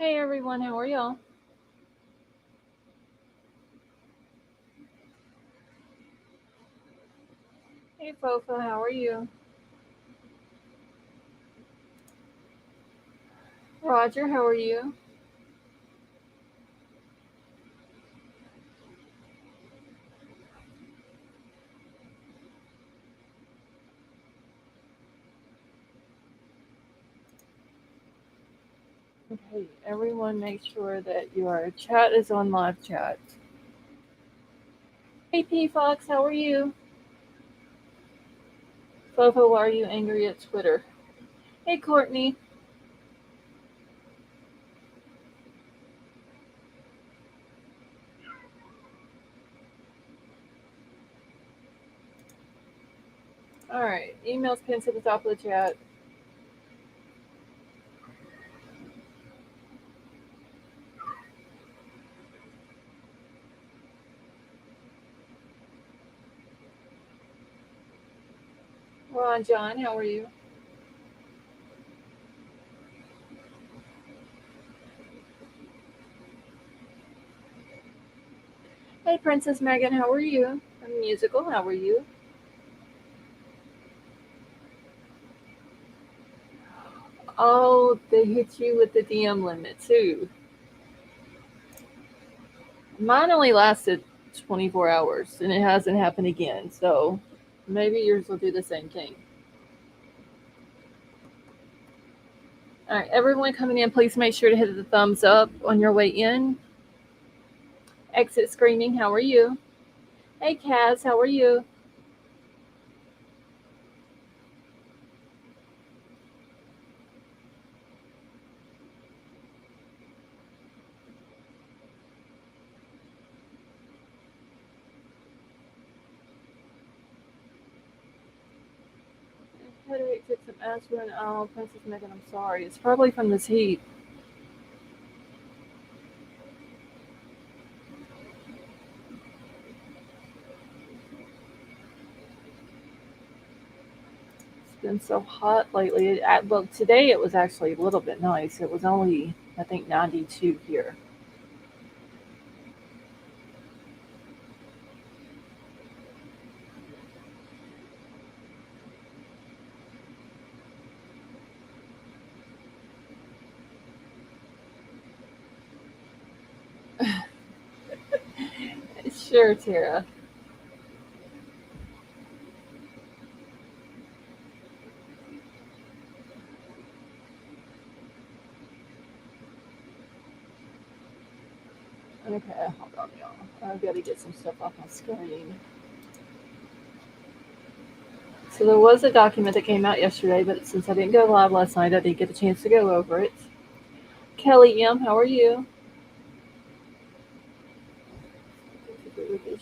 Hey everyone, how are y'all? Hey Fofa, how are you? Roger, how are you? Okay, everyone make sure that your chat is on live chat. Hey P Fox, how are you? Fofa, why are you angry at Twitter? Hey Courtney. Alright, emails pinned to the top of the chat. Ron John, how are you? Hey Princess Megan, how are you? I'm musical, how are you? Oh, they hit you with the DM limit too. Mine only lasted 24 hours and it hasn't happened again, so maybe yours will do the same thing. All right, everyone coming in, please make sure to hit the thumbs up on your way in. Exit screaming, how are you? Hey Kaz, how are you? Headache, took some aspirin. Oh, Princess Megan, I'm sorry. It's probably from this heat. It's been so hot lately. Well, today it was actually a little bit nice. It was only, I think, 92 here. Sure, Tara. Okay, hold on, y'all. I've got to get some stuff off my screen. So there was a document that came out yesterday, but since I didn't go live last night, I didn't get a chance to go over it. Kelly M, how are you?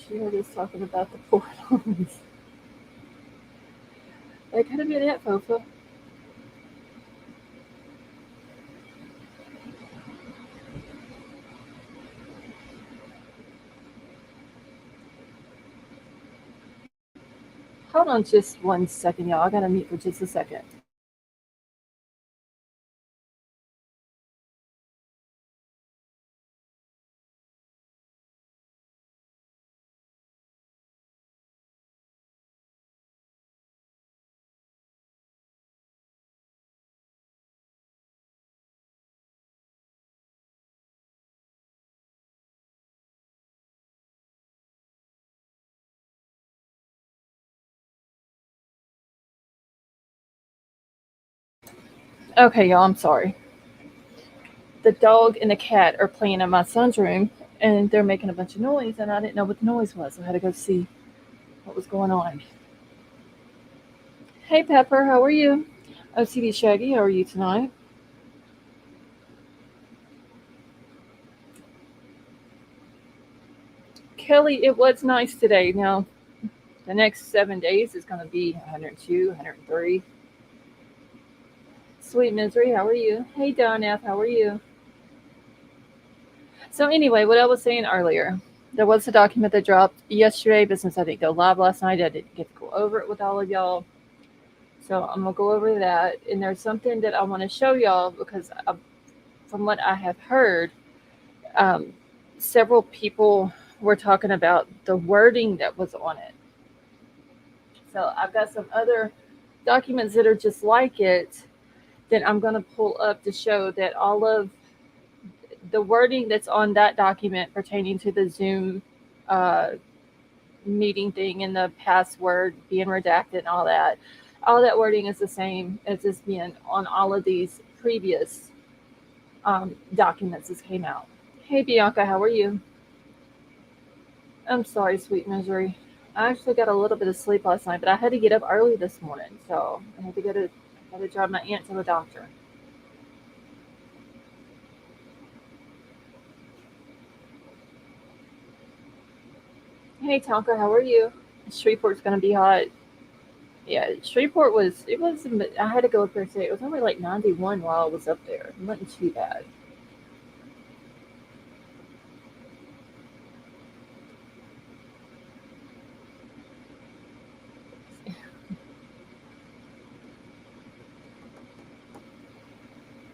She heard us talking about the portals. That could have been it, Fofa. Hold on just 1 second, y'all. I gotta mute for just a second. Okay, y'all, I'm sorry. The dog and the cat are playing in my son's room, and they're making a bunch of noise, and I didn't know what the noise was. So I had to go see what was going on. Hey, Pepper, how are you? OCD Shaggy, how are you tonight? Kelly, it was nice today. Now, the next 7 days is going to be 102, 103. Sweet Misery, how are you? Hey, Don F, how are you? So, anyway, what I was saying earlier, there was a document that dropped yesterday, but since I didn't go live last night, I didn't get to go over it with all of y'all. So, I'm going to go over that. And there's something that I want to show y'all because from what I have heard, um, several people were talking about the wording that was on it. So I've got some other documents that are just like it that I'm going to pull up to show that all of the wording that's on that document pertaining to the Zoom uh, meeting thing and the password being redacted and all that wording is the same as is being on all of these previous documents that came out. Hey Bianca, how are you? I'm sorry, sweet misery. I actually got a little bit of sleep last night, but I had to get up early this morning, so I had to drive my aunt to the doctor. Hey Tonka, how are you? Shreveport's gonna be hot. Yeah, Shreveport was it was. I had to go up there today. It was only like 91 while I was up there. It wasn't too bad.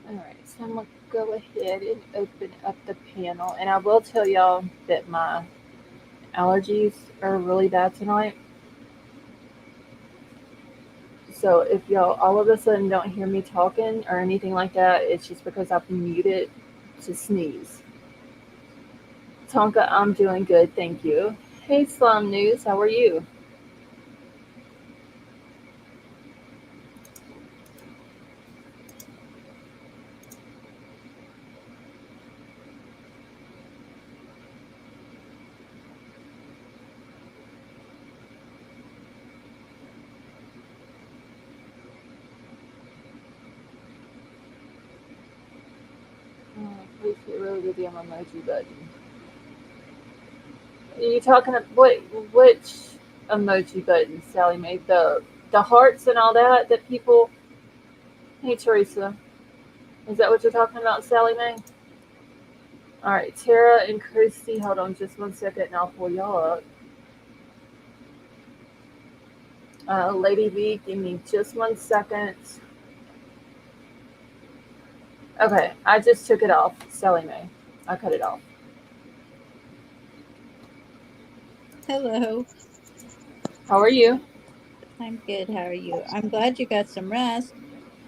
All right, so I'm gonna go ahead and open up the panel, and I will tell y'all that my allergies are really bad tonight. So if y'all all of a sudden don't hear me talking or anything like that, it's just because I've muted to sneeze. Tonka, I'm doing good, thank you. Hey Slum News, how are you? Oh, please get really good damn emoji button. Are you talking about which emoji button Sally made? The hearts and all that people. Hey Teresa, is that what you're talking about, Sally Mae? All right, Tara and Christy, hold on just one second, and I'll pull y'all up. Lady V, give me just 1 second. Okay, I just took it off, Sally Mae. I cut it off. Hello. How are you? I'm good. How are you? I'm glad you got some rest.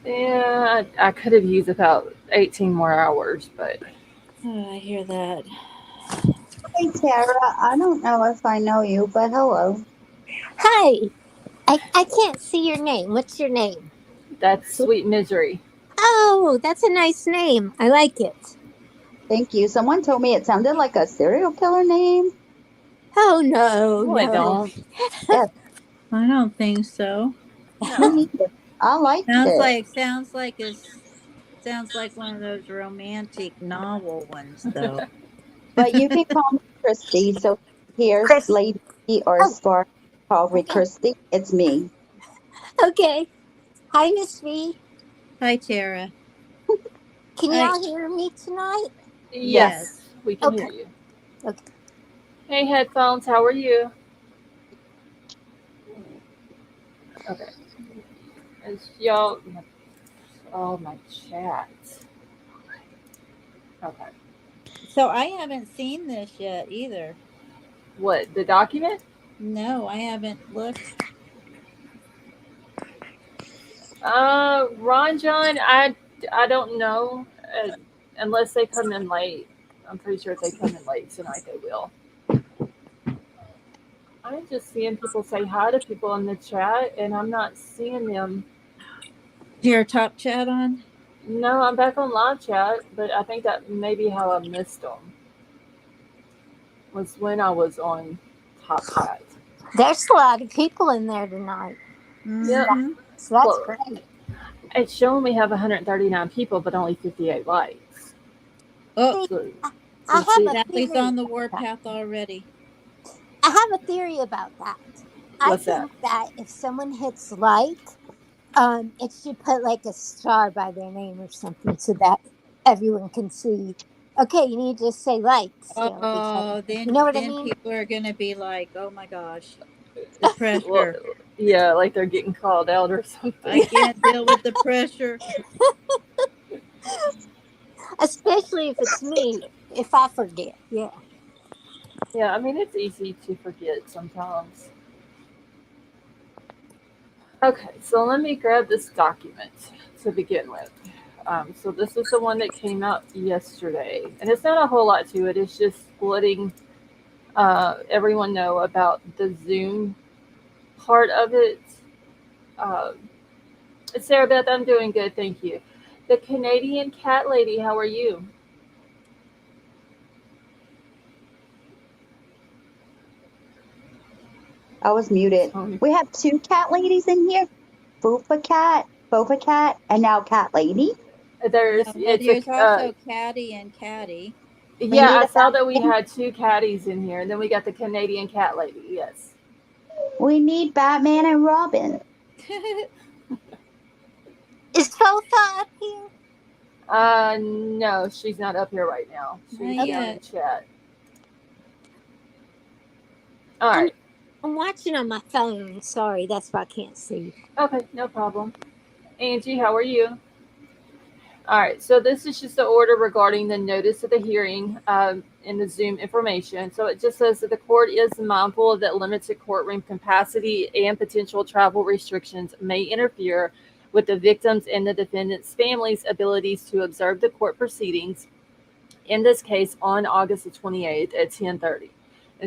Yeah, I could have used about 18 more hours, but Oh, I hear that. Hey Tara, I don't know if I know you, but hello. Hi. I can't see your name. What's your name? that's Sweet Misery. Oh, that's a nice name. I like it. Thank you. Someone told me it sounded like a serial killer name. Oh, no, No, I no. don't. Yes, I don't think so. me No. neither. I liked it. Sounds like one of those romantic novel ones, though. But you can call me Christy. So here's Chris. Lady or Oh, Spark. Call me okay. Christy. It's me. Okay. Hi, Miss V. Hi, Tara. Can I y'all hear me tonight? Yes. Yes, we can Okay. hear you. Okay. Hey, headphones, how are you? Okay. As y'all, oh, my chat. Okay. So I haven't seen this yet either. What, the document? No, I haven't looked. Ron John, I don't know. Unless they come in late. I'm pretty sure if they come in late tonight, they will. I'm just seeing people say hi to people in the chat, and I'm not seeing them. Your top chat on? No, I'm back on live chat, but I think that may be how I missed them. Was when I was on top chat. There's a lot of people in there tonight. Yep. Mm-hmm. So that's Well, great. it's showing we have 139 people, but only 58 likes. Oh, See, So, I so see, have a Sally's theory on the about that. warpath already. I have a theory about that. I what's that? think that if someone hits like, it should put like a star by their name or something so that everyone can see. Okay, you need to say like still because Oh, you know what I then mean. people are gonna be like, "Oh my gosh, the Well, pressure! yeah, like they're getting called out or I something. can't deal with the pressure." Especially if it's me, if I forget. Yeah. Yeah, I mean, it's easy to forget sometimes. Okay, so let me grab this document to begin with. So this is the one that came out yesterday, and it's not a whole lot to it. It's just letting everyone know about the Zoom part of it. Uh, Sarah Beth, I'm doing good, thank you. The Canadian cat lady, how are you? I was muted. Sorry. We have two cat ladies in here. Boba cat, and now cat lady. There's No, well, it's a there's also Caddy and Caddy. We yeah. need I a saw that we Batman. had two catties in here, and then we got the Canadian cat lady. Yes. We need Batman and Robin. Is Sofa up here? No, she's not up here right now. Not She's down in yet. chat. All I'm right. I'm watching on my phone. Sorry, that's why I can't see. Okay, no problem. Angie, how are you? All right, so this is just the order regarding the notice of the hearing in the Zoom information. So it just says that the court is mindful that limited courtroom capacity and potential travel restrictions may interfere with the victims and the defendants' families' abilities to observe the court proceedings, in this case on August the 28th at 10:30.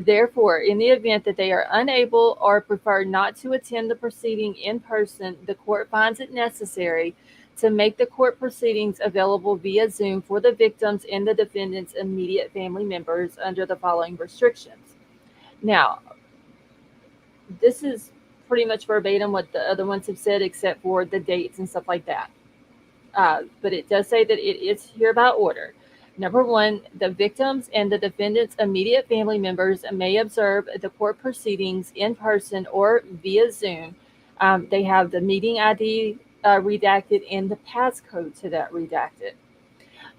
Therefore, in the event that they are unable or prefer not to attend the proceeding in person, the court finds it necessary to make the court proceedings available via Zoom for the victims and the defendant's immediate family members under the following restrictions. Now, this is pretty much verbatim what the other ones have said, except for the dates and stuff like that. But it does say that it is hereby ordered. Number one, the victims and the defendant's immediate family members may observe the court proceedings in person or via Zoom. They have the meeting ID redacted and the passcode to that redacted.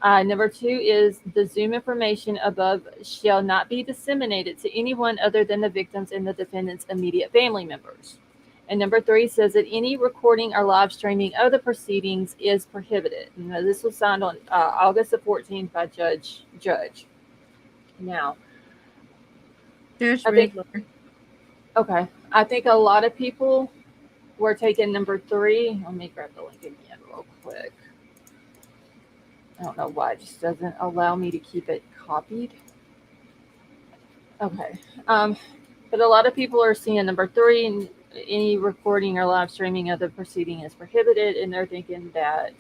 Number two is the Zoom information above shall not be disseminated to anyone other than the victims and the defendant's immediate family members. And number three says that any recording or live streaming of the proceedings is prohibited. Now, this was signed on August the 14th by Judge. Now, There's I think, Riddler. okay, I think a lot of people were taking number three. Let me grab the link again real quick. I don't know why it just doesn't allow me to keep it copied. Okay. But a lot of people are seeing number three, and any recording or live streaming of the proceeding is prohibited, and they're thinking that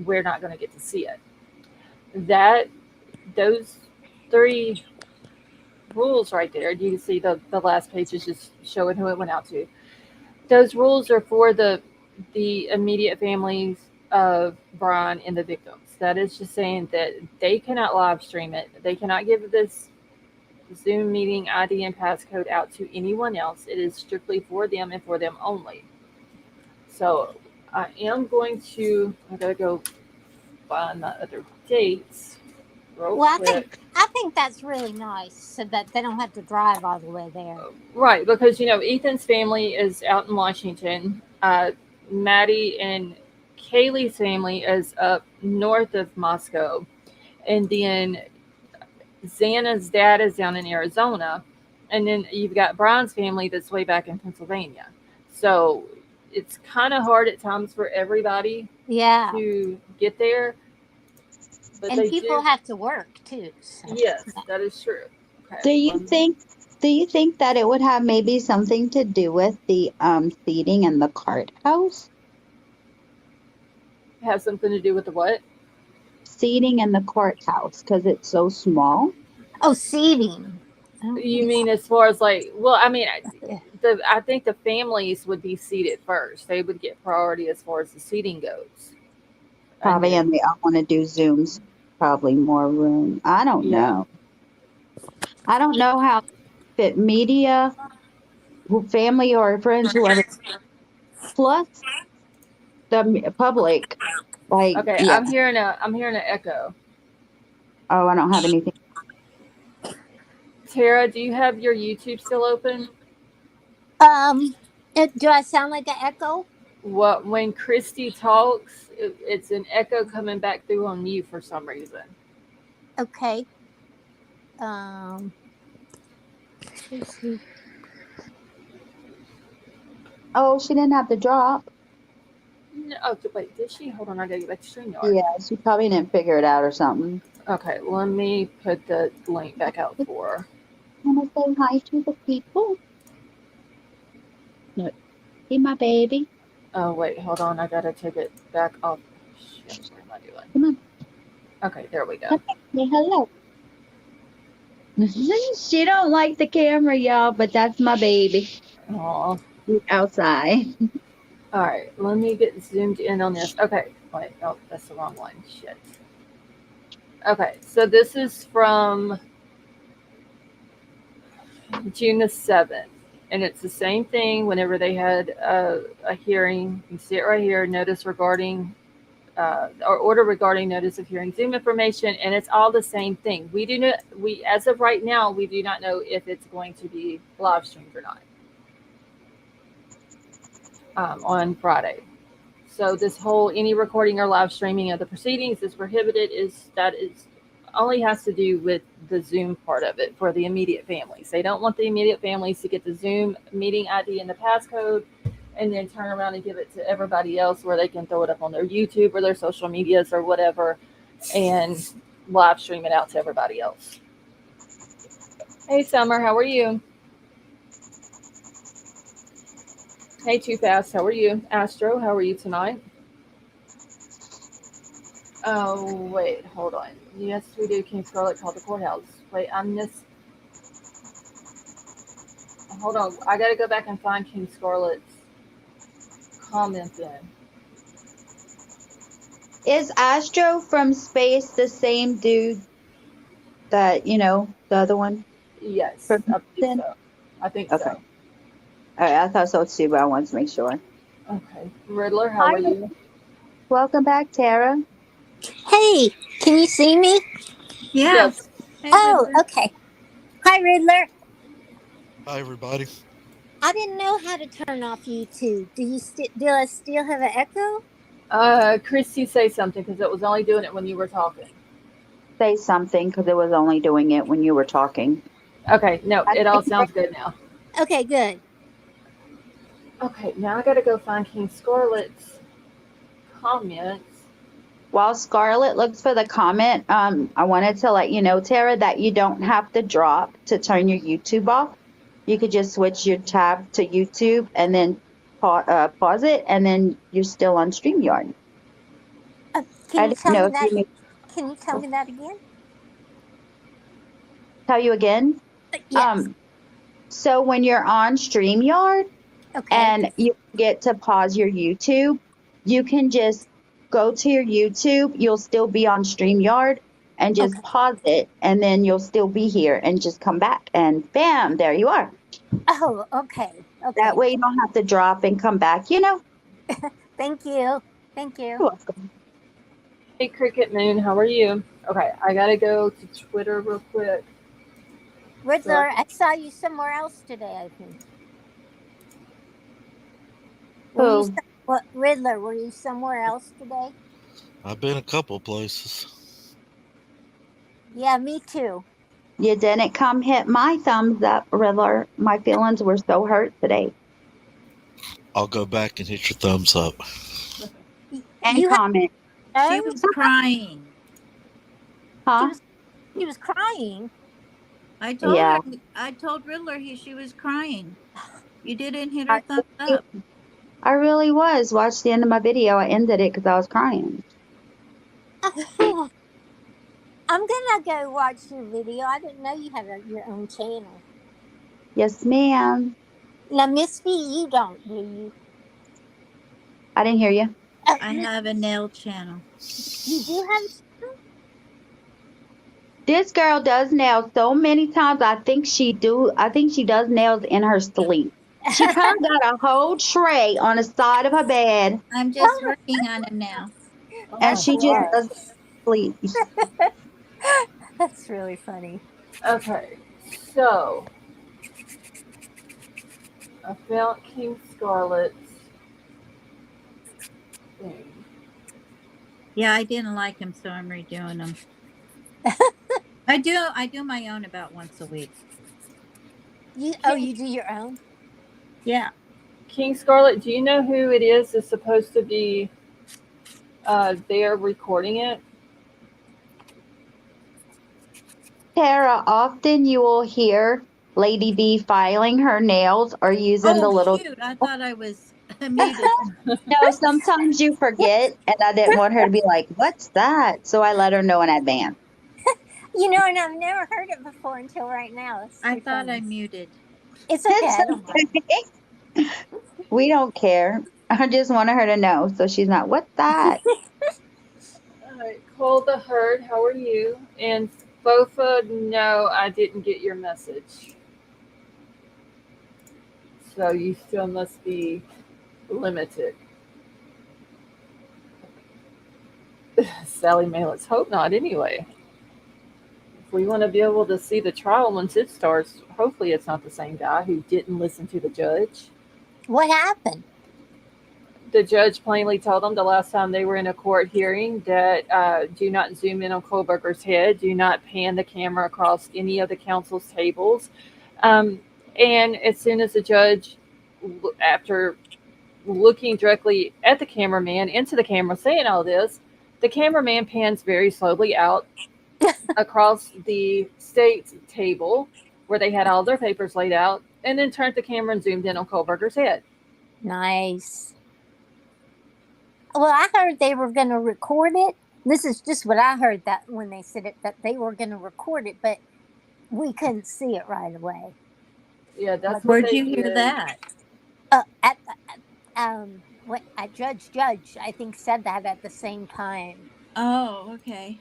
we're not going to get to see it. Those three rules right there, you can see the last page is just showing who it went out to. Those rules are for the immediate families of Bryan and the victims. That is just saying that they cannot live stream it. They cannot give this Zoom meeting ID and passcode out to anyone else. It is strictly for them and for them only. So I gotta go find the other dates real Well, quick. I think that's really nice, so that they don't have to drive all the way there. Right, because Ethan's family is out in Washington. Maddie and Kaylee's family is up north of Moscow, and then Xana's dad is down in Arizona, and then you've got Bryan's family that's way back in Pennsylvania. So it's kind of hard at times for everybody Yeah, to get there, but and they people do. have to work too. So. Yes, that is true. Okay, Do you think that it would have maybe something to do with the seating in the courthouse? have something to do with the what? Seating in the courthouse because it's so small. Oh, seating. Oh, You mean as far as like? Well, I mean, yeah. I think the families would be seated first. They would get priority as far as the seating goes. Probably, and they all want to do Zooms. Probably more room. I don't Yeah. know. I don't know how fit media, family or friends, whoever, plus the public. Like, Okay, yeah. I'm hearing an echo. Oh, I don't have anything. Tara, do you have your YouTube still open? Do I sound like an echo? when Christy talks, it's an echo coming back through on you for some reason. Okay. Let's see. Oh, she didn't have to drop. No, oh, wait, did she? Hold on, I gotta get back to StreamYard. Yeah, she probably didn't figure it out or something. Okay, let me put the link back out for her. Want to say hi to the people? Look, see my baby. Oh, wait, hold on, I gotta take it back off. Shit, what am I doing? Come on, Okay, there we go. come here. Say hello. She don't like the camera, y'all, but that's my baby. Aw. She's outside. All right, let me get zoomed in on this. Okay, wait, oh, that's the wrong one. Shit. Okay, so this is from June the 7th, and it's the same thing whenever they had a hearing. You can see it right here, notice regarding, or order regarding notice of hearing Zoom information, and it's all the same thing. We as of right now, we do not know if it's going to be live streamed or not on Friday. So this whole any recording or live streaming of the proceedings is prohibited. That only has to do with the Zoom part of it for the immediate families. They don't want the immediate families to get the Zoom meeting ID and the passcode and then turn around and give it to everybody else where they can throw it up on their YouTube or their social medias or whatever and live stream it out to everybody else. Hey, Summer, how are you? Hey, Too Fast, how are you? Astro, how are you tonight? Oh, wait, hold on. Yes, we do. King Scarlet called the courthouse. Wait, I missed. Hold on. I got to go back and find King Scarlet's comment then. Is Astro from Space the same dude that, the other one? Yes, From I think Houston? so. I think Okay. so. All right, I thought so too, but I wanted to make sure. Okay. Riddler, how are you? Welcome back, Tara. Hey, can you see me? Yeah. Yes. Hey, Oh, Riddler. okay. Hi, Riddler. Hi, everybody. I didn't know how to turn off YouTube. Do I still have an echo? Christy, say something because it was only doing it when you were talking. Say something because it was only doing it when you were talking. Okay, no, it all sounds good now. Okay, good. Okay, now I got to go find King Scarlet's comments. While Scarlett looks for the comment, I wanted to let you know, Tara, that you don't have to drop to turn your YouTube off. You could just switch your tab to YouTube and then pause it, and then you're still on StreamYard. I Can you didn't tell know me if that? you Can you tell me that again? tell you again. Yes. So when you're on StreamYard Okay. and you get to pause your YouTube, you can just go to your YouTube. You'll still be on StreamYard and just Okay. pause it, and then you'll still be here and just come back and bam, there you are. Oh, okay. Okay. That way you don't have to drop and come back, Thank you. Thank you. You're welcome. Hey, Cricket Moon, how are you? Okay, I got to go to Twitter real quick. Riddler, I saw you somewhere else today, I think. Who? Riddler, were you somewhere else today? I've been a couple places. Yeah, me too. You didn't come hit my thumbs up, Riddler. My feelings were so hurt today. I'll go back and hit your thumbs up. And You comment. She was crying. Huh? She was crying. I told Yeah. her. I told Riddler she was crying. You didn't hit her I thumbs up. really was. Watch the end of my video. I ended it because I was crying. I'm gonna go watch your video. I didn't know you had your own channel. Yes, ma'am. Now, Miss V, you don't, do you? I didn't hear you. I have a nail channel. You do have a This girl does nails so many times. I think she does nails in her sleep. She kind of got a whole tray on the side of her bed, I'm just working on it now. Oh and my she just God. does sleep. That's really funny. Okay, so I found King Scarlet's thing. Yeah, I didn't like them, so I'm redoing them. I do my own about once a week. You do your own? Yeah. King Scarlet, do you know who it is that's supposed to be there recording it? Tara, often you will hear Lady B filing her nails or using the Oh little. shoot! I thought I was muted. No, sometimes you forget, and I didn't want her to be like, "What's that?" So I let her know in advance. You know, and I've never heard it before until right now. It's I too thought I funny. muted. It's okay. It's I don't mind. okay. We don't care. I just wanted her to know so she's not, "What's that?" All right, Cole the Herd, how are you? And Fofa, no, I didn't get your message. So you still must be limited. Sally Mae, let's hope not anyway. If we want to be able to see the trial once it starts, hopefully it's not the same guy who didn't listen to the judge. What happened? The judge plainly told them the last time they were in a court hearing that do not zoom in on Kohberger's head, do not pan the camera across any of the counsel's tables. Um, and as soon as the judge, after looking directly at the cameraman, into the camera, saying all this, the cameraman pans very slowly out across the state's table where they had all their papers laid out, and then turned the camera and zoomed in on Kohberger's head. Nice. Well, I heard they were going to record it. This is just what I heard, that when they said it, that they were going to record it, but we couldn't see it right away. Yeah, that's what Where'd they you hear did. that? What a judge, I think, said that at the same time. Oh, okay.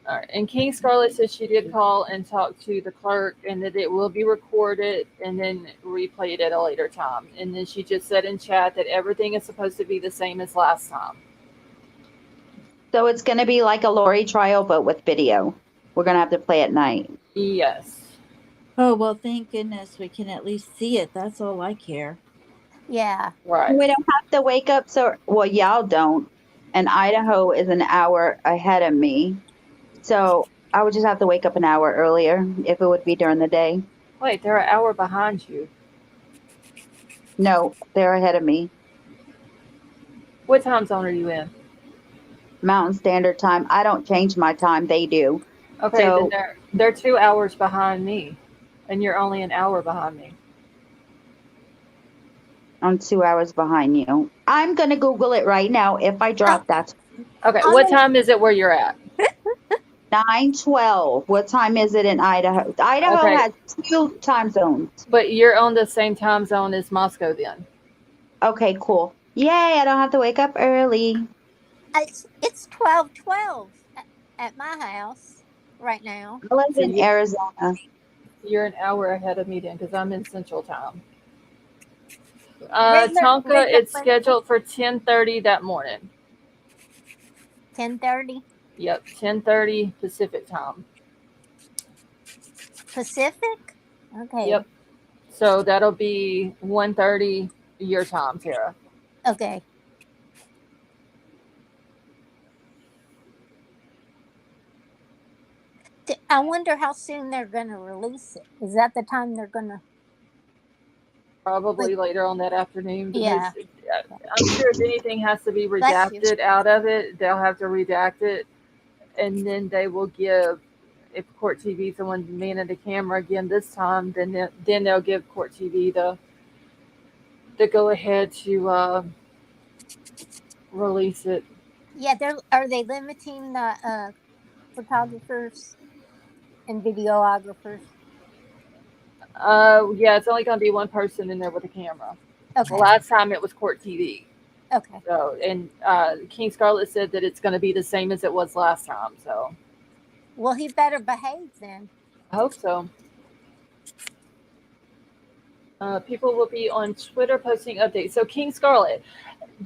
All right. And King Scarlet said she did call and talk to the clerk and that it will be recorded and then replayed at a later time. And then she just said in chat that everything is supposed to be the same as last time. So it's going to be like a Lori trial, but with video. We're going to have to play at night. Yes. Oh well, thank goodness we can at least see it. That's all I care. Yeah. Right. We don't have to wake up. So, well, y'all don't. And Idaho is an hour ahead of me. So I would just have to wake up an hour earlier if it would be during the day. Wait, they're an hour behind you. No, they're ahead of me. What time zone are you in? Mountain Standard Time. I don't change my time. They do. Okay, So then they're 2 hours behind me, and you're only an hour behind me. I'm 2 hours behind you. I'm going to Google it right now. If I drop, that's Okay, I'm what gonna- time is it where you're at? 9:12. What time is it in Idaho? Idaho Okay. has 2 time zones. But you're on the same time zone as Moscow then. Okay, cool. Yay, I don't have to wake up early. It's 12:12 at my house right now. I live So in Arizona. You're an hour ahead of me then because I'm in Central Time. Regular- Tonka, regular- it's scheduled for 10:30 that morning. 10:30 Yep, 10:30 Pacific Time. Pacific. Okay. Yep. So that'll be 1:30 your time, Tara. Okay. I wonder how soon they're going to release it. Is that the time they're going to? Probably later on that afternoon because Yeah. I'm sure if anything has to be Bless you. redacted out of it, they'll have to redact it, and then they will give. If Court TV is the one manning the camera again this time, then they'll give Court TV the go ahead to release it. Yeah, are they limiting the photographers and videographers? Yeah, it's only going to be one person in there with a camera. Okay. Last time it was Court TV. Okay. So, and King Scarlet said that it's going to be the same as it was last time. So, Well, he better behave then. I hope so. People will be on Twitter posting updates. So, King Scarlet,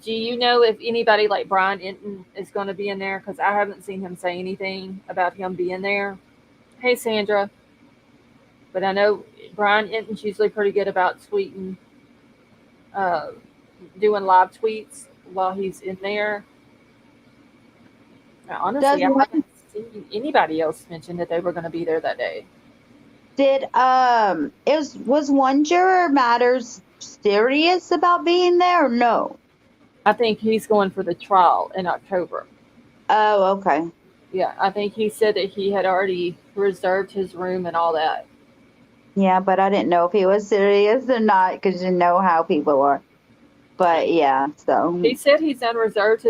do you know if anybody like Bryan Inton is going to be in there? Because I haven't seen him say anything about him being there. Hey, Sandra. But I know Bryan Inton's usually pretty good about tweeting, doing live tweets while he's in there. Does Honestly, I haven't seen anybody else mention that they were going to be there that day. did was one juror matters serious about being there or no? I think he's going for the trial in October. Oh, okay. Yeah, I think he said that he had already reserved his room and all that. Yeah, but I didn't know if he was serious or not because you know how people are. But yeah, He so said he's unreserved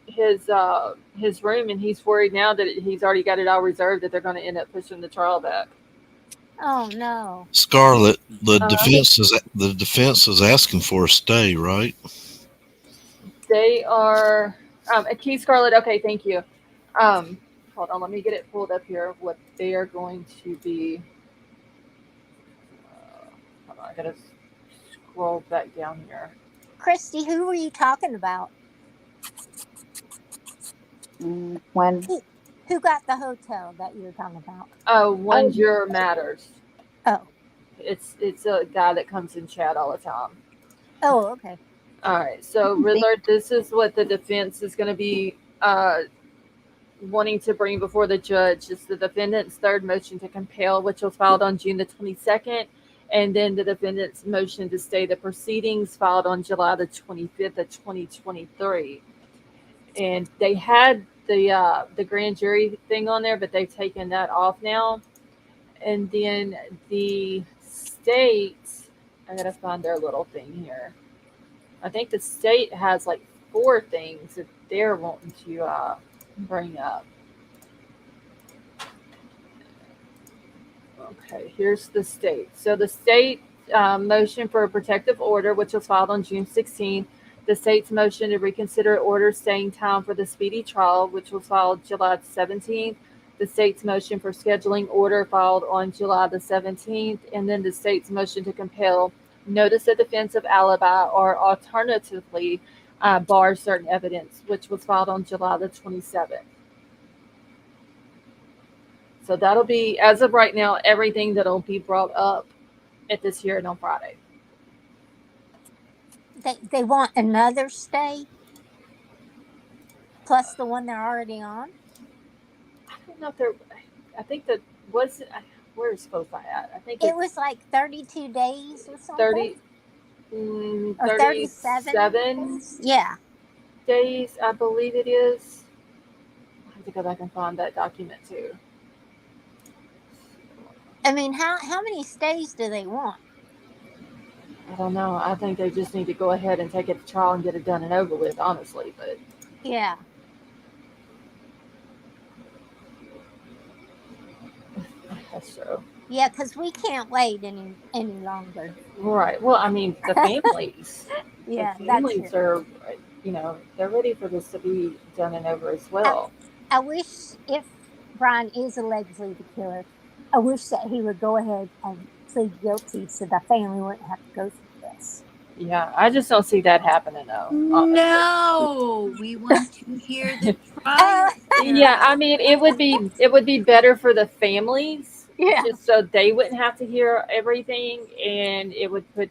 his room, and he's worried now that he's already got it all reserved that they're going to end up pushing the trial back. Oh no. Scarlett, Uh, the defense is asking for a stay, right? They are Key Scarlet. Okay, thank you. Um, Hold on, let me get it pulled up here. What they are going to be. Hold on, I gotta scroll back down here. Christy, who were you talking about? when Who got the hotel that you were talking about? One juror matters. Oh. It's a guy that comes in chat all the time. Oh, okay. All right, so Riddler, this is what the defense is going to be wanting to bring before the judge. It's the defendant's third motion to compel, which was filed on June the 22nd, and then the defendant's motion to stay the proceedings filed on July the 25th of 2023. And they had the grand jury thing on there, but they've taken that off now. And then the state, I gotta find their little thing here. I think the state has like 4 things that they're wanting to bring up. Okay, here's the state. So the state motion for a protective order, which was filed on June 16th. The state's motion to reconsider order staying time for the speedy trial, which was filed July 17th. The state's motion for scheduling order filed on July the 17th. And then the state's motion to compel notice of defense of alibi or alternatively bar certain evidence, which was filed on July the 27th. So that'll be, as of right now, everything that'll be brought up at this hearing on Friday. They want another stay plus the one they're already on. I don't know if they're. I think that was. Where's FOFI at? I think It was like 32 days or something. 30, or 37 days. Yeah. days, I believe it is. I have to go back and find that document too. I mean, how many stays do they want? I don't know. I think they just need to go ahead and take it to trial and get it done and over with, honestly. But yeah, that's true. Yeah, because we can't wait any longer. Right. Well, I mean, the families. Yeah, the that's families it. are, they're ready for this to be done and over as well. I wish if Bryan is allegedly the killer, I wish that he would go ahead and plead guilty so the family wouldn't have to go through this. Yeah, I just don't see that happening though. Honestly. No, we want to hear the trial. Yeah, I mean, it would be better for the families, Yeah. just so they wouldn't have to hear everything, and it would put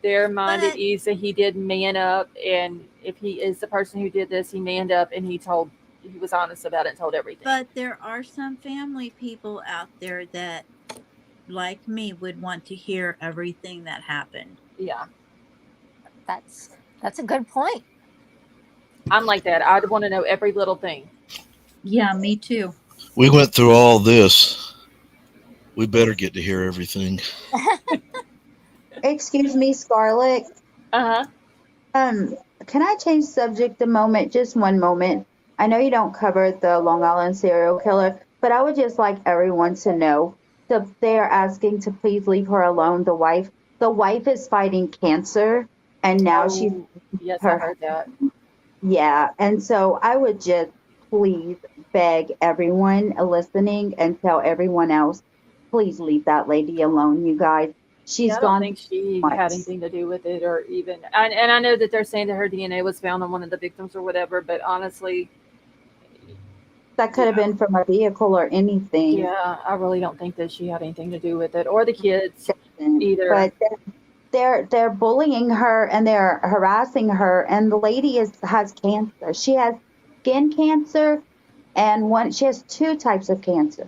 their mind at ease that he did man up, and if he is the person who did this, he manned up and he was honest about it and told everything. But there are some family people out there that, like me, would want to hear everything that happened. Yeah. That's a good point. I'm like that. I'd want to know every little thing. Yeah, me too. We went through all this. We better get to hear everything. Excuse me, Scarlett. Uh-huh. Can I change subject a moment? Just one moment. I know you don't cover the Long Island serial killer, but I would just like everyone to know that they are asking to please leave her alone, the wife. The wife is fighting cancer, and now Yes, I heard that. Yeah, and so I would just please beg everyone listening and tell everyone else, please leave that lady alone, you guys. She's I don't gone. think she had anything to do with it, or even. And I know that they're saying that her DNA was found on one of the victims or whatever, but honestly, That could have been from a vehicle or anything. yeah, I really don't think that she had anything to do with it, or the kids either. But they're bullying her and they're harassing her, and the lady has cancer. She has skin cancer, and she has two types of cancer,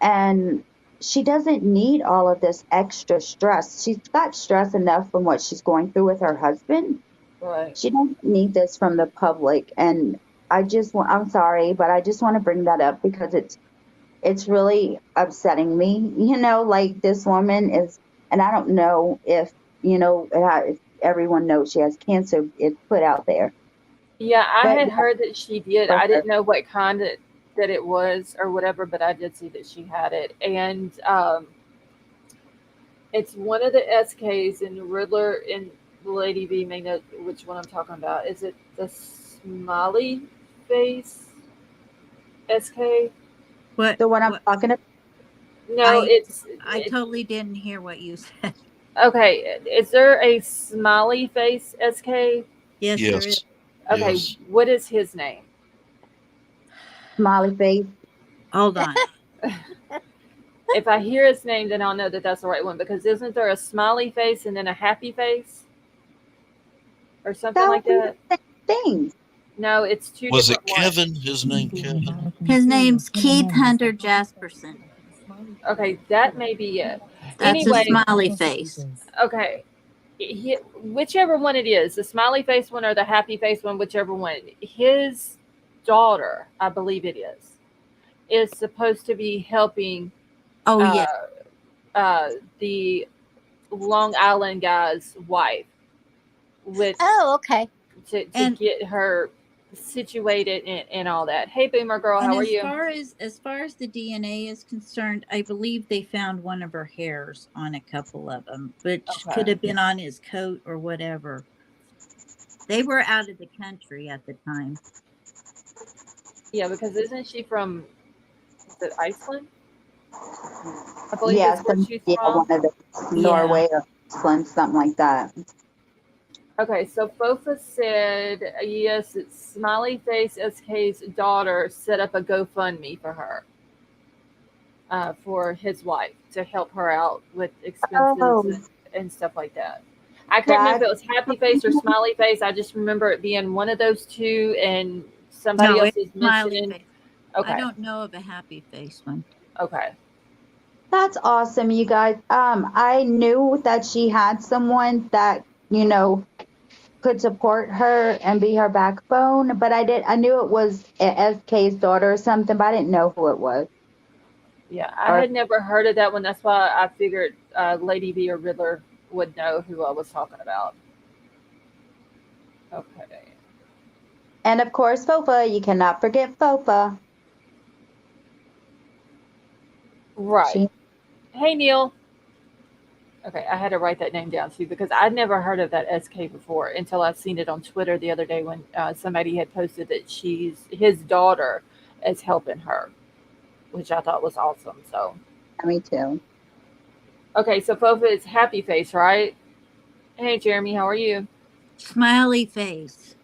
and she doesn't need all of this extra stress. She's got stress enough from what she's going through with her husband. Right. She doesn't need this from the public. And I'm sorry, but I just want to bring that up because it's really upsetting me. Like this woman is, and I don't know if, if everyone knows she has cancer. It's put out there. Yeah, I But had heard that she did. for I her, didn't know what kind that it was or whatever, but I did see that she had it. And it's one of the SKs in the Riddler, and Lady V may know which one I'm talking about. Is it the smiley face SK? What? the one I'm what talking about, No, I totally didn't hear what you said. okay. Is there a smiley face SK? Yes, there is. Yes. Okay, Yes. what is his name? smiley face. Hold on. If I hear his name, then I'll know that that's the right one, because isn't there a smiley face and then a happy face? Or something That like was that? the same thing. No, it's two Was it different ones. Kevin? His name Kevin? His name's Keith Hunter Jasperson. Okay, that may be it. That's a Anyway, smiley face. okay. Whichever one it is, the smiley face one or the happy face one, whichever one, his daughter, I believe it is supposed to be helping Oh, yeah. The Long Island guy's wife with Oh, okay. to And- get her situated and all that. Hey, Boomer Girl, And how are as you? far as the DNA is concerned, I believe they found one of her hairs on a couple of them, which Okay. could have been on his coat or whatever. They were out of the country at the time. Yeah, because isn't she from Iceland? I believe Yes, that's where she's yeah, from. one of the Norway or Iceland, something like that. Okay, so Fofa said, yes, it's Smiley Face SK's daughter set up a GoFundMe for her, for his wife, to help her out with expenses and stuff like that. I couldn't remember if it was Happy Face or Smiley Face. I just remember it being one of those two, and somebody else was Smiley mentioning. face. Okay. I don't know of a happy face one. Okay. That's awesome, you guys. I knew that she had someone that, could support her and be her backbone, but I knew it was SK's daughter or something, but I didn't know who it was. Yeah, I had never heard of that one. That's why I figured Lady V or Riddler would know who I was talking about. Okay. And of course, Fofa. You cannot forget Fofa. Right. Hey, Neil. Okay, I had to write that name down too, because I'd never heard of that SK before until I seen it on Twitter the other day when somebody had posted that his daughter is helping her, which I thought was awesome. So. Me too. Okay, so Fofa is Happy Face, right? Hey, Jeremy, how are you? Smiley face.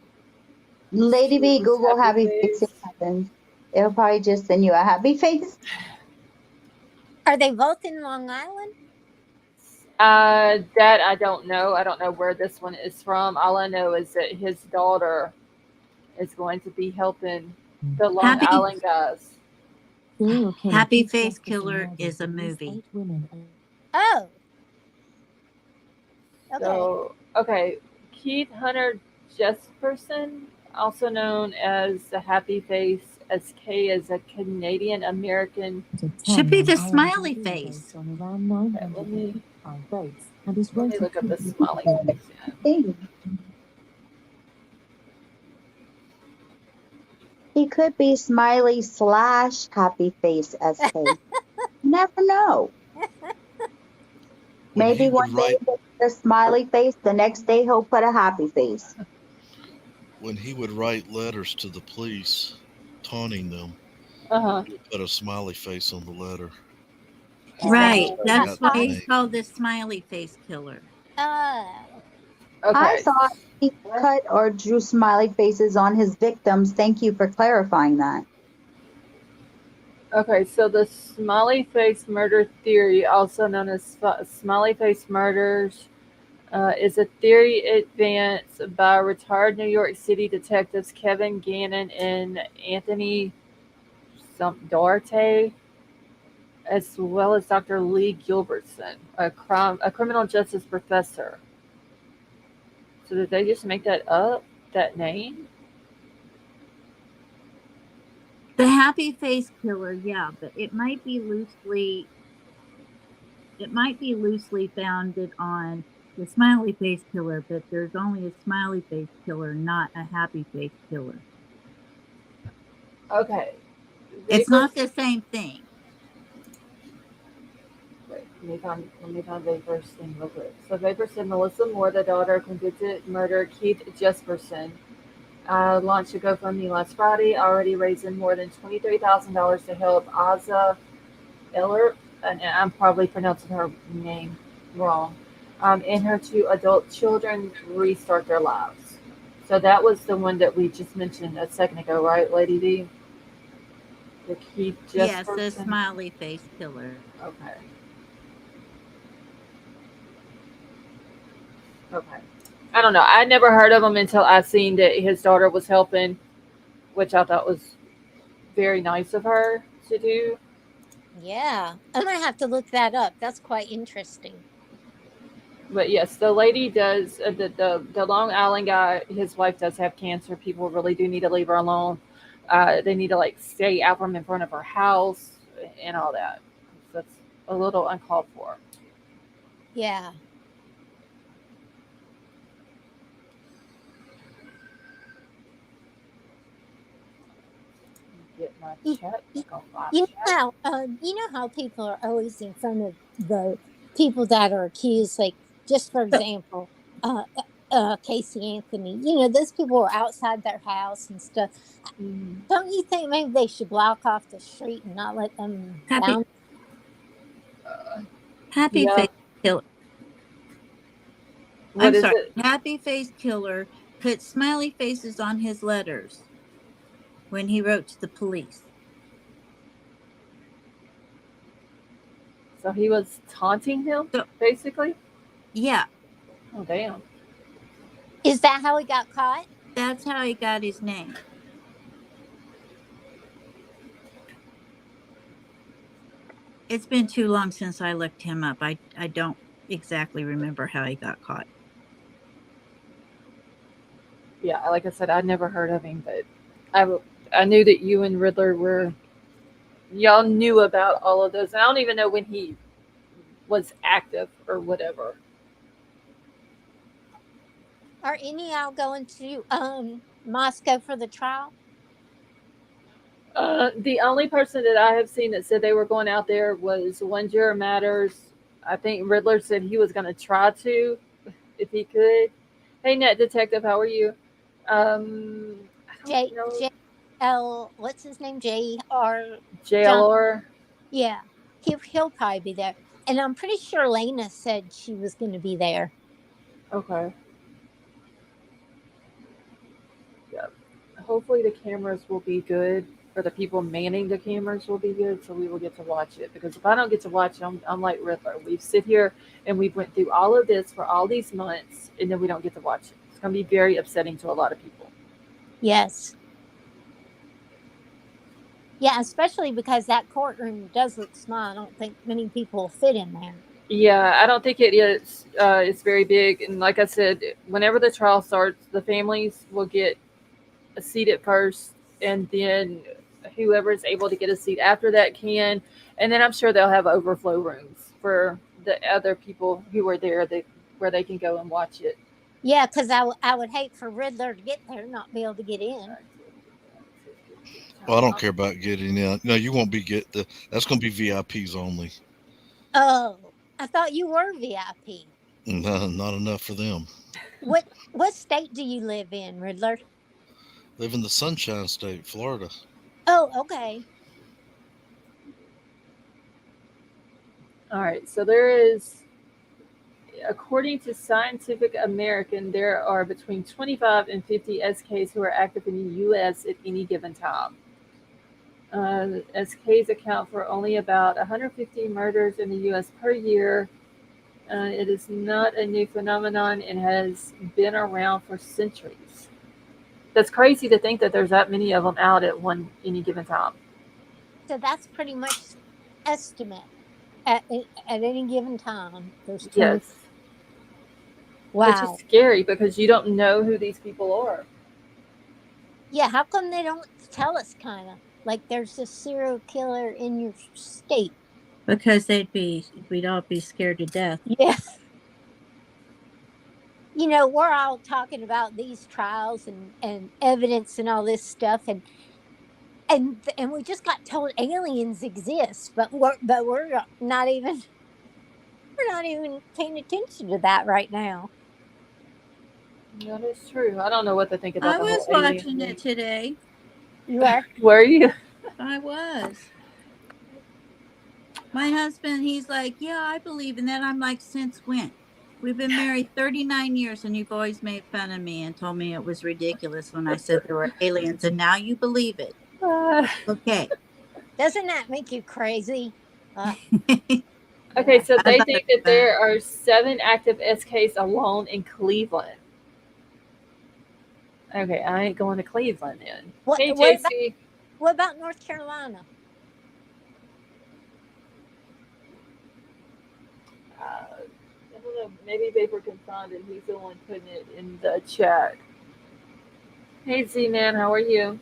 Lady V, Google happy face. face happens. It'll probably just send you a happy face. Are they both in Long Island? That I don't know. I don't know where this one is from. All I know is that his daughter is going to be helping the Long Island guys. Happy Face Killer is a movie. Oh. Okay. So, okay. Keith Hunter Jesperson, also known as the Happy Face SK, is a Canadian American. Should be the smiley face. Okay, let me look up the smiley face. He could be Smiley / Happy Face SK. Never know. Maybe one day he'll put a smiley face, the next day he'll put a happy face. When he would write letters to the police taunting them, he would put a smiley face on the letter. Right. That's why he's called the Smiley Face Killer. Okay. I thought he cut or drew smiley faces on his victims. Thank you for clarifying that. Okay, so the smiley face murder theory, also known as smiley face murders, is a theory advanced by retired New York City detectives Kevin Gannon and Anthony Duarte, as well as Dr. Lee Gilbertson, a criminal justice professor. So did they just make that up, that name? The happy face killer, yeah, but it might be loosely founded on the smiley face killer, but there's only a smiley face killer, not a happy face killer. Okay. It's not the same thing. Wait, let me find Vapor's thing real quick. So Vapor said Melissa Moore, the daughter of convicted murderer Keith Jesperson, launched a GoFundMe last Friday, already raising more than $23,000 to help Aza Eller, and I'm probably pronouncing her name wrong, and her two adult children restart their lives. So that was the one that we just mentioned a second ago, right, Lady D? The Keith Jesperson? Yes, the smiley face killer. Okay. Okay. I don't know. I never heard of him until I seen that his daughter was helping, which I thought was very nice of her to do. Yeah, I might have to look that up. That's quite interesting. But yes, the lady does the Long Island guy. His wife does have cancer. People really do need to leave her alone. They need to like stay out from in front of her house and all that. That's a little uncalled for. Yeah. Get my chat back on live You chat. know how people are always in front of the people that are accused. Like, just for example, Casey Anthony. You know, those people are outside their house and stuff. Don't you think maybe they should block off the street and not let them down? Happy Yeah. face killer. What I'm is sorry. it? Happy face killer put smiley faces on his letters when he wrote to the police. So he was taunting him, basically? Yeah. Oh, damn. Is that how he got caught? That's how he got his name. It's been too long since I looked him up. I don't exactly remember how he got caught. Yeah, like I said, I'd never heard of him, but I knew that you and Riddler y'all knew about all of those. I don't even know when he was active or whatever. Are any of y'all going to Moscow for the trial? The only person that I have seen that said they were going out there was one Juror Matters. I think Riddler said he was going to try to, if he could. Hey, Net Detective, how are you? I don't know. JL, what's his name? JR. JLR. Yeah, he'll probably be there, and I'm pretty sure Lena said she was going to be there. Okay. Yep. Hopefully the cameras will be good, or the people manning the cameras will be good, so we will get to watch it. Because if I don't get to watch it, I'm like Riddler. We sit here and we went through all of this for all these months, and then we don't get to watch it. It's going to be very upsetting to a lot of people. Yes. Yeah, especially because that courtroom does look small. I don't think many people will fit in there. Yeah, I don't think it is. It's very big, and like I said, whenever the trial starts, the families will get a seat at first, and then whoever is able to get a seat after that can, and then I'm sure they'll have overflow rooms for the other people who are there where they can go and watch it. Yeah, because I would hate for Riddler to get there and not be able to get in. Well, I don't care about getting in. No, you won't be that's going to be VIPs only. Oh, I thought you were VIP. No, not enough for them. What state do you live in, Riddler? Live in the Sunshine State, Florida. Oh, okay. All right, so there is, according to Scientific American, there are between 25 and 50 SKs who are active in the U.S. at any given time. SKs account for only about 150 murders in the U.S. per year, It is not a new phenomenon and has been around for centuries. That's crazy to think that there's that many of them out at one any given time. So that's pretty much estimate at any given time. There's too many. Yes, which is Wow. scary because you don't know who these people are. Yeah, how come they don't tell us kind of? Like there's a serial killer in your state. Because we'd all be scared to death. Yeah. We're all talking about these trials and evidence and all this stuff and we just got told aliens exist, but we're not even we're not even paying attention to that right now. That is true. I don't know what to think about I the whole was alien watching thing. it today. You are? Were you? I was. My husband, he's like, yeah, I believe in that. I'm like, since when? We've been married 39 years and you've always made fun of me and told me it was ridiculous when I said there were aliens, and now you believe it. Okay. Doesn't that make you crazy? Okay, so I they thought think it that was there are 7 active SKs alone in Cleveland. Okay, I ain't going to Cleveland then. What Hey, what about JC. what about North Carolina? I don't know. Maybe Vapor can find it. He's the one putting it in the chat. Hey, Z-Man, how are you?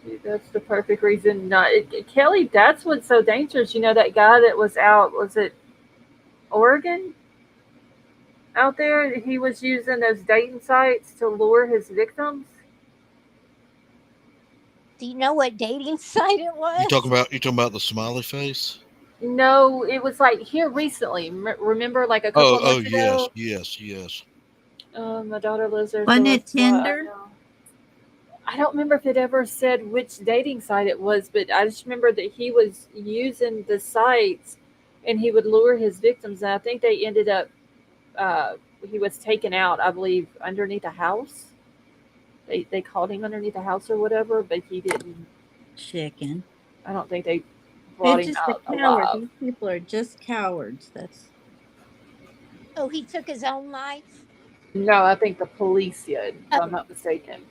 See, that's the perfect reason not. Kelly, that's what's so dangerous. That guy that was out, was it Oregon? Out there, he was using those dating sites to lure his victims. Do you know what dating site it was? You talking about the smiley face? No, it was like here recently. Remember, like a couple of Oh months yes, ago? yes. My daughter lives there, so Wasn't it that's why I Tinder? know. I don't remember if it ever said which dating site it was, but I just remember that he was using the sites and he would lure his victims. And I think they ended up, uh, he was taken out, I believe, underneath a house. They called him underneath a house or whatever, but he didn't. Chicken. I don't think they They're brought him just a out coward. alive. These people are just cowards. That's Oh, he took his own life? No, I think the police did, if I'm Oh, not mistaken.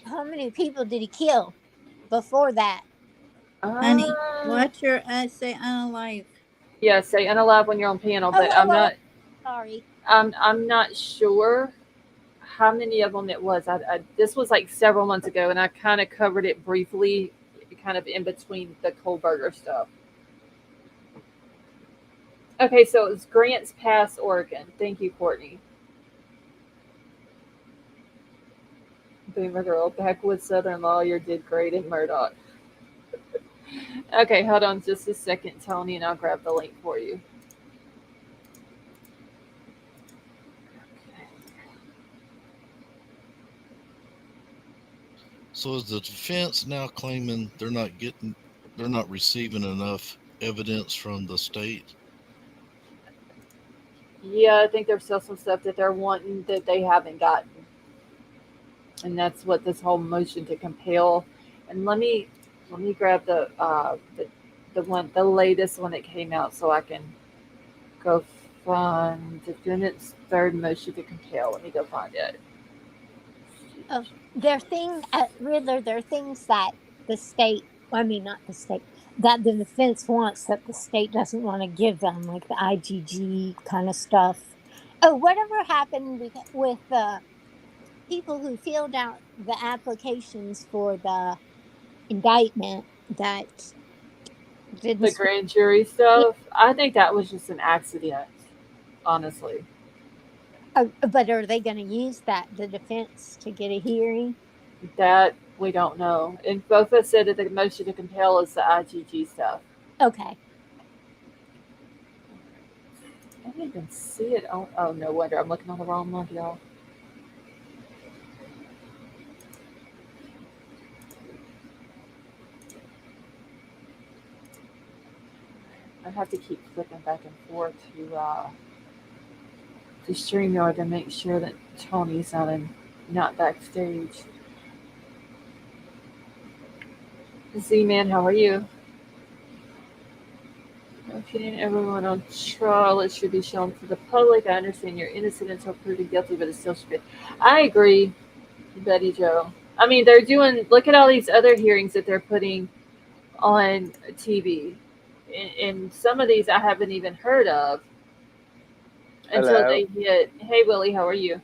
how many people did he kill before that? honey. Uh, Watch your say unalive. yeah, say unalive when you're on panel, Oh, but oh, oh, sorry. I'm not sure how many of them it was. This was like several months ago, and I kind of covered it briefly, kind of in between the Kohberger stuff. Okay, so it was Grants Pass, Oregon. Thank you, Courtney. Boomer girl, backwoods Southern lawyer, did great in Murdoch. Okay, hold on just a second, Tony, and I'll grab the link for you. So is the defense now claiming they're not receiving enough evidence from the state? Yeah, I think there's still some stuff that they're wanting that they haven't gotten, and that's what this whole motion to compel. And let me grab the latest one that came out so I can go find defendant's third motion to compel. Let me go find it. Oh, Riddler, there are things that the state, I mean, not the state, that the defense wants that the state doesn't want to give them, like the IGG kind of stuff. Oh, whatever happened with the people who filled out the applications for the indictment that The didn't. grand jury stuff, I think that was just an accident, honestly. But are they going to use the defense, to get a hearing? That we don't know. And both of us said that the motion to compel is the IGG stuff. Okay. I didn't even see it. Oh, no wonder. I'm looking on the wrong month, y'all. I have to keep flipping back and forth to StreamYard to make sure that Tony's not backstage. Z-Man, how are you? opinion, everyone on trial, it should be shown to the public. I understand you're innocent until proven guilty, but it still should be. I agree, Betty Joe. I mean, they're doing. Look at all these other hearings that they're putting on TV, and some of these I haven't even heard of until Hello. they hit. Hey, Willie, how are you?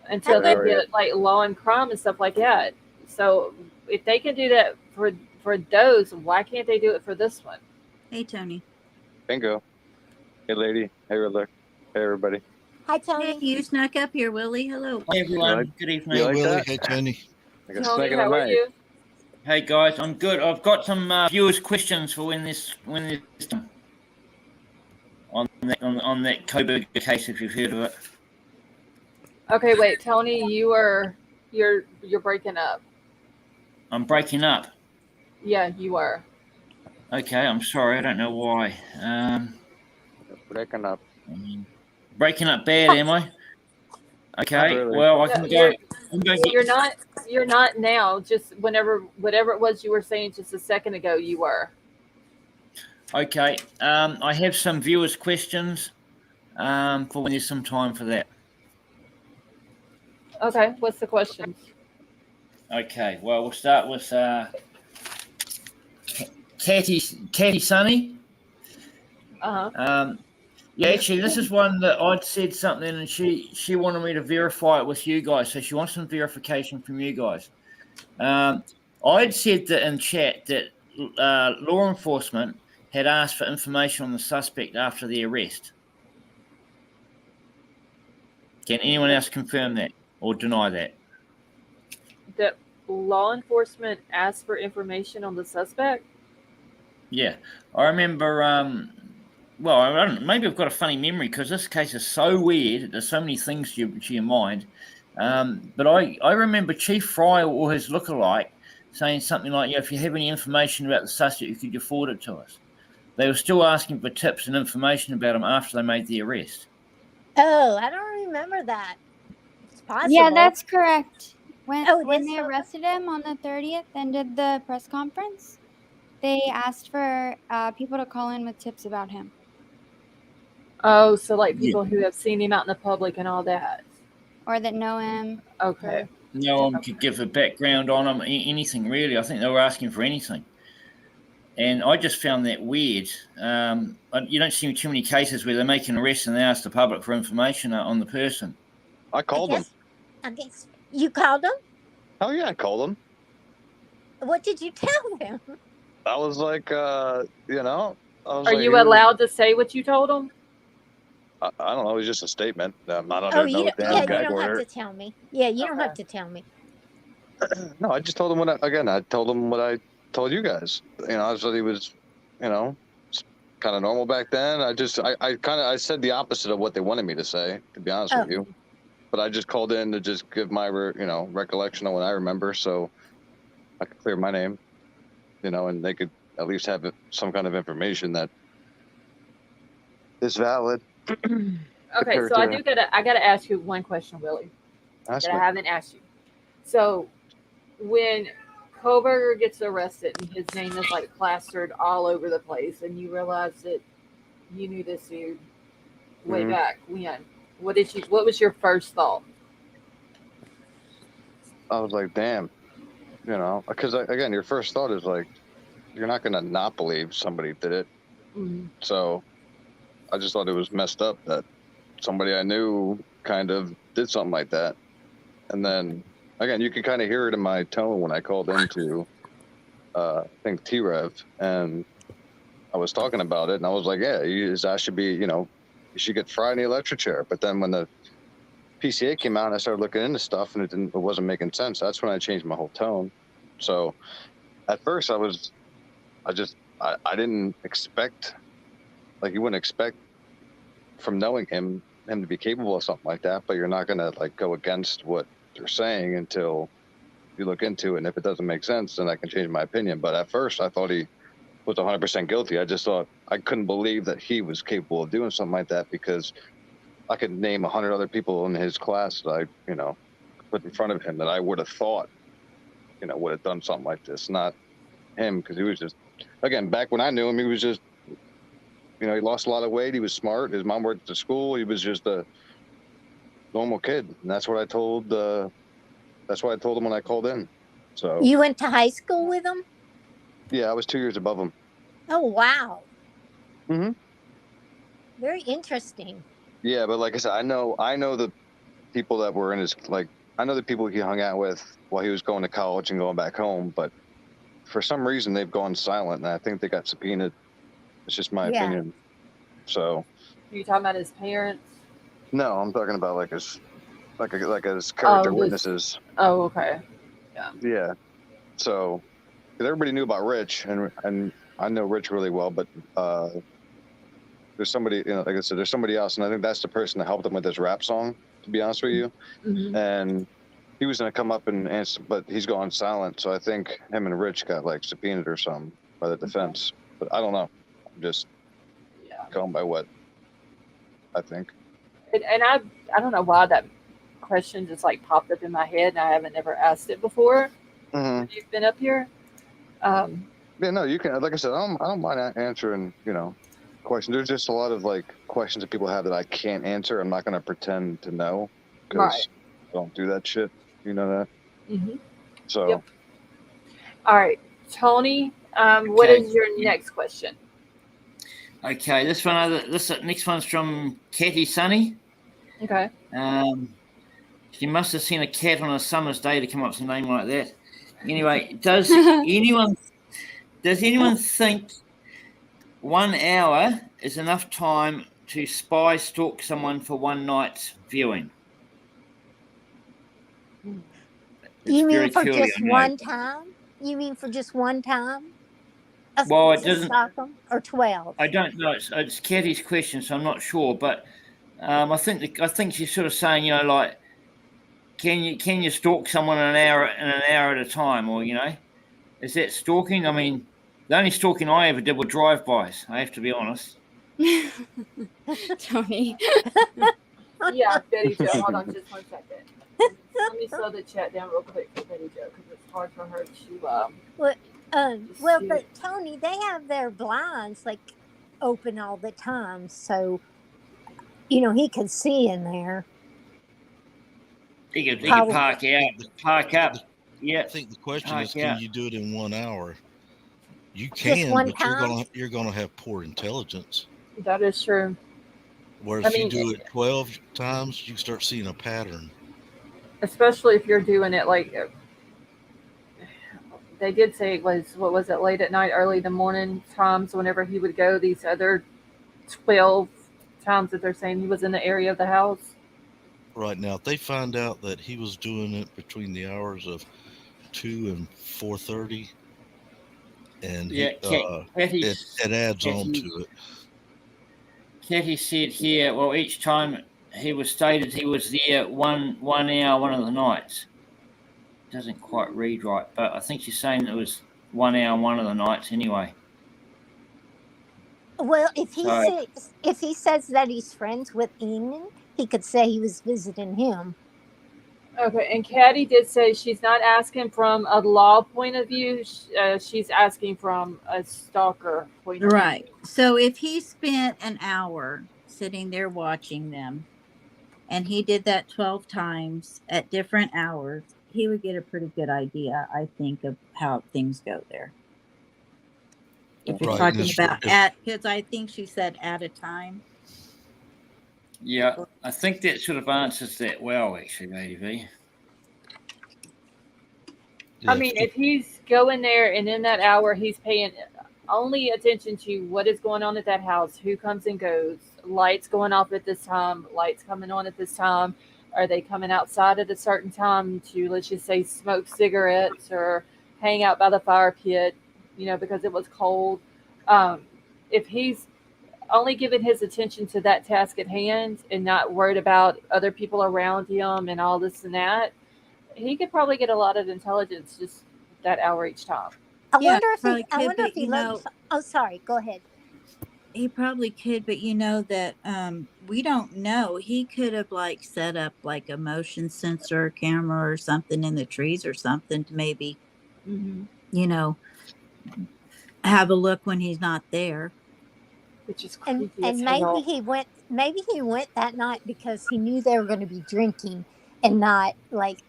I'm Until Good, they how good. are you? hit like law and crime and stuff like that. So if they can do that for those, why can't they do it for this one? Hey, Tony. Bingo. Hey, lady. Hey, Riddler. Hey, everybody. Hi, Hey, Tony. you snuck up here, Willie. Hello. Hey You everyone, like, good you evening. Hey, like Willie. that? Hey, Tony. Like a Tony, snake in how the are night. you? Hey guys, I'm good. I've got some viewers' questions for when this on that Kohberger case, if you've heard of it. Okay, wait, Tony, you're breaking up. I'm breaking up. Yeah, you are. Okay, I'm sorry. I don't know why. Breaking up. Breaking up bad, am I? Okay. Not really. Well, I No, can go. I'm going to you're not. You're not now. Just whatever it was you were saying just a second ago, you were. Okay. I have some viewers' questions. For when there's some time for that. Okay, what's the questions? Okay. Well, we'll start with Catty Sunny. Uh-huh. Yeah, actually, this is one that I'd said something, and she wanted me to verify it with you guys. So she wants some verification from you guys. I'd said that in chat that law enforcement had asked for information on the suspect after the arrest. Can anyone else confirm that or deny that? That law enforcement asked for information on the suspect? Yeah, I remember. Well, I don't know, maybe I've got a funny memory because this case is so weird. There's so many things to your mind. But I remember Chief Fry or his lookalike saying something like, "Yeah, if you have any information about the suspect, could you forward it to us?" They were still asking for tips and information about him after they made the arrest. Oh, I don't remember that. It's possible. Yeah, that's correct. When Oh, when this they photo? arrested him on the 30th and did the press conference, they asked for people to call in with tips about him. Oh, so like Yeah. people who have seen him out in the public and all that. Or that know him. Okay. No one could give a background on him, anything really. I think they were asking for anything. And I just found that weird. You don't see too many cases where they make an arrest and they ask the public for information on the person. I called him. I guess you called him? Oh, yeah, I called him. What did you tell him? I was like, Are like, you allowed to say what you told him? I don't know. It was just a statement. I'm not Oh, under no you damn you gag don't have order. to tell me. Yeah, you don't Okay. have to tell me. No, I just told him I told him what I told you guys. I said he was, kind of normal back then. I said the opposite of what they wanted me to say, to be honest with you. But I just called in to just give my, recollection of what I remember, so I could clear my name, and they could at least have some kind of information that is valid. Okay, so I gotta ask you one question, Willie, Ask that I me. haven't asked you. So when Kohberger gets arrested and his name is like plastered all over the place, and you realize that you knew this dude way Mhm. back when, what was your first thought? I was like, damn, because again, your first thought is like, you're not going to not believe somebody did it. Mm-hmm. So I just thought it was messed up that somebody I knew kind of did something like that. And then again, you could kind of hear it in my tone when I called into, I think T-Rev, and I was talking about it, and I was like, yeah, his ass should be, you should get fried in the electric chair. But then when the PCA came out and I started looking into stuff and it wasn't making sense, that's when I changed my whole tone. So at first I didn't expect, like, you wouldn't expect from knowing him to be capable of something like that, but you're not going to like go against what they're saying until you look into it. And if it doesn't make sense, then I can change my opinion. But at first I thought he was 100% guilty. I just thought, I couldn't believe that he was capable of doing something like that, because I could name 100 other people in his class that I, put in front of him that I would have thought, would have done something like this. Not him, because he was just, again, back when I knew him, he was just You know, he lost a lot of weight. He was smart. His mom worked at the school. He was just a normal kid, and that's what I told. That's what I told him when I called in. So You went to high school with him? yeah, I was 2 years above him. Oh, wow. Mm-hmm. Very interesting. Yeah, but like I said, I know the people that were in his, like, I know the people he hung out with while he was going to college and going back home, but for some reason they've gone silent, and I think they got subpoenaed. It's just my opinion. So. Are you talking about his parents? No, I'm talking about like his character witnesses. Oh, okay. Yeah. Yeah. So, 'cause everybody knew about Rich, and I know Rich really well, but there's somebody, you know, like I said, there's somebody else, and I think that's the person that helped him with this rap song, to be honest with you. Mm-hmm. And he was going to come up and answer, but he's gone silent. So I think him and Rich got like subpoenaed or something by the defense. But I don't know. I'm just going by what I think. And I don't know why that question just like popped up in my head, and I haven't never asked it before. Mm-hmm. You've been up here. Yeah, no, you can. Like I said, I don't mind answering, you know, questions. There's just a lot of like questions that people have that I can't answer. I'm not going to pretend to know, because I don't do that shit. You know that. Mm-hmm. So. Yep. All right, Tony. What is your next question? Okay, this next one's from Catty Sunny. Okay. She must have seen a cat on a summer's day to come up with a name like that. Anyway, does anyone think 1 hour is enough time to spy stalk someone for one night's viewing? You mean for just one time? You mean for just one time? Well, it doesn't. Or 12? I don't know. It's Catty's question, so I'm not sure. But I think she's sort of saying, you know, like, can you stalk someone an hour at a time, or, you know, is that stalking? I mean, the only stalking I ever did were drive-bys. I have to be honest. Tony. Yeah, Betty Jo. Hold on just 1 second. Let me slow the chat down real quick for Betty Jo, because it's hard for her to. But Tony, they have their blinds like open all the time, so you know he can see in there. He could park up. Yeah. I think the question is, can you do it in 1 hour? You can, but you're gonna have poor intelligence. That is true. Whereas if you do it 12 times, you start seeing a pattern. Especially if you're doing it like they did say it was, what was it, late at night, early in the morning times whenever he would go, these other 12 times that they're saying he was in the area of the house. Right. Now, if they find out that he was doing it between the hours of 2 and 4:30, and it adds on to it. Catty said here, well, each time he was stated he was there one hour, one of the nights. Doesn't quite read right, but I think she's saying it was 1 hour, one of the nights anyway. Well, if he says that he's friends with Eamon, he could say he was visiting him. Okay, and Catty did say she's not asking from a law point of view. She's asking from a stalker point of view. Right. So if he spent an hour sitting there watching them, and he did that 12 times at different hours, he would get a pretty good idea, I think, of how things go there. If you're talking about because I think she said at a time. Yeah, I think that sort of answers that well, actually, Lady V. I mean, if he's going there and in that hour he's paying only attention to what is going on at that house, who comes and goes, lights going off at this time, lights coming on at this time, are they coming outside at a certain time to, let's just say, smoke cigarettes or hang out by the fire pit, you know, because it was cold. If he's only giving his attention to that task at hand and not worried about other people around him and all this and that, he could probably get a lot of intelligence just that hour each time. I wonder if he knows. Oh, sorry. Go ahead. He probably could, but you know that we don't know. He could have like set up like a motion sensor camera or something in the trees or something to maybe, you know, have a look when he's not there. which is creepy And as maybe hell. he went. Maybe he went that night because he knew they were going to be drinking and not like.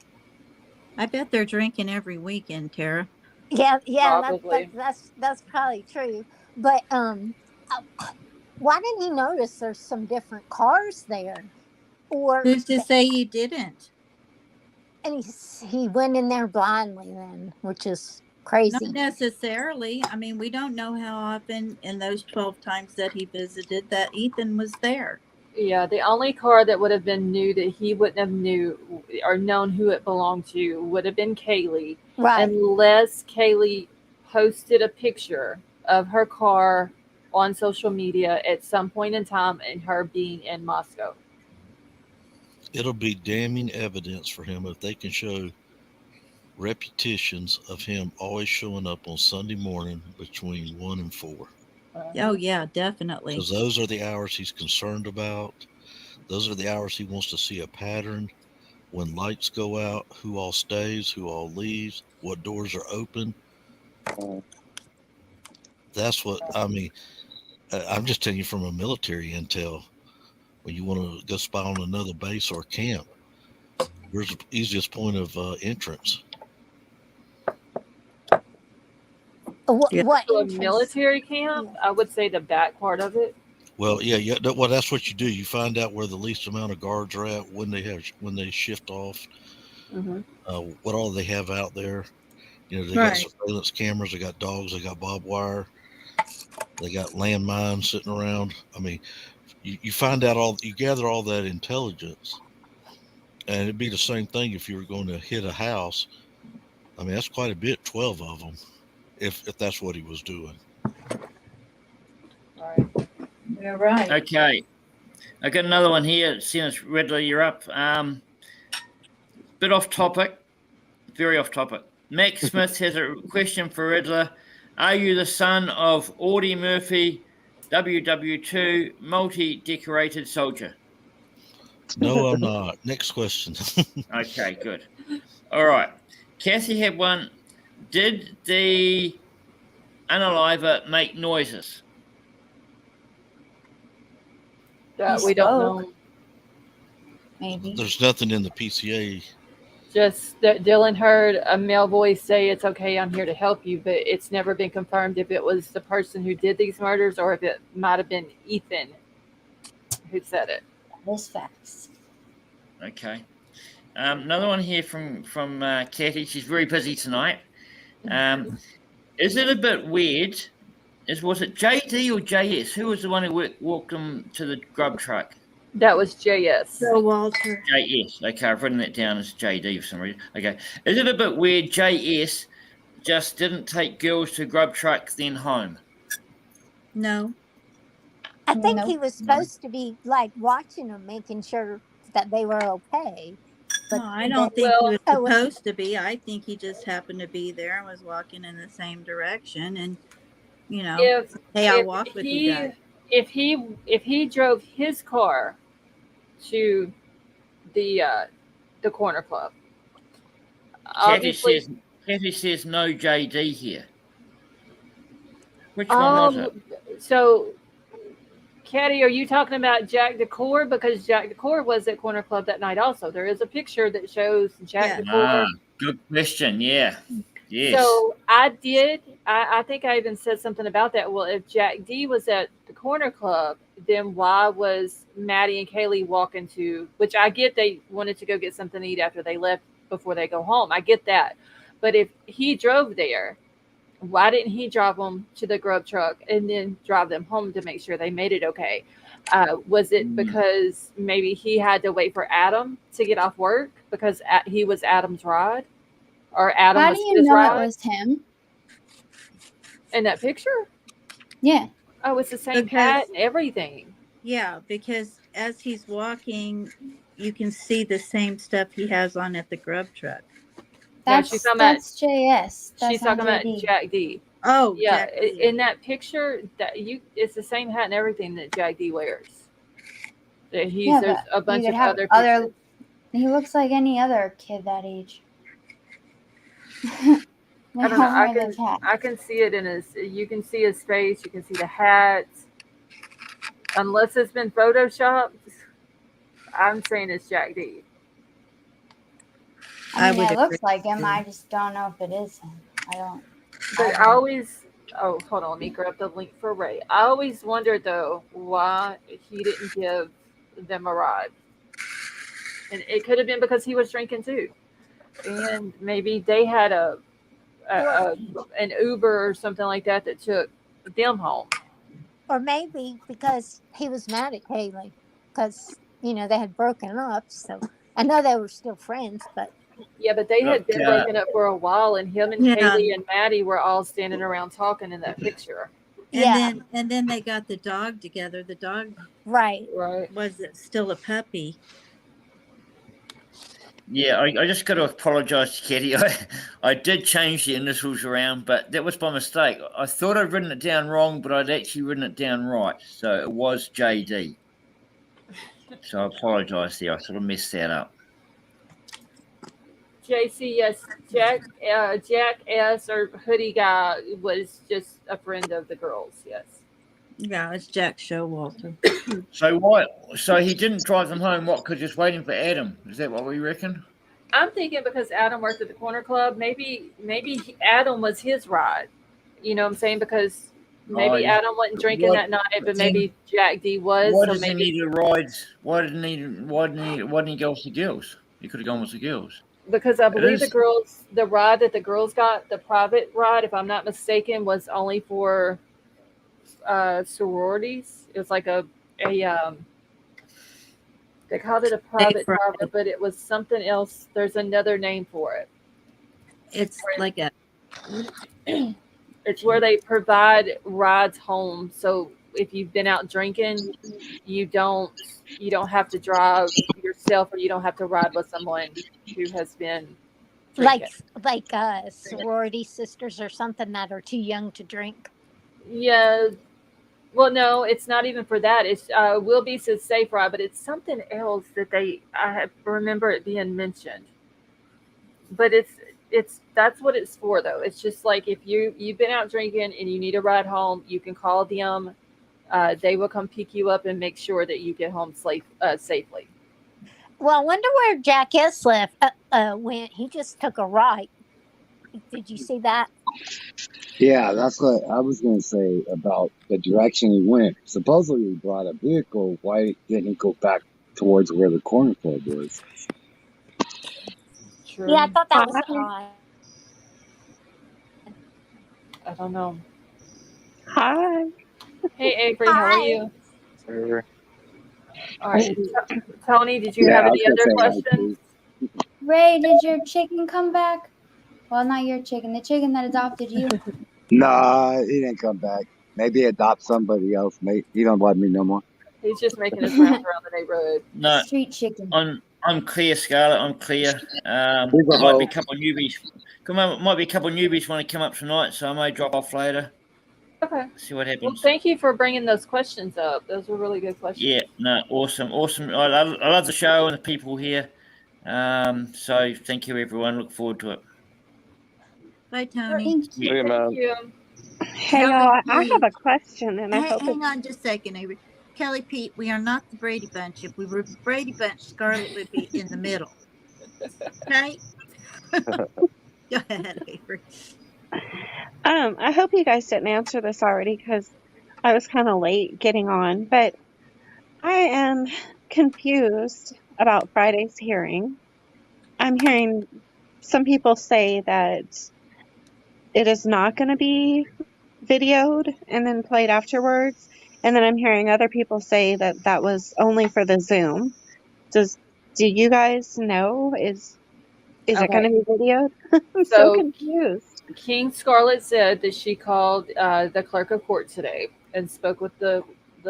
I bet they're drinking every weekend, Tara. Yeah, Probably. that's probably true. But why didn't he notice there's some different cars there? Or Who's to say you didn't? and he went in there blindly then, which is Not crazy. necessarily. I mean, we don't know how often in those 12 times that he visited that Ethan was there. Yeah, the only car that would have been new that he wouldn't have knew or known who it belonged to would have been Kaylee, Right. unless Kaylee posted a picture of her car on social media at some point in time and her being in Moscow. It'll be damning evidence for him if they can show repetitions of him always showing up on Sunday morning between 1 and 4. Oh, yeah, definitely. Because those are the hours he's concerned about. Those are the hours he wants to see a pattern. When lights go out, who all stays, who all leaves, what doors are open. That's what, I mean, I'm just telling you from a military intel. When you want to go spy on another base or camp, where's the easiest point of entrance? What To a entrance? military camp, I would say the back part of it. Well, yeah. Well, that's what you do. You find out where the least amount of guards are at when they shift off. What all they have out there. You know, they got surveillance cameras, they got dogs, they got barbed wire, they got landmines sitting around. I mean, you find out you gather all that intelligence, and it'd be the same thing if you were going to hit a house. I mean, that's quite a bit, 12 of them, if that's what he was doing. All right. You're right. Okay. I got another one here. Senator Riddler, you're up. Bit off topic. Very off topic. Max Smith has a question for Riddler. Are you the son of Audie Murphy, WW2, multi-decorated soldier? No, I'm not. Next question. Okay, good. All right. Kathy had one. Did the unaliver make noises? We don't know. Maybe. There's nothing in the PCA. Just that Dylan heard a male voice say, "It's okay, I'm here to help you," but it's never been confirmed if it was the person who did these murders or if it might have been Ethan who said it. Those facts. Okay. Another one here from Kathy. She's very busy tonight. Is it a bit weird? Was it JD or JS? Who was the one who walked them to the grub truck? That was JS. So Walter. JS. Okay, I've written that down as JD for some reason. Okay. Is it a bit weird JS just didn't take girls to grub truck then home? No. I think he was supposed to be like watching them, making sure that they were okay. But No, I don't think he was supposed to be. I think he just happened to be there and was walking in the same direction. And, you know, I'll walk with you guys. If he drove his car to the corner club, Kathy says no JD here. Which one was it? So, Katty, are you talking about Jack Decor? Because Jack Decor was at Corner Club that night also. There is a picture that shows Jack Decor. Good question. Yeah. Yes. So I think I even said something about that. Well, if Jack D was at the Corner Club, then why was Maddie and Kaylee walking to, which I get they wanted to go get something to eat after they left before they go home. I get that. But if he drove there, why didn't he drive them to the grub truck and then drive them home to make sure they made it okay? Was it because maybe he had to wait for Adam to get off work because he was Adam's ride? Or Adam How do you know it was him? In that picture? Yeah. Oh, it's the same hat and everything. Yeah, because as he's walking, you can see the same stuff he has on at the grub truck. That's JS. She's talking about Jack D. Oh, yeah. In that picture, it's the same hat and everything that Jack D wears. There's a bunch of other pictures. He looks like any other kid that age. I don't know. I can see it in his. You can see his face. You can see the hats. Unless it's been photoshopped, I'm saying it's Jack D. I I mean, would it looks agree like him. too. I just don't know if it is him. I don't. But I always, oh, hold on, let me grab the link for Ray. I always wondered though why he didn't give them a ride, and it could have been because he was drinking too, and maybe they had a an Uber or something like that that took them home. Or maybe because he was mad at Kaylee because, they had broken up. So I know they were still friends, but Yeah, but they had Look, been broken up for a while, and him and Yeah, Kaylee and Maddie were all standing around talking in that picture. yeah, and then they got the dog together. The dog right. Right. was still a puppy. yeah, I just got to apologise to Kitty. I did change the initials around, but that was by mistake. I thought I'd written it down wrong, but I'd actually written it down right. So it was JD. So I apologise there. I sort of messed that up. JC, yes, Jack S. or Hoodie Guy was just a friend of the girls. Yes. Yeah, it's Jack Showalter. So why? So he didn't drive them home. What? Because just waiting for Adam. Is that what we reckon? I'm thinking because Adam worked at the corner club, maybe Adam was his ride. You know what I'm saying? Because Oh, maybe Adam wasn't drinking Why? that night, but maybe Jack D was. Why So does he maybe need a ride? Why didn't he go with the girls? He could have gone with the girls. because I It believe is. the ride that the girls got, the private ride, if I'm not mistaken, was only for sororities. It was like a they called it a private Friday. driver, but it was something else. There's another name for it. It's like a It's where they provide rides home. So if you've been out drinking, you don't have to drive yourself, or you don't have to ride with someone who has been Like drinking. sorority sisters or something that are too young to drink. Yeah. Well, no, it's not even for that. It's will be says safe ride, but it's something else that remember it being mentioned. But it's that's what it's for though. It's just like if you've been out drinking and you need a ride home, you can call them. They will come pick you up and make sure that you get home safely. Well, I wonder where Jack S. went. He just took a right. Did you see that? Yeah, that's what I was going to say about the direction he went. Supposedly he brought a vehicle. Why didn't he go back towards where the corner club was? True. Yeah, I thought that was odd. I don't know. Hi. Hey Avery, how are Hi. you? Sure. All right, Tony, did you Yeah, have I was any going to other say hi questions? too. Ray, did your chicken come back? Well, not your chicken. The chicken that adopted you. Nah, he didn't come back. Maybe adopt somebody else. Maybe he don't love me no more. He's just making his rounds around the neighborhood. No, Street chicken. I'm clear, Scarlett. I'm clear. He's a Might be hoe. a couple of newbies. Might be a couple of newbies want to come up tonight, so I may drop off later. Okay. See what Well, happens. thank you for bringing those questions up. Those were really good questions. Yeah, no, awesome. I love the show and the people here. So thank you, everyone. Look forward to it. Bye, Tony. Thank you. See you, Thank man. you. Hey, Kelly y'all. I have Pete. a question, and I Hey, hope hang on just a second, Avery. Kelly Pete, we are not the Brady Bunch. If we were the Brady Bunch, Scarlett would be in the middle. Okay? Go ahead, Avery. I hope you guys didn't answer this already because I was kind of late getting on, but I am confused about Friday's hearing. I'm hearing some people say that it is not going to be videoed and then played afterwards, and then I'm hearing other people say that that was only for the Zoom. Do you guys know? Is it going to Okay. be videoed? I'm so So confused. King Scarlett said that she called the clerk of court today and spoke with the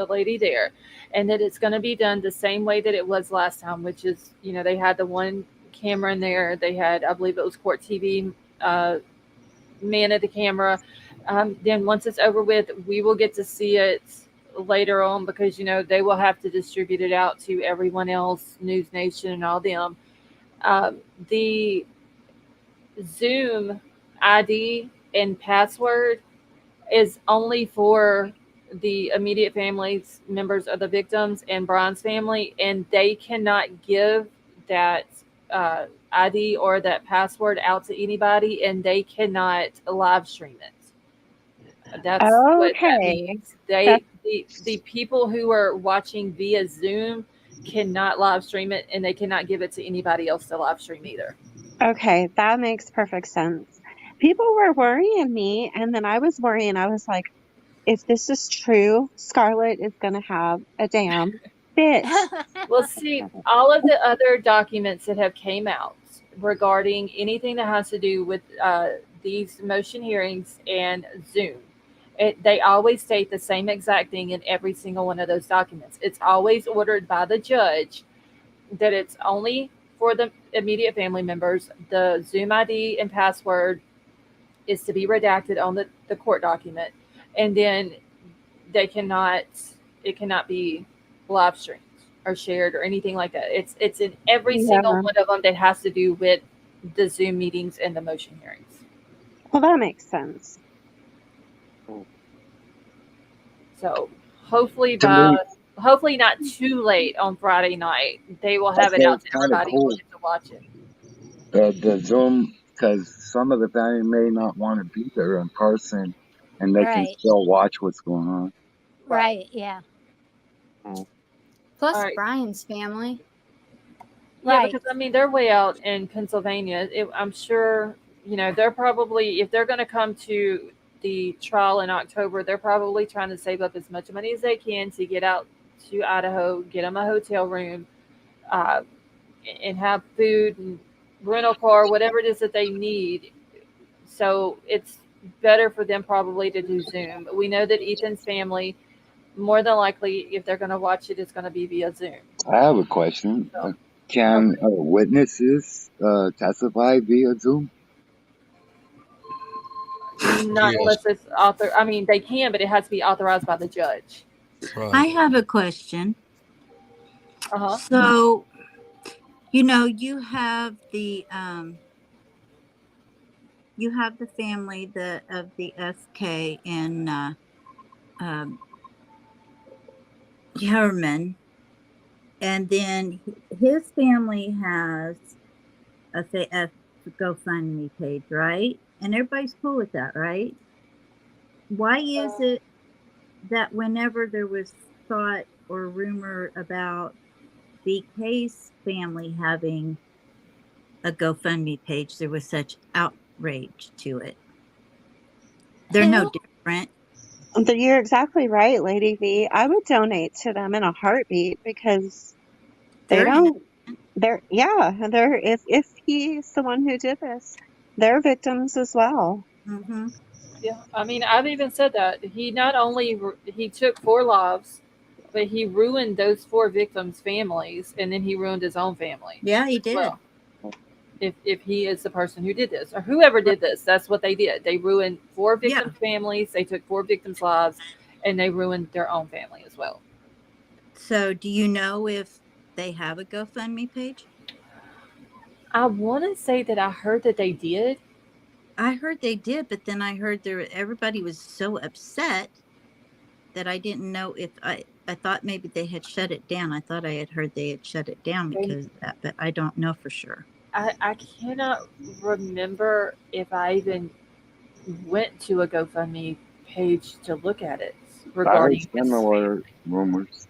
lady there, and that it's going to be done the same way that it was last time, which is, they had the one camera in there. They had, I believe it was Court TV, man at the camera. Then once it's over with, we will get to see it later on because, they will have to distribute it out to everyone else, News Nation and all them. The Zoom ID and password is only for the immediate families members of the victims and Brian's family, and they cannot give that ID or that password out to anybody, and they cannot live stream it. That's what that Okay. means. That's The people who are watching via Zoom cannot live stream it, and they cannot give it to anybody else to live stream either. okay. That makes perfect sense. People were worrying me, and then I was worrying. I was like, if this is true, Scarlett is going to have a damn fit. Well, see, all of the other documents that have came out regarding anything that has to do with these motion hearings and Zoom, they always state the same exact thing in every single one of those documents. It's always ordered by the judge that it's only for the immediate family members. The Zoom ID and password is to be redacted on the court document, and then they cannot it cannot be live streamed or shared or anything like that. It's in every single Yeah. one of them that has to do with the Zoom meetings and the motion hearings. Well, that makes sense. So hopefully To me, hopefully not too late on Friday night, they will have it out to kind of everybody who cool. wants to watch it. The Zoom, because some of the family may not want to be there in person, and they can Right. still watch what's going on. Right. Yeah. Plus All right. Brian's family. Yeah, Right. because I mean they're way out in Pennsylvania. I'm sure they're probably, if they're going to come to the trial in October, they're probably trying to save up as much money as they can to get out to Idaho, get them a hotel room, uh, and have food and rental car, whatever it is that they need. So it's better for them probably to do Zoom. We know that Ethan's family, more than likely, if they're going to watch it, it's going to be via Zoom. I have a question. So, Can witnesses testify via Zoom? not Yes. unless it's author. I mean, they can, but it has to be authorized by the judge. I Right. have a question. Uh-huh. So, you have the family of the SK and Herman, and then his family has a GoFundMe page, right? And everybody's cool with that, right? Why is it that whenever there was thought or rumor about BK's family having a GoFundMe page, there was such outrage to it? They're no Who? different. You're exactly right, Lady V. I would donate to them in a heartbeat because they They're don't. If he's the one who did this, they're victims as well. Mm-hmm. Yeah. I mean, I've even said that he not only he took 4 lives, but he ruined those 4 victims' families, and then he ruined his own family. Yeah, he as did. well. If he is the person who did this, or whoever did this, that's what they did. They ruined 4 victims' families. They took 4 victims' lives, and they ruined their own family as well. So, do you know if they have a GoFundMe page? I want to say that I heard that they did. I heard they did, but then I heard everybody was so upset that I didn't know if I thought maybe they had shut it down. I thought I had heard they had shut it down because of that, but I don't know for sure. I cannot remember if I even went to a GoFundMe page to look at it regarding I heard similar rumors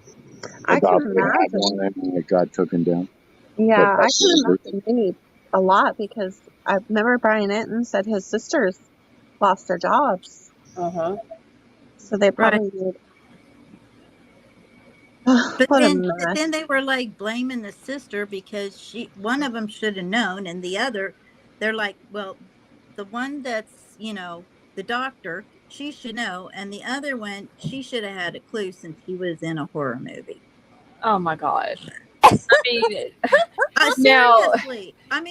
I about can they had imagine. one and it got taken down. Yeah, But I can imagine they need a lot because I remember Brian Enton said his sisters lost their jobs. Uh-huh. So they probably need. But What a then mess. they were like blaming the sister because one of them should have known, and the other, they're like, well, the one that's the doctor, she should know, and the other one, she should have had a clue since she was in a horror movie. Oh my God. I mean, now,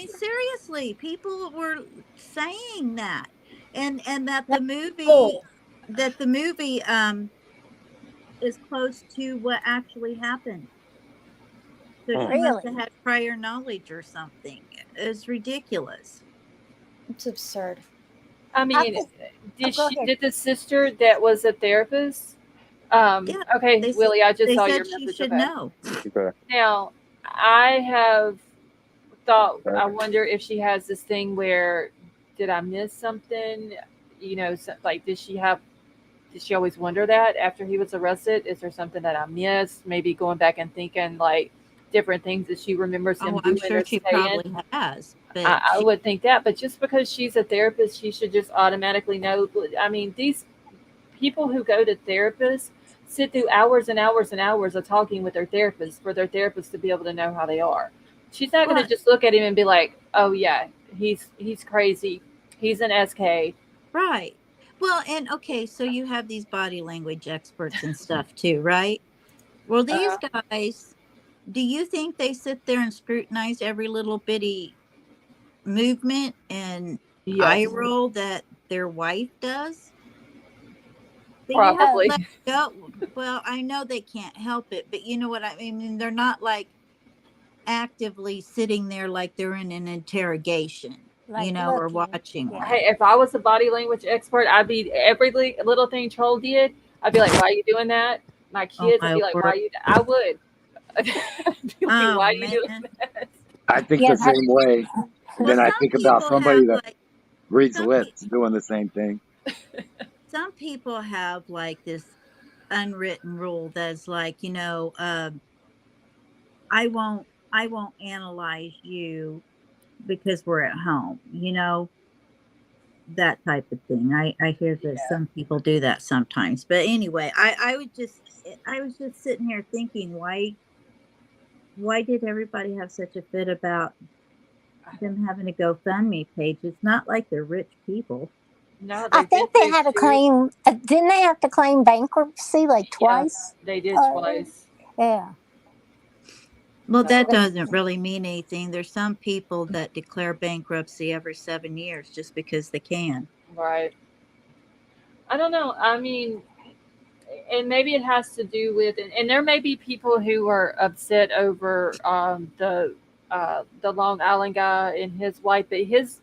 seriously, people were saying that, and that the movie is close to what actually happened. So she must have Really? had prior knowledge or something. It's ridiculous. It's absurd. I mean, Go ahead. did the sister that was a therapist Yeah, Okay, they Willie, I just they saw said your she message. should Okay. know. Okay. Now, I have thought, Okay. I wonder if she has this thing where, did I miss something? You know, like, did she always wonder that after he was arrested? Is there something that I missed? Maybe going back and thinking, like, different things that she remembers him Oh, I'm doing sure or she saying. probably has, but I would think that, but just because she's a therapist, she should just automatically know. I mean, these people who go to therapists sit through hours and hours and hours of talking with their therapist for their therapist to be able to know how they are. She's not going to right, just look at him and be like, "Oh yeah, he's crazy. He's an SK." right. Well, and okay, so you have these body language experts and stuff too, right? Well, these Uh, guys, do you think they sit there and scrutinize every little bitty movement and eye yes, roll that their wife does? So you have to Oh, probably. let it go. Well, I know they can't help it, but you know what I mean? They're not like actively sitting there like they're in an interrogation, like or looking. watching Yeah. them. Hey, if I was a body language expert, I'd be every little thing Troll did. I'd be like, "Why are you doing that?" My Oh kids, I'd my be like, "Why word. are you?" I would. I'd be like, Oh "Why are you doing man. that?" I think Yeah, the same way. And Well, then I some think about people somebody have that like reads some pe- lips doing the same thing. some people have like this unwritten rule that's like, I won't analyze you because we're at home, that type of thing. I hear that some people do that sometimes. But anyway, I was just sitting here thinking, why did everybody have such a fit about them having a GoFundMe page? It's not like they're rich people. No, I they've been think they through had to two. claim. Didn't they have to claim bankruptcy like Yeah, twice? they did Oh, twice. yeah. Well, that So doesn't really mean anything. There's some people that declare bankruptcy every 7 years just because they can. right. I don't know. I mean, and maybe it has to do with, and there may be people who are upset over the Long Island guy and his wife, but his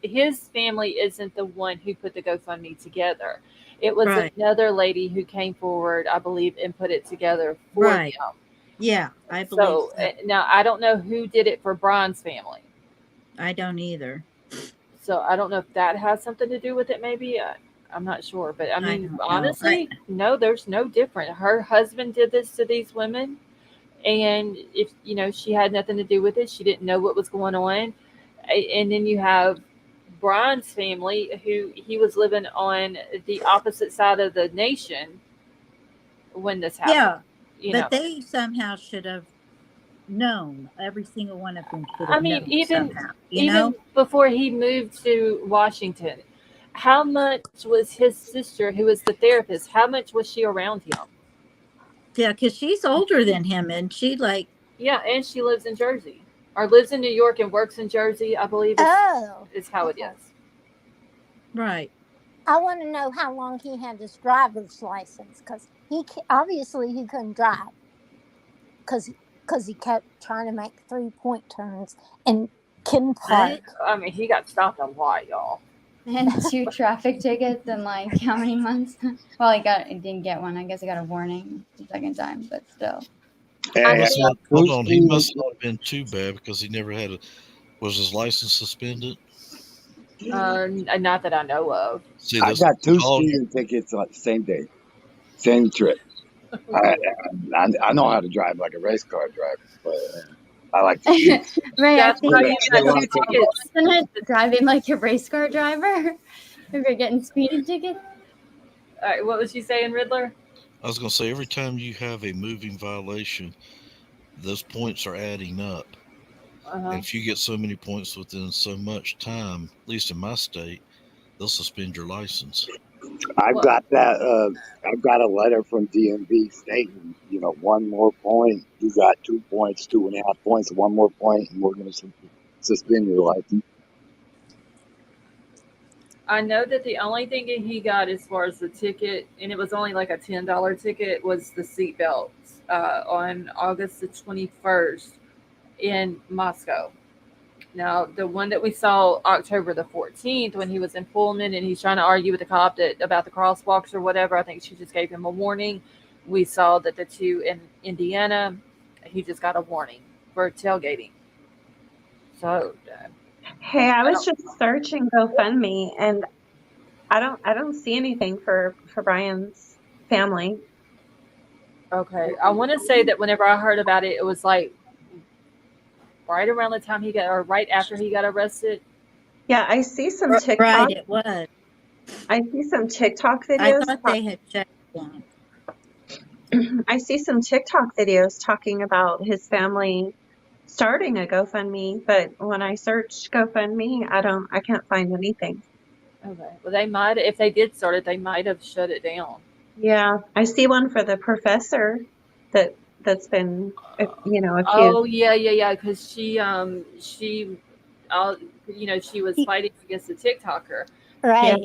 family isn't the one who put the GoFundMe together. It was Right. another lady who came forward, I believe, and put it together for Right. them. Yeah, I believe So so. now I don't know who did it for Bryan's family. I don't either. So I don't know if that has something to do with it. Maybe I'm not sure, but I I mean, don't know. honestly, no. There's no different. Her husband did this to these women, and if she had nothing to do with it, she didn't know what was going on. And then you have Bryan's family, who he was living on the opposite side of the nation when this happened. Yeah, You but know, they somehow should have known. Every single one of them should I have mean, known even somehow. even before he moved to Washington, how much was his sister, who was the therapist, how much was she around him? Yeah, because she's older than him, and she like Yeah, and she lives in Jersey, or lives in New York and works in Jersey, I believe Oh, is how it okay. is. right. I want to know how long he had his driver's license because obviously he couldn't drive because he kept trying to make 3-point turns and couldn't What? park. I mean, he got stopped a lot, y'all. And 2 traffic tickets in like how many months? Well, he didn't get one. I guess he got a warning the second time, but still. I And think Hold cruise on, he speed. must not have been too bad because he never had a. Was his license suspended? not that I know of. See, I this got 2 all speeding tickets on the same day, same trip. I, I know how to drive like a race car driver, but I like to speed. Ray, I That's think how Still you got, got still two want to take it. tickets. isn't it driving like a race car driver if you're getting speeding tickets? What was she saying, Riddler? I was going to say, every time you have a moving violation, those points are adding up. Uh-huh. And if you get so many points within so much time, at least in my state, they'll suspend your license. I've Well, got that. I've got a letter from DMV stating, one more point. You got 2 points, 2.5 points, one more point, and we're going to suspend your license. I know that the only thing that he got as far as the ticket, and it was only like a $10 ticket, was the seatbelts on August the 21st in Moscow. Now, the one that we saw October the 14th when he was in Pullman and he's trying to argue with the cop about the crosswalks or whatever, I think she just gave him a warning. we saw that the two in Indiana, he just got a warning for tailgating. So Hey, I I was don't. just searching GoFundMe and I don't see anything for Brian's family. Okay, I want to say that whenever I heard about it, it was like right around the time he got, or right after he got arrested. Yeah, I see some Right, TikTok. it was. I see some TikTok I videos. thought they had shut it down. I see some TikTok videos talking about his family starting a GoFundMe, but when I search GoFundMe, I can't find anything. Okay, well they might, if they did start it, they might have shut it down. Yeah, I see one for the professor that's been, accused. Oh yeah, because she was fighting against the TikToker. Yeah. Right.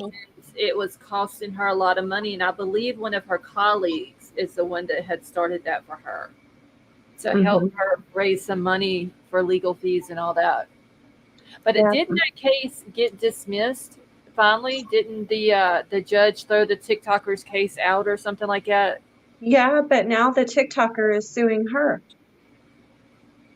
It was costing her a lot of money, and I believe one of her colleagues is the one that had started that for her to help her raise some money for legal fees and all that. But Yeah. didn't that case get dismissed finally? Didn't the judge throw the TikToker's case out or something like that? Yeah, but now the TikToker is suing her.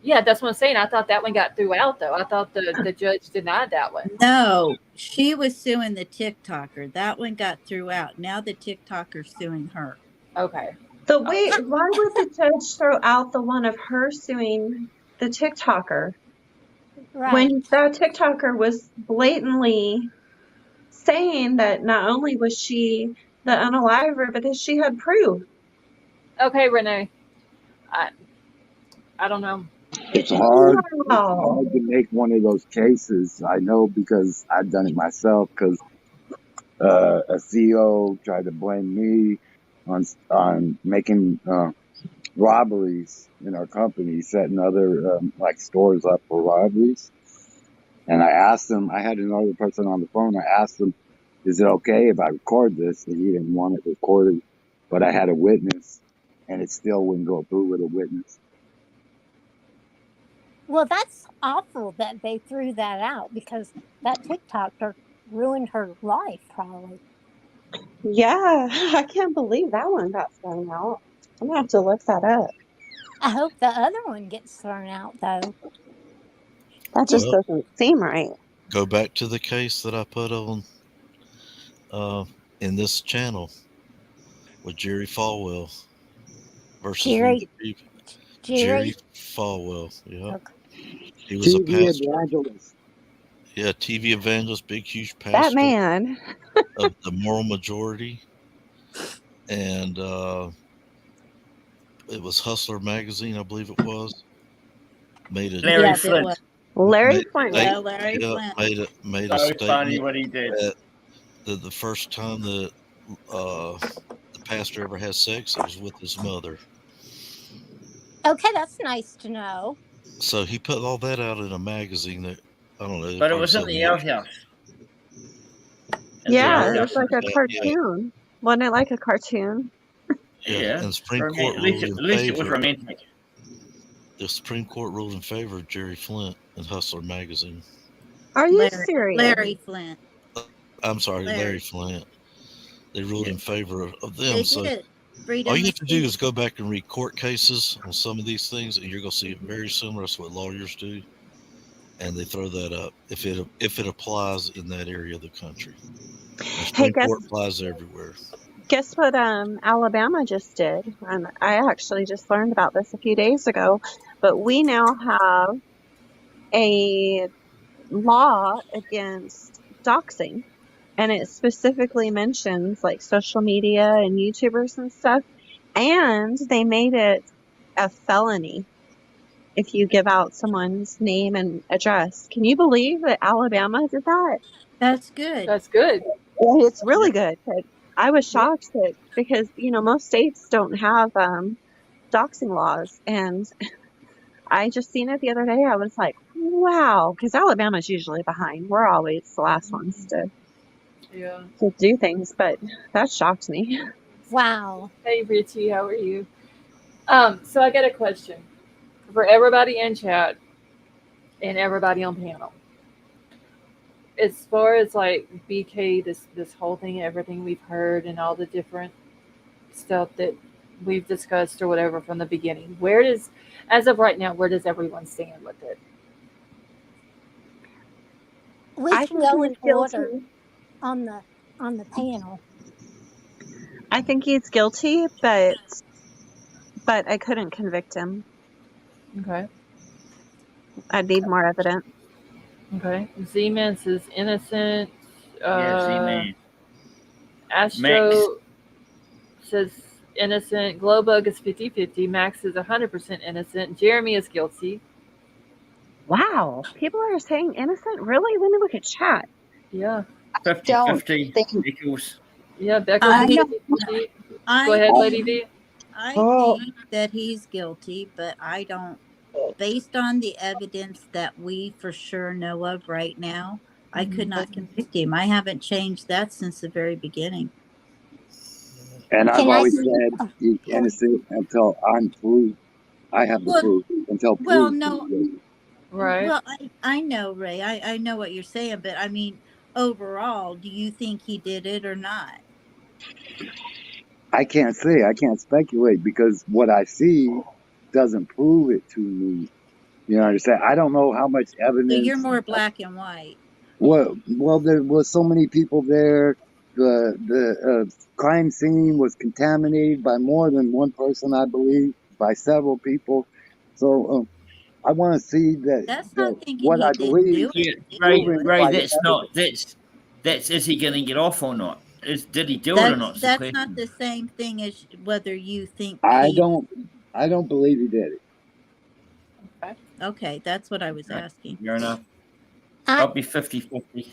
Yeah, that's what I'm saying. I thought that one got threw out though. I thought the judge denied that one. No, she was suing the TikToker. That one got threw out. Now the TikToker's suing her. Okay. So wait, why would the judge throw out the one of her suing the TikToker Right. when that TikToker was blatantly saying that not only was she the unaliver, but that she had proof? Okay, Renee. I don't know. It's hard. Wow. It's hard to make one of those cases. I know because I've done it myself. Because a CEO tried to blame me on making robberies in our company, setting other like stores up for robberies. And I asked him. I had another person on the phone. I asked him, "Is it okay if I record this?" And he didn't want it recorded, but I had a witness, and it still wouldn't go through with a witness. Well, that's awful that they threw that out because that TikToker ruined her life, probably. Yeah, I can't believe that one got thrown out. I'm gonna have to look that up. I hope the other one gets thrown out, though. That just Well, doesn't seem right. go back to the case that I put on in this channel with Jerry Falwell versus Jerry. Jerry Falwell. Yeah, Okay. he was a TV pastor. evangelist. Yeah, TV evangelist, big huge That pastor man. of the moral majority, and it was Hustler magazine, I believe it was. Made a Larry Yes, it Flint. was. Larry Flint. Yeah, Larry Flint. made a So funny statement what he did. that the first time that the pastor ever had sex, it was with his mother. Okay, that's nice to know. So he put all that out in a magazine that I don't know. But it was in the outhouse. Yeah, it Yeah. was like a cartoon. Wasn't it like a cartoon? Yeah, and the Supreme Court At ruled least it was romantic. The Supreme Court ruled in favor of Jerry Flint in Hustler magazine. Are you serious? Larry Flint. I'm sorry, Larry Flint. They ruled in favor of them. They So did. Freedom all you of have to do speech. is go back and read court cases on some of these things, and you're going to see it very similar to what lawyers do. And they throw that up if it applies in that area of the country. The Supreme Court applies everywhere. Guess what Alabama just did? And I actually just learned about this a few days ago. But we now have a law against doxing. And it specifically mentions like social media and YouTubers and stuff. And they made it a felony if you give out someone's name and address. Can you believe that Alabama did that? That's good. That's good. Yeah, it's really good. But I was shocked that because, most states don't have doxing laws. And I just seen it the other day. I was like, wow, because Alabama's usually behind. We're always the last ones to do things. But that shocked me. Wow. Hey, Richie, how are you? So I got a question for everybody in chat and everybody on panel. As far as like BK, this whole thing, everything we've heard, and all the different stuff that we've discussed or whatever from the beginning. Where does, as of right now, where does everyone stand with it? We I can think go he's in order guilty. on the panel. I think he's guilty, but I couldn't convict him. Okay. I'd need more evidence. Okay. Z-Man says innocent. Yeah, Z-Man. Astro Max. says innocent. Glowbug is 50-50. Max is 100% innocent. Jeremy is guilty. Wow. People are saying innocent? Really? Let me look at chat. Yeah. 50-50 think- equals. Yeah, Becca I says don't- 50-50. I Go ahead, think- Lady V. I Oh. think that he's guilty, but I don't, based on the evidence that we for sure know of right now, I could not convict him. I haven't changed that since the very beginning. And I've Can I always see- said he's innocent until I'm proved. I have the Well- proof until proved. well, no. he's guilty. Right. Well, I know, Ray. I know what you're saying, but I mean, overall, do you think he did it or not? I can't say. I can't speculate because what I see doesn't prove it to me. You know what I'm saying? I don't know how much evidence. So you're more black and white. Well, there was so many people there. The crime scene was contaminated by more than one person, I believe, by several people. So I want to see that, That's not thinking what he I didn't believe. do it. Yeah, He Ray, did it. Ray, that's is he going to get off or not? Did he do it or not? is the That's question. not the same thing as whether you think I he. don't believe he did it. Okay, that's what I was Right. asking. Fair enough. I- I'll be 50-50.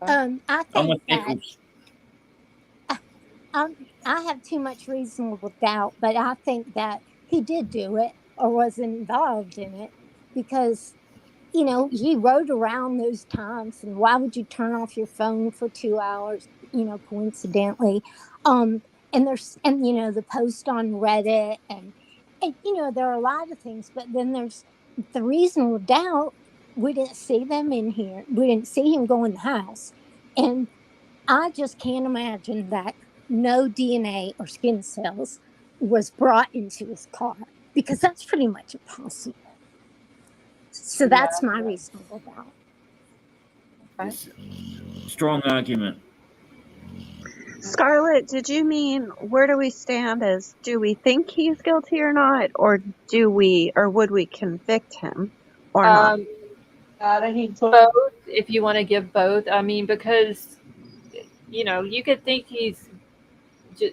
I I'm think with that Eccles. I have too much reasonable doubt, but I think that he did do it or was involved in it because, he rode around those times, and why would you turn off your phone for 2 hours, coincidentally? And the post on Reddit and there are a lot of things, but then there's the reasonable doubt. We didn't see them in here. We didn't see him go in the house. And I just can't imagine that no DNA or skin cells was brought into his car because that's pretty much impossible. So that's my reasonable doubt. Strong argument. Scarlett, did you mean where do we stand as do we think he's guilty or not? Or would we convict him or not? Both, if you want to give both. I mean, because, you could think he's,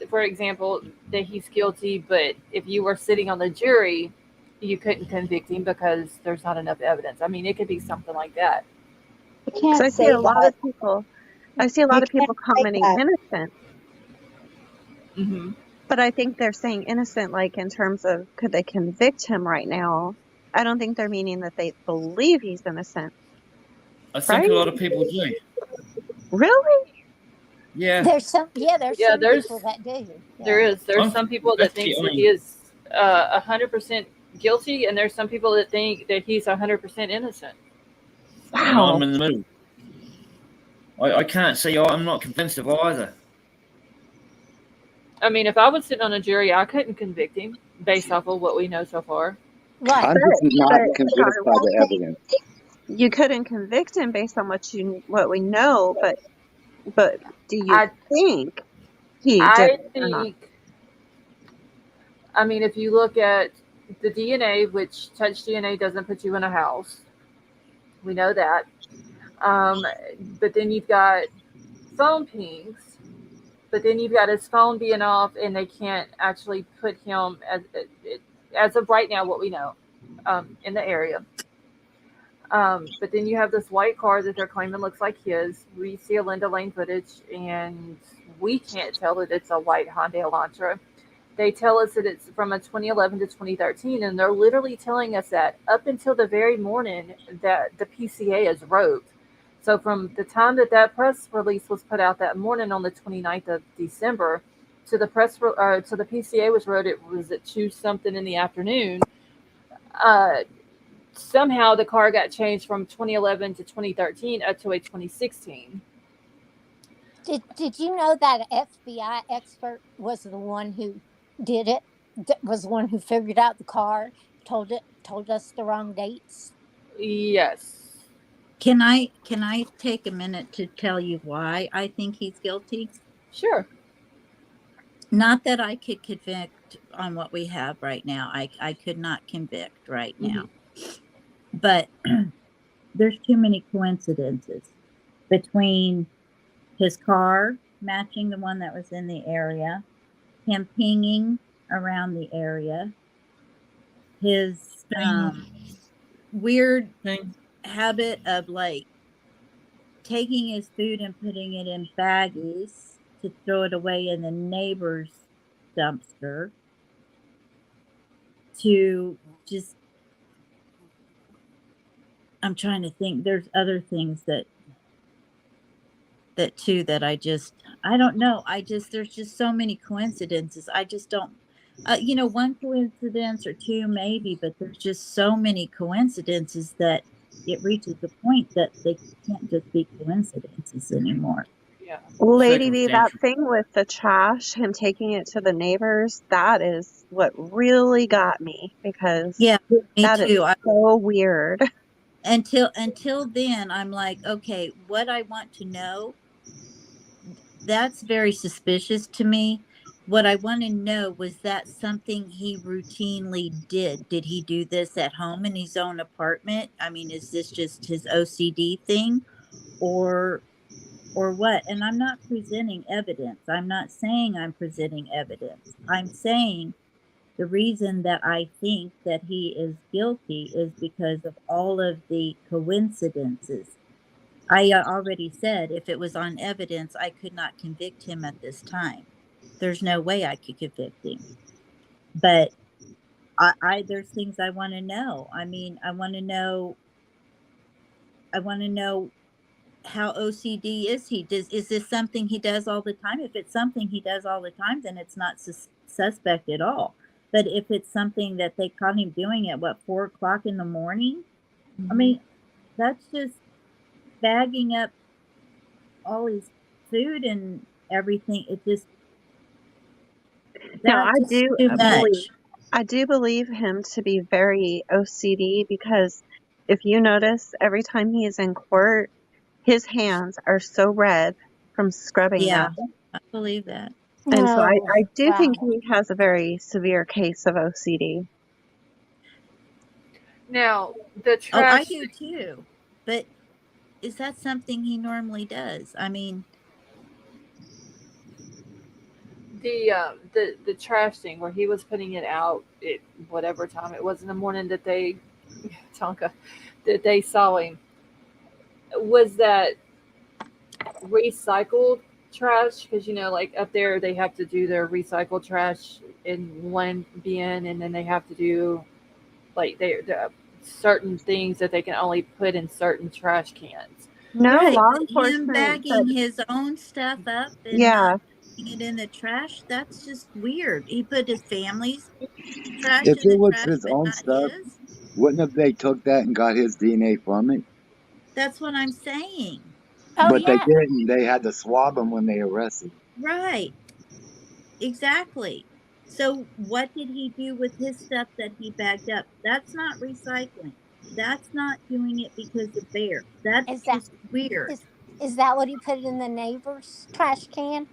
for example, that he's guilty, but if you were sitting on the jury, you couldn't convict him because there's not enough evidence. I mean, it could be something like that. You can't I say see a lot that. of people. I see a lot of people commenting that. innocent, Mm-hmm. but I think they're saying innocent, like in terms of could they convict him right now? I don't think they're meaning that they believe he's innocent. I think Right? a lot of people do. Really? Yeah. There's some people that do. Yeah. There's some people that think that he is 100% guilty, and there's some people that think that he's 100% innocent. And Wow. I'm in the middle. I can't see. I'm not convinced of either. I mean, if I was sitting on a jury, I couldn't convict him based off of what we know so far. Right. I'm just not convinced by the evidence. You couldn't convict him based on what we know, but do you think he did it or not? I mean, if you look at the DNA, which touch DNA doesn't put you in a house, we know that. But then you've got phone pings, but then you've got his phone being off, and they can't actually put him as of right now, what we know, in the area. But then you have this white car that they're claiming looks like his. We see a Linda Lane footage, and we can't tell that it's a white Hyundai Elantra. They tell us that it's from a 2011 to 2013, and they're literally telling us that up until the very morning that the PCA is wrote. So from the time that press release was put out that morning on the 29th of December to the PCA was wrote, it was at 2 something in the afternoon. Somehow the car got changed from 2011 to 2013 up to a 2016. Did you know that an FBI expert was the one who did it, was the one who figured out the car, told us the wrong dates. Yes. Can I take a minute to tell you why I think he's guilty? Sure. Not that I could convict on what we have right now. I could not convict right now. But there's too many coincidences between his car matching the one that was in the area, him pinging around the area, his weird habit of like taking his food and putting it in baggies to throw it away in the neighbor's dumpster, to just, I'm trying to think, there's other things that too that I don't know. There's just so many coincidences. I just don't, one coincidence or two maybe, but there's just so many coincidences that it reaches the point that they can't just be coincidences anymore. Yeah. Lady B, that thing with the trash, him taking it to the neighbors, that is what really got me, because Yeah, me that too. is so weird. Until then, I'm like, okay, what I want to know, that's very suspicious to me. What I want to know, was that something he routinely did? Did he do this at home in his own apartment? I mean, is this just his OCD thing, or what? And I'm not presenting evidence. I'm not saying I'm presenting evidence. I'm saying the reason that I think that he is guilty is because of all of the coincidences. I already said if it was on evidence, I could not convict him at this time. There's no way I could convict him. But there's things I want to know. I mean, I want to know how OCD is he? Is this something he does all the time? If it's something he does all the time, then it's not suspect at all. But if it's something that they caught him doing at 4:00 in the morning, I mean, that's just bagging up all his food and everything. It just, Now, that's too much. I do believe him to be very OCD, because if you notice, every time he is in court, his hands are so red from scrubbing them. I believe that. And so I do wow. think he has a very severe case of OCD. Now, the trash. I do too. But is that something he normally does? I mean, the trash thing where he was putting it out at whatever time it was in the morning that they saw him, was that recycled trash? Because like up there they have to do their recycled trash in one bin, and then they have to do like the certain things that they can only put in certain trash cans. No, right, law him enforcement bagging his own stuff up and not putting it in the trash, that's just weird. He put his family's trash If in it the was trash, his but own not stuff, his. wouldn't have they took that and got his DNA from it? That's what I'm saying. Oh, But they yeah. didn't. They had to swab him when they arrested him. Right. Exactly. So what did he do with his stuff that he bagged up? That's not recycling. That's not doing it because of bears. That's Is that just weird. is that what he put in the neighbor's trash can?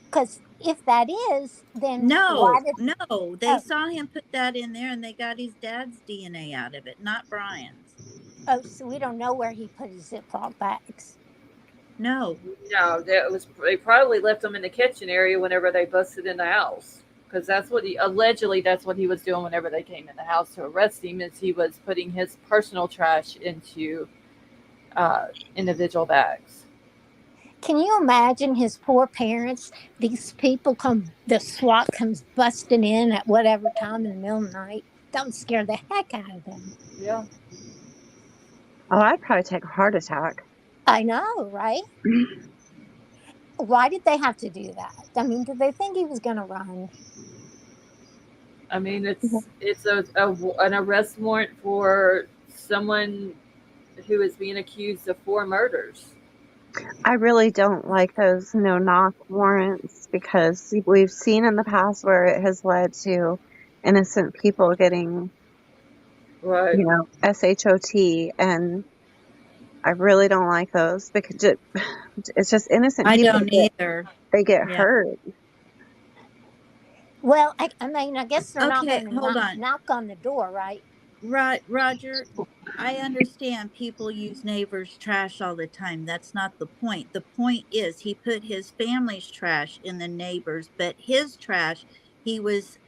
Because if that is, then why No, did? no. They saw him put that in there and they got his dad's DNA out of it, not Bryan's. Oh, so we don't know where he put his Ziploc bags. No. No, they probably left them in the kitchen area whenever they busted in the house, because that's what allegedly that's what he was doing whenever they came in the house to arrest him. Is he was putting his personal trash into individual bags. Can you imagine his poor parents? These people the SWAT comes busting in at whatever time in the middle of the night. That would scare the heck out of them. Yeah. Oh, I'd probably take a heart attack. I know, right? Why did they have to do that? I mean, did they think he was going to run? I mean, it's an arrest warrant for someone who is being accused of 4 murders. I really don't like those no-knock warrants because we've seen in the past where it has led to innocent people getting, Right. SHOT, and I really don't like those because it's just innocent I people don't either. they get Yeah. hurt. Well, I mean, I guess they're not Okay, going hold to on. knock on the door, right? Right, Roger. I understand people use neighbors' trash all the time. That's not the point. The point is he put his family's trash in the neighbors, but his trash, he was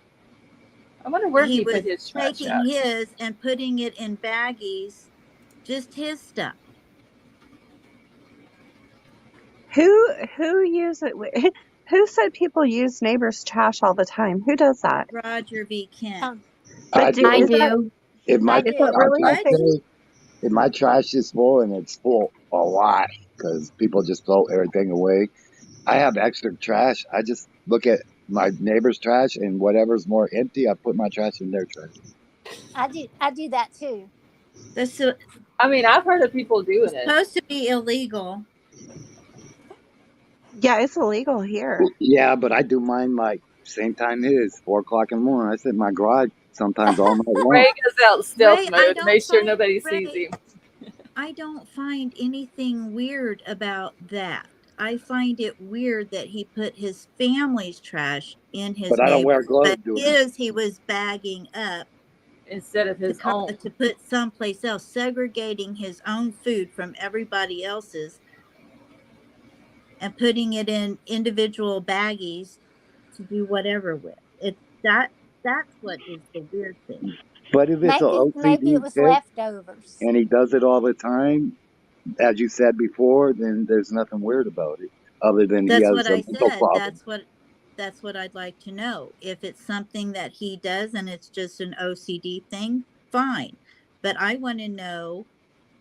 I wonder where he he was put his trash taking at. his and putting it in baggies, just his stuff. Who use it? Who said people use neighbors' trash all the time? Who does that? Roger V. Kent. Um, But I I is do. that do. If my I is that do. really a What? thing? if my trash is full and it's full a lot because people just throw everything away, I have extra trash. I just look at my neighbor's trash and whatever's more empty, I put my trash in their trash. I do that too. That's I mean, I've heard of people doing it. supposed to be illegal. Yeah, it's illegal here. Yeah, but I do mine like same time it is, 4 o'clock in the morning. I sit in my garage sometimes all night long. Ray goes out stealth Ray, mode to make sure nobody sees him. I don't find anything weird about that. I find it weird that he put his family's trash in his But I don't wear neighbors, gloves but doing it. he was bagging up Instead of his own. to put someplace else, segregating his own food from everybody else's and putting it in individual baggies to do whatever with. That's what is the weird thing. But if it's an Maybe it OCD was kid leftovers. and he does it all the time, as you said before, then there's nothing weird about it, other than he That's has what a I mental said. problem. That's what I'd like to know. If it's something that he does and it's just an OCD thing, fine. But I want to know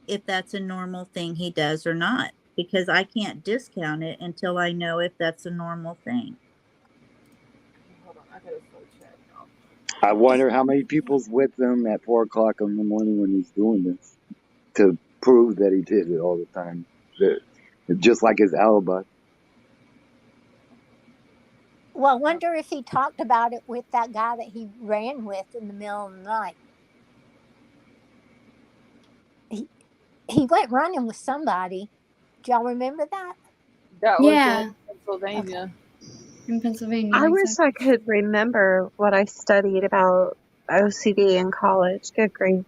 if that's a normal thing he does or not, because I can't discount it until I know if that's a normal thing. Hold on, I gotta slow check. I wonder how many people's with him at 4 o'clock in the morning when he's doing this to prove that he did it all the time. Just like his alibi. Well, I wonder if he talked about it with that guy that he ran with in the middle of the night. He went running with somebody. Do y'all remember that? That was Yeah. in Pennsylvania. In Pennsylvania. I wish exactly. I could remember what I studied about OCD in college. Good grief.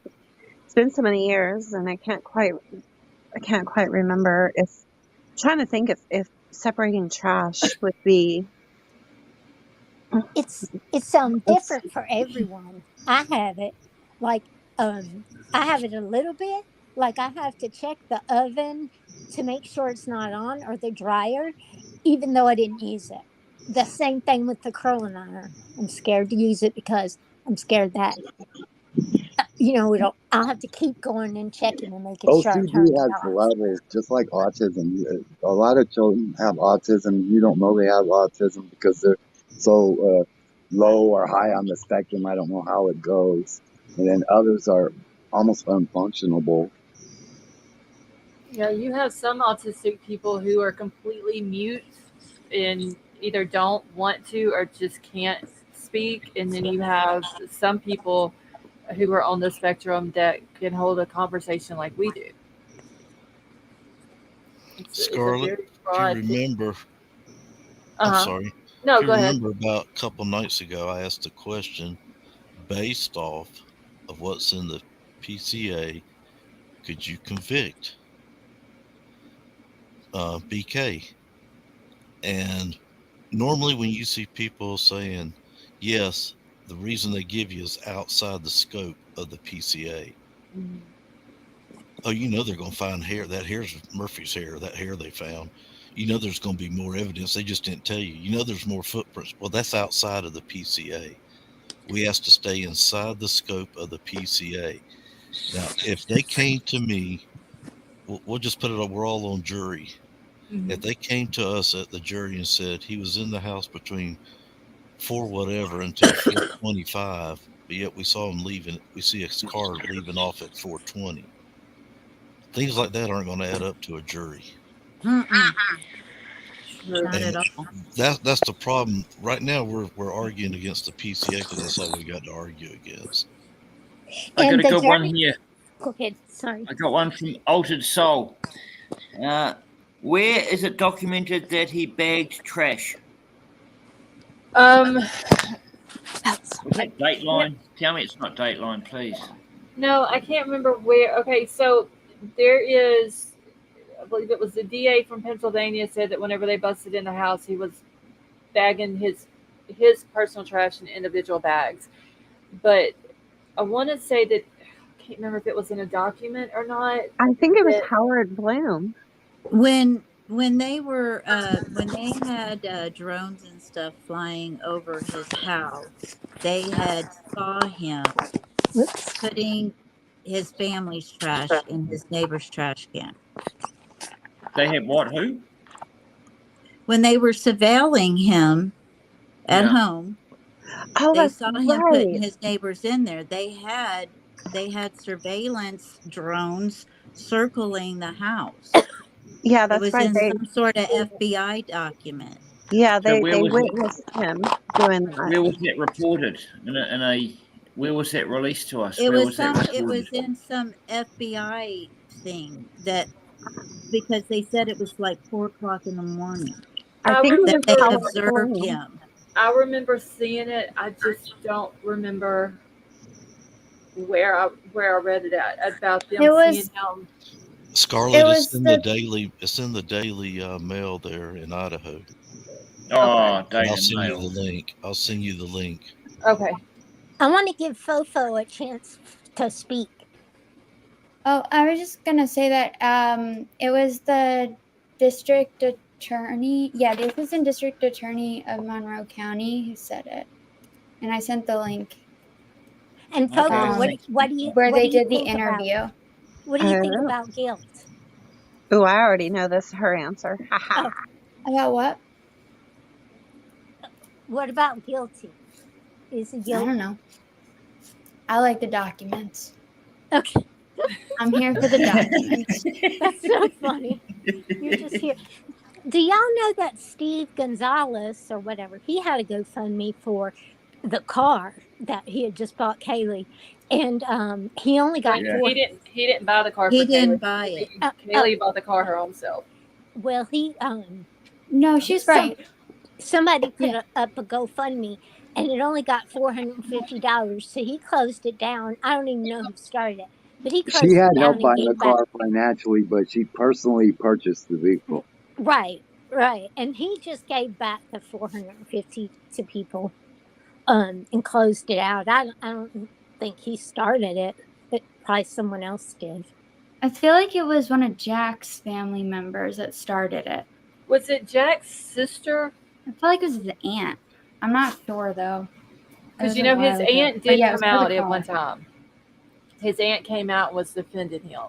It's been so many years and I can't quite remember trying to think if separating trash would be It's different for everyone. I have it like I have it a little bit. Like I have to check the oven to make sure it's not on or the dryer, even though I didn't use it. The same thing with the curling iron. I'm scared to use it because I'm scared that I'll have to keep going and checking and making sure I OCD turned it has off. levels, just like autism. A lot of children have autism. You don't know they have autism because they're so low or high on the spectrum. I don't know how it goes. And then others are almost unfunctionable. Yeah, you have some autistic people who are completely mute and either don't want to or just can't speak. And then you have some people who are on the spectrum that can hold a conversation like we do. It's a Scarlett, very if broad. you remember, I'm sorry. No, If you go ahead. remember about a couple nights ago, I asked a question based off of what's in the PCA. Could you convict BK? And normally, when you see people saying yes, the reason they give you is outside the scope of the PCA. Mhm. Oh, they're going to find hair. That hair's Murphy's hair. That hair they found. There's going to be more evidence. They just didn't tell you. There's more footprints. Well, that's outside of the PCA. We have to stay inside the scope of the PCA. Now, if they came to me, we'll just put it on. We're all on jury. If they came to us at the jury and said he was in the house between 4 whatever until 4:25, but yet we saw him leaving. We see his car leaving off at 4:20. Things like that aren't going to add up to a jury. Mm-mm, True. not at And all. that's the problem. Right now, we're arguing against the PCA because that's all we got to argue against. I got And a the good one jury. here. Go ahead. Sorry. I got one from Altered Soul. Where is it documented that he bagged trash? Um, Was that Dateline? Tell me it's not Dateline, please. no, I can't remember where. Okay, so there is, I believe it was the DA from Pennsylvania said that whenever they busted in the house, he was bagging his personal trash in individual bags. But I want to say that I can't remember if it was in a document or not. I think it was That, Howard Bloom. When they were when they had drones and stuff flying over his house, they had saw him Whoops. putting his family's trash in his neighbor's trash can. They had what? Who? When they were surveilling him at Yeah. home, Oh, they that's saw him right. putting his neighbors in there. They had surveillance drones circling the house. Yeah, It that's was right. in some sort of FBI document. Yeah, So they where was it? witnessed him doing that. Where was that reported? Where was that released to us? It Where was that it was reported? in some FBI thing that because they said it was like 4 o'clock in the morning I I think it that was they remember, Howard observed Bloom. him. I remember seeing it. I just don't remember where I read it at about them It seeing was him. Scarlett, it it's was in the the daily. It's in the Daily Mail there in Idaho. Oh, Okay. And I'll Daily send you Mail. the link. I'll send you the link. Okay. I want to give Fofo a chance to speak. Oh, I was just gonna say that it was the district attorney. Yeah, the assistant district attorney of Monroe County who said it, and I sent the link And Okay. Fofo, Thanks. what do you where they did the think about interview. what do you think about guilt? Oh, I already know her answer. Oh, About what? what about guilty? Is he I guilty? don't know. I like the documents. Okay, I'm here for the documents. that's so funny. You're just here. Do y'all know that Steve Gonzalez or whatever, he had a GoFundMe for the car that he had just bought Kaylee, and he only got But Yeah. four. he didn't buy the car He for didn't Kaylee. buy it. Kaylee bought the car her own self. Well, he No, she's right. somebody put Yeah. up a GoFundMe, and it only got $450. So he closed it down. I don't even know who started it, but he She closed had it help down and buying the gave back. car financially, but she personally purchased the vehicle. Right, and he just gave back the 450 to people, and closed it out. I don't think he started it, but probably someone else did. I feel like it was one of Jack's family members that started it. Was it Jack's sister? I feel like it was his aunt. I'm not sure though. Because It you was a know his while ago. aunt But did yeah, it was come for the out at car. one time. His aunt came out and was defending him.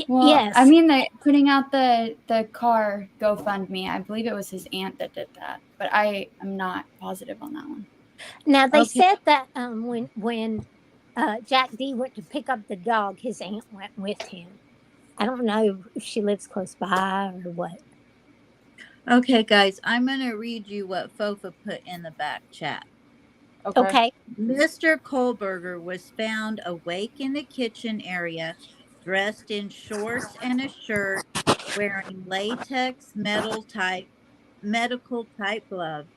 Well, Yes. I mean, putting out the car GoFundMe, I believe it was his aunt that did that, but I am not positive on that one. Now they Okay. said that when Jack D went to pick up the dog, his aunt went with him. I don't know if she lives close by or what. Okay, guys, I'm going to read you what Fofa put in the back chat. Okay. Mr. Kohberger was found awake in the kitchen area, dressed in shorts and a shirt, wearing latex medical type gloves,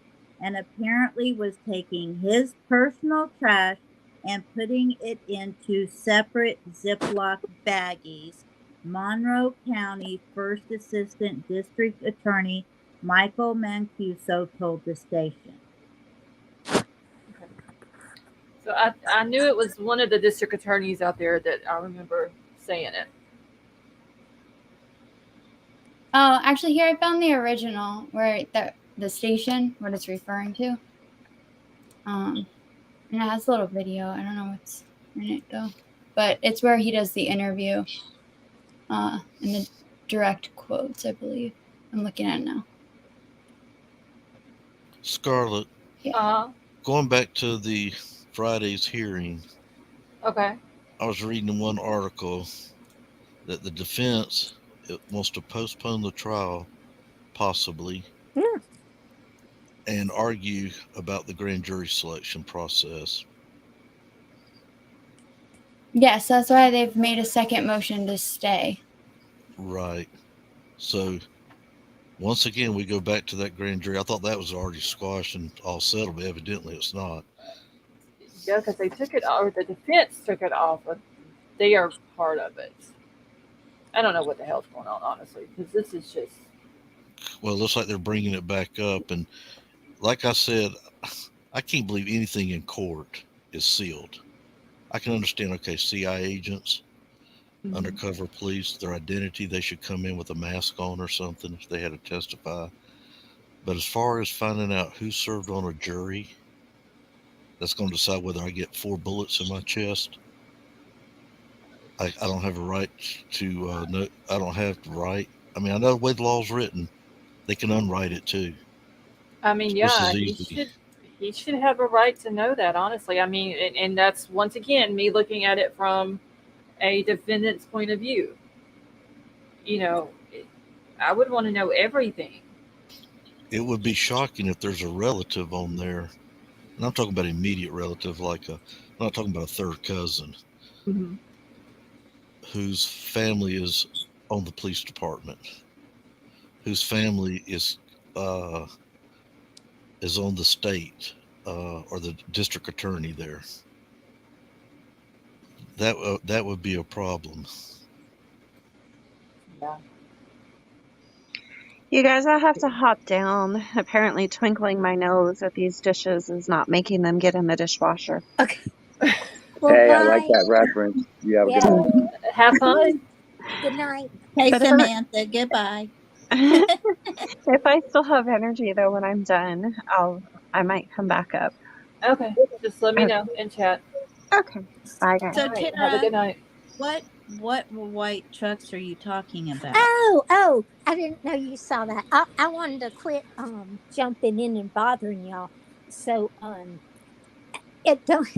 and apparently was taking his personal trash and putting it into separate Ziploc baggies. Monroe County First Assistant District Attorney Michael Mancuso told the station. So I knew it was one of the district attorneys out there that I remember saying it. Oh, actually, here I found the original where the station, what it's referring to. And it has a little video. I don't know what's in it though, but it's where he does the interview. And the direct quotes, I believe. I'm looking at it now. Scarlett, going back to the Friday's hearing, Okay. I was reading in one article that the defense it wants to postpone the trial, possibly, Yeah. and argue about the grand jury selection process. Yes, that's why they've made a second motion to stay. Right. So once again, we go back to that grand jury. I thought that was already squashed and all settled, but evidently it's not. Yeah, because they took it, or the defense took it off of their part of it. I don't know what the hell's going on, honestly, because this is just. Well, it looks like they're bringing it back up. And like I said, I can't believe anything in court is sealed. I can understand, okay, CIA agents, undercover police, their identity, they should come in with a mask on or something if they had to testify. But as far as finding out who served on a jury, that's going to decide whether I get 4 bullets in my chest. I don't have a right to know. I don't have the right. I mean, I know the way the law's written, they can unwrite it too. I mean, It's just yeah, as he easy. should have a right to know that, honestly. I mean, and that's once again me looking at it from a defendant's point of view. You know, I would want to know everything. It would be shocking if there's a relative on there, and I'm talking about immediate relative, I'm not talking about a third cousin, whose family is on the police department, whose family is on the state or the district attorney there. That would be a problem. Yeah. You guys, I have to hop down. Apparently, twinkling my nose at these dishes is not making them get in the dishwasher. Okay. Well, Hey, I bye. like that reference. You have a good night. Have fun. Good night. Hey, But Samantha, goodbye. if I still have energy though when I'm done, I might come back up. Okay, just let me know in chat. Okay. Bye, guys. So, All right, have a Tara, good night. what white trucks are you talking about? Oh, I didn't know you saw that. I wanted to quit jumping in and bothering y'all. So it don't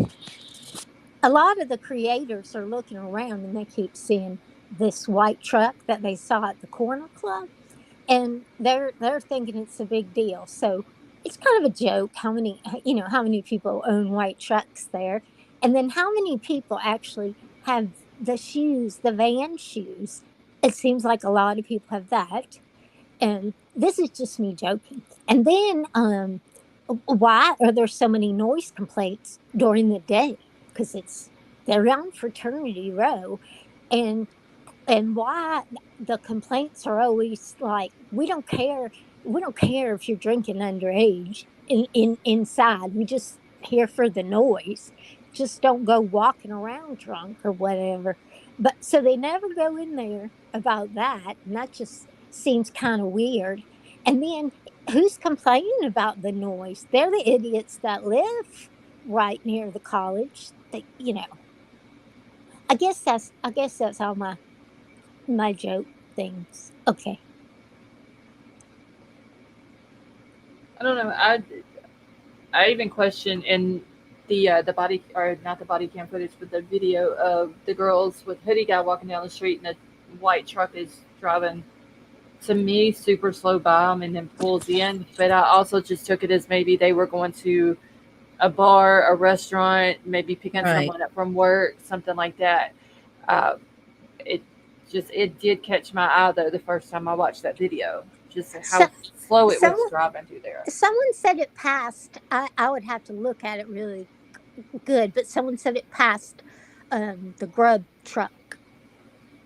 a lot of the creators are looking around and they keep seeing this white truck that they saw at the corner club, and they're thinking it's a big deal. So it's kind of a joke how many people own white trucks there, and then how many people actually have the van shoes. It seems like a lot of people have that, and this is just me joking. And then why are there so many noise complaints during the day? Because they're on Fraternity Row, and why the complaints are always like, we don't care if you're drinking underage inside, we just here for the noise, just don't go walking around drunk or whatever. But so they never go in there about that, and that just seems kind of weird. And then who's complaining about the noise? They're the idiots that live right near the college. I guess that's all my joke things. Okay. I don't know. I even question in the body, or not the body cam footage, but the video of the girls with hoodie guy walking down the street and a white truck is driving, to me, super slow by them and then pulls in. But I also just took it as maybe they were going to a bar, a restaurant, maybe picking someone up from work, something like that. It did catch my eye though the first time I watched that video, just how slow it was driving through there. Someone said it passed. I would have to look at it really good, but someone said it passed the grub truck.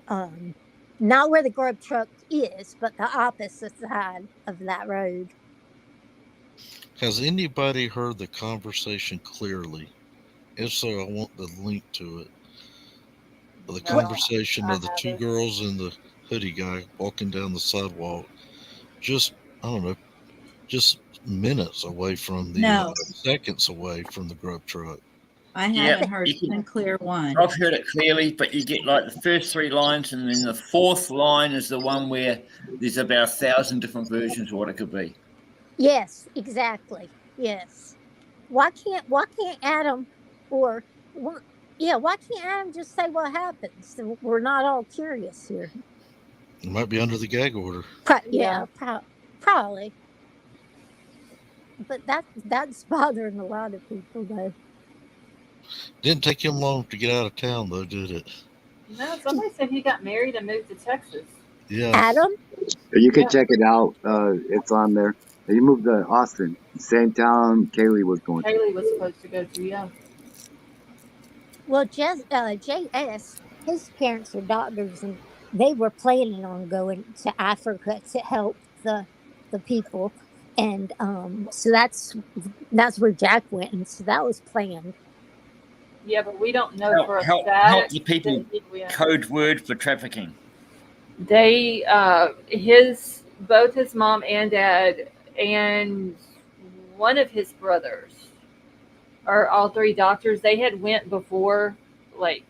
Not where the grub truck is, but the opposite side of that road. Has anybody heard the conversation clearly? If so, I want the link to it. The conversation of the two girls and the hoodie guy walking down the sidewalk, just, I don't know, just minutes away from the seconds away from the grub truck. I haven't heard a clear one. I've heard it clearly, but you get like the first 3 lines, and then the 4th line is the one where there's about 1,000 different versions of what it could be. Yes, exactly. Yes. Why can't Adam why can't Adam just say what happens? We're not all curious here. It might be under the gag order. Probably. But that's bothering a lot of people, though. Didn't take him long to get out of town, though, did it? No, somebody said he got married and moved to Texas. Yeah. Adam? You can Yeah. check it out. It's on there. He moved to Austin, same town Kaylee was going to. Kaylee was supposed to go to, yeah. Well, JS, his parents are doctors, and they were planning on going to Africa to help the people, and so that's where Jack went, and so that was planned. Yeah, but we don't know for a help fact the people. that he went. Code word for trafficking. They, both his mom and dad, and one of his brothers, are all three doctors. They had went before, like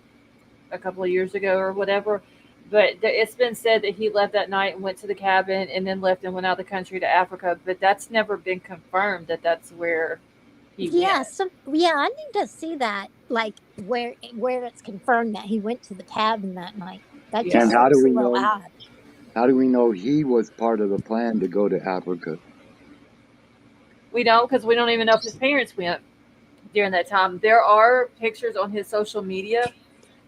a couple of years ago or whatever. But it's been said that he left that night and went to the cabin and then left and went out of the country to Africa. But that's never been confirmed that that's where he went. I need to see that, like where it's confirmed that he went to the cabin that night. That Yeah. just And how do looks we a little know? odd. How do we know he was part of the plan to go to Africa? We don't, because we don't even know if his parents went during that time. There are pictures on his social media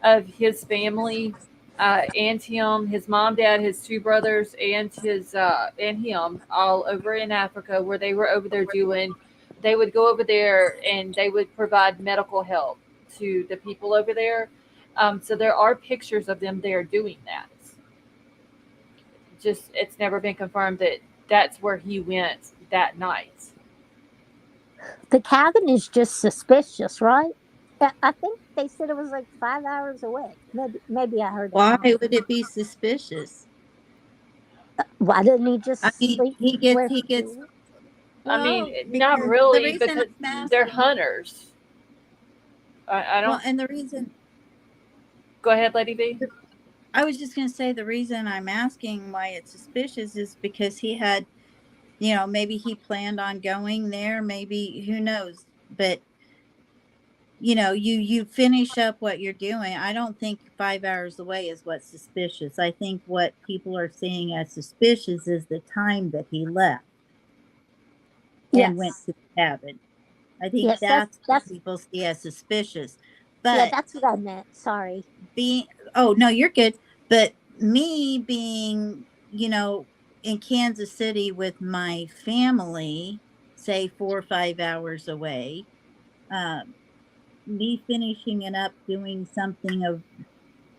of his family and him, his mom, dad, his two brothers, and his and him all over in Africa, where they were over there doing. They would go over there and they would provide medical help to the people over there. So there are pictures of them there doing that. Just it's never been confirmed that that's where he went that night. The cabin is just suspicious, right? I think they said it was like 5 hours away. Maybe I heard that Why wrong. would it be suspicious? Why didn't he just I mean, sleep he where gets. he was? I mean, Well, not because really, the reason because I'm they're asking- hunters. I don't. Well, and the reason Go ahead, Lady B. I was just going to say the reason I'm asking why it's suspicious is because he had, maybe he planned on going there, maybe who knows, but you finish up what you're doing. I don't think 5 hours away is what's suspicious. I think what people are seeing as suspicious is the time that he left and went to the cabin. I think that's what people see as suspicious. But yeah, that's what I meant. Sorry. Oh no, you're good. But me being, in Kansas City with my family, say 4 or 5 hours away, me finishing it up doing something of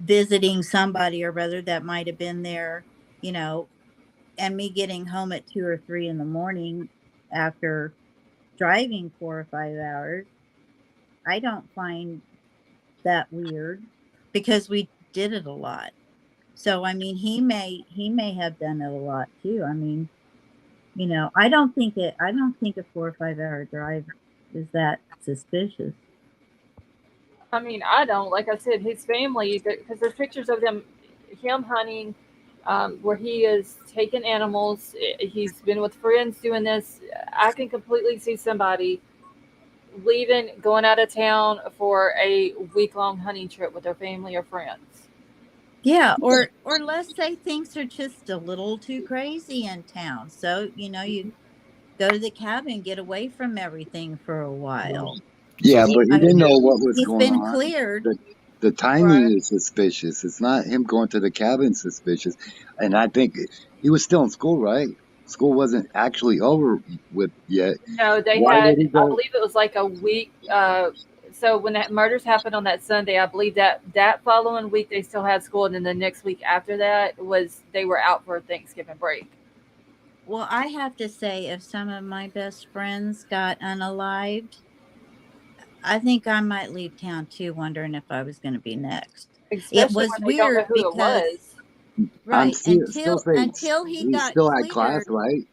visiting somebody or rather that might have been there, and me getting home at 2 or 3 in the morning after driving 4 or 5 hours, I don't find that weird because we did it a lot. So I mean, he may have done it a lot too. I mean, I don't think a 4 or 5 hour drive is that suspicious. I mean, I don't. Like I said, his family, because there's pictures of him hunting, where he is taking animals. He's been with friends doing this. I can completely see somebody leaving, going out of town for a week-long hunting trip with their family or friends. Yeah, or let's say things are just a little too crazy in town. So, you go to the cabin, get away from everything for a while. Yeah, but he didn't know what was He's going been on. cleared. The timing is suspicious. It's not him going to the cabin suspicious. And I think he was still in school, right? School wasn't actually over with yet. No, they Why had, did he I go? believe it was like a week. So when that murders happened on that Sunday, I believe that following week they still had school. And then the next week after that they were out for a Thanksgiving break. Well, I have to say, if some of my best friends got unalived, I think I might leave town too, wondering if I was going to be next. Especially it was when they don't know weird who because, it was. right, I'm still saying until he got still cleared. had class, right?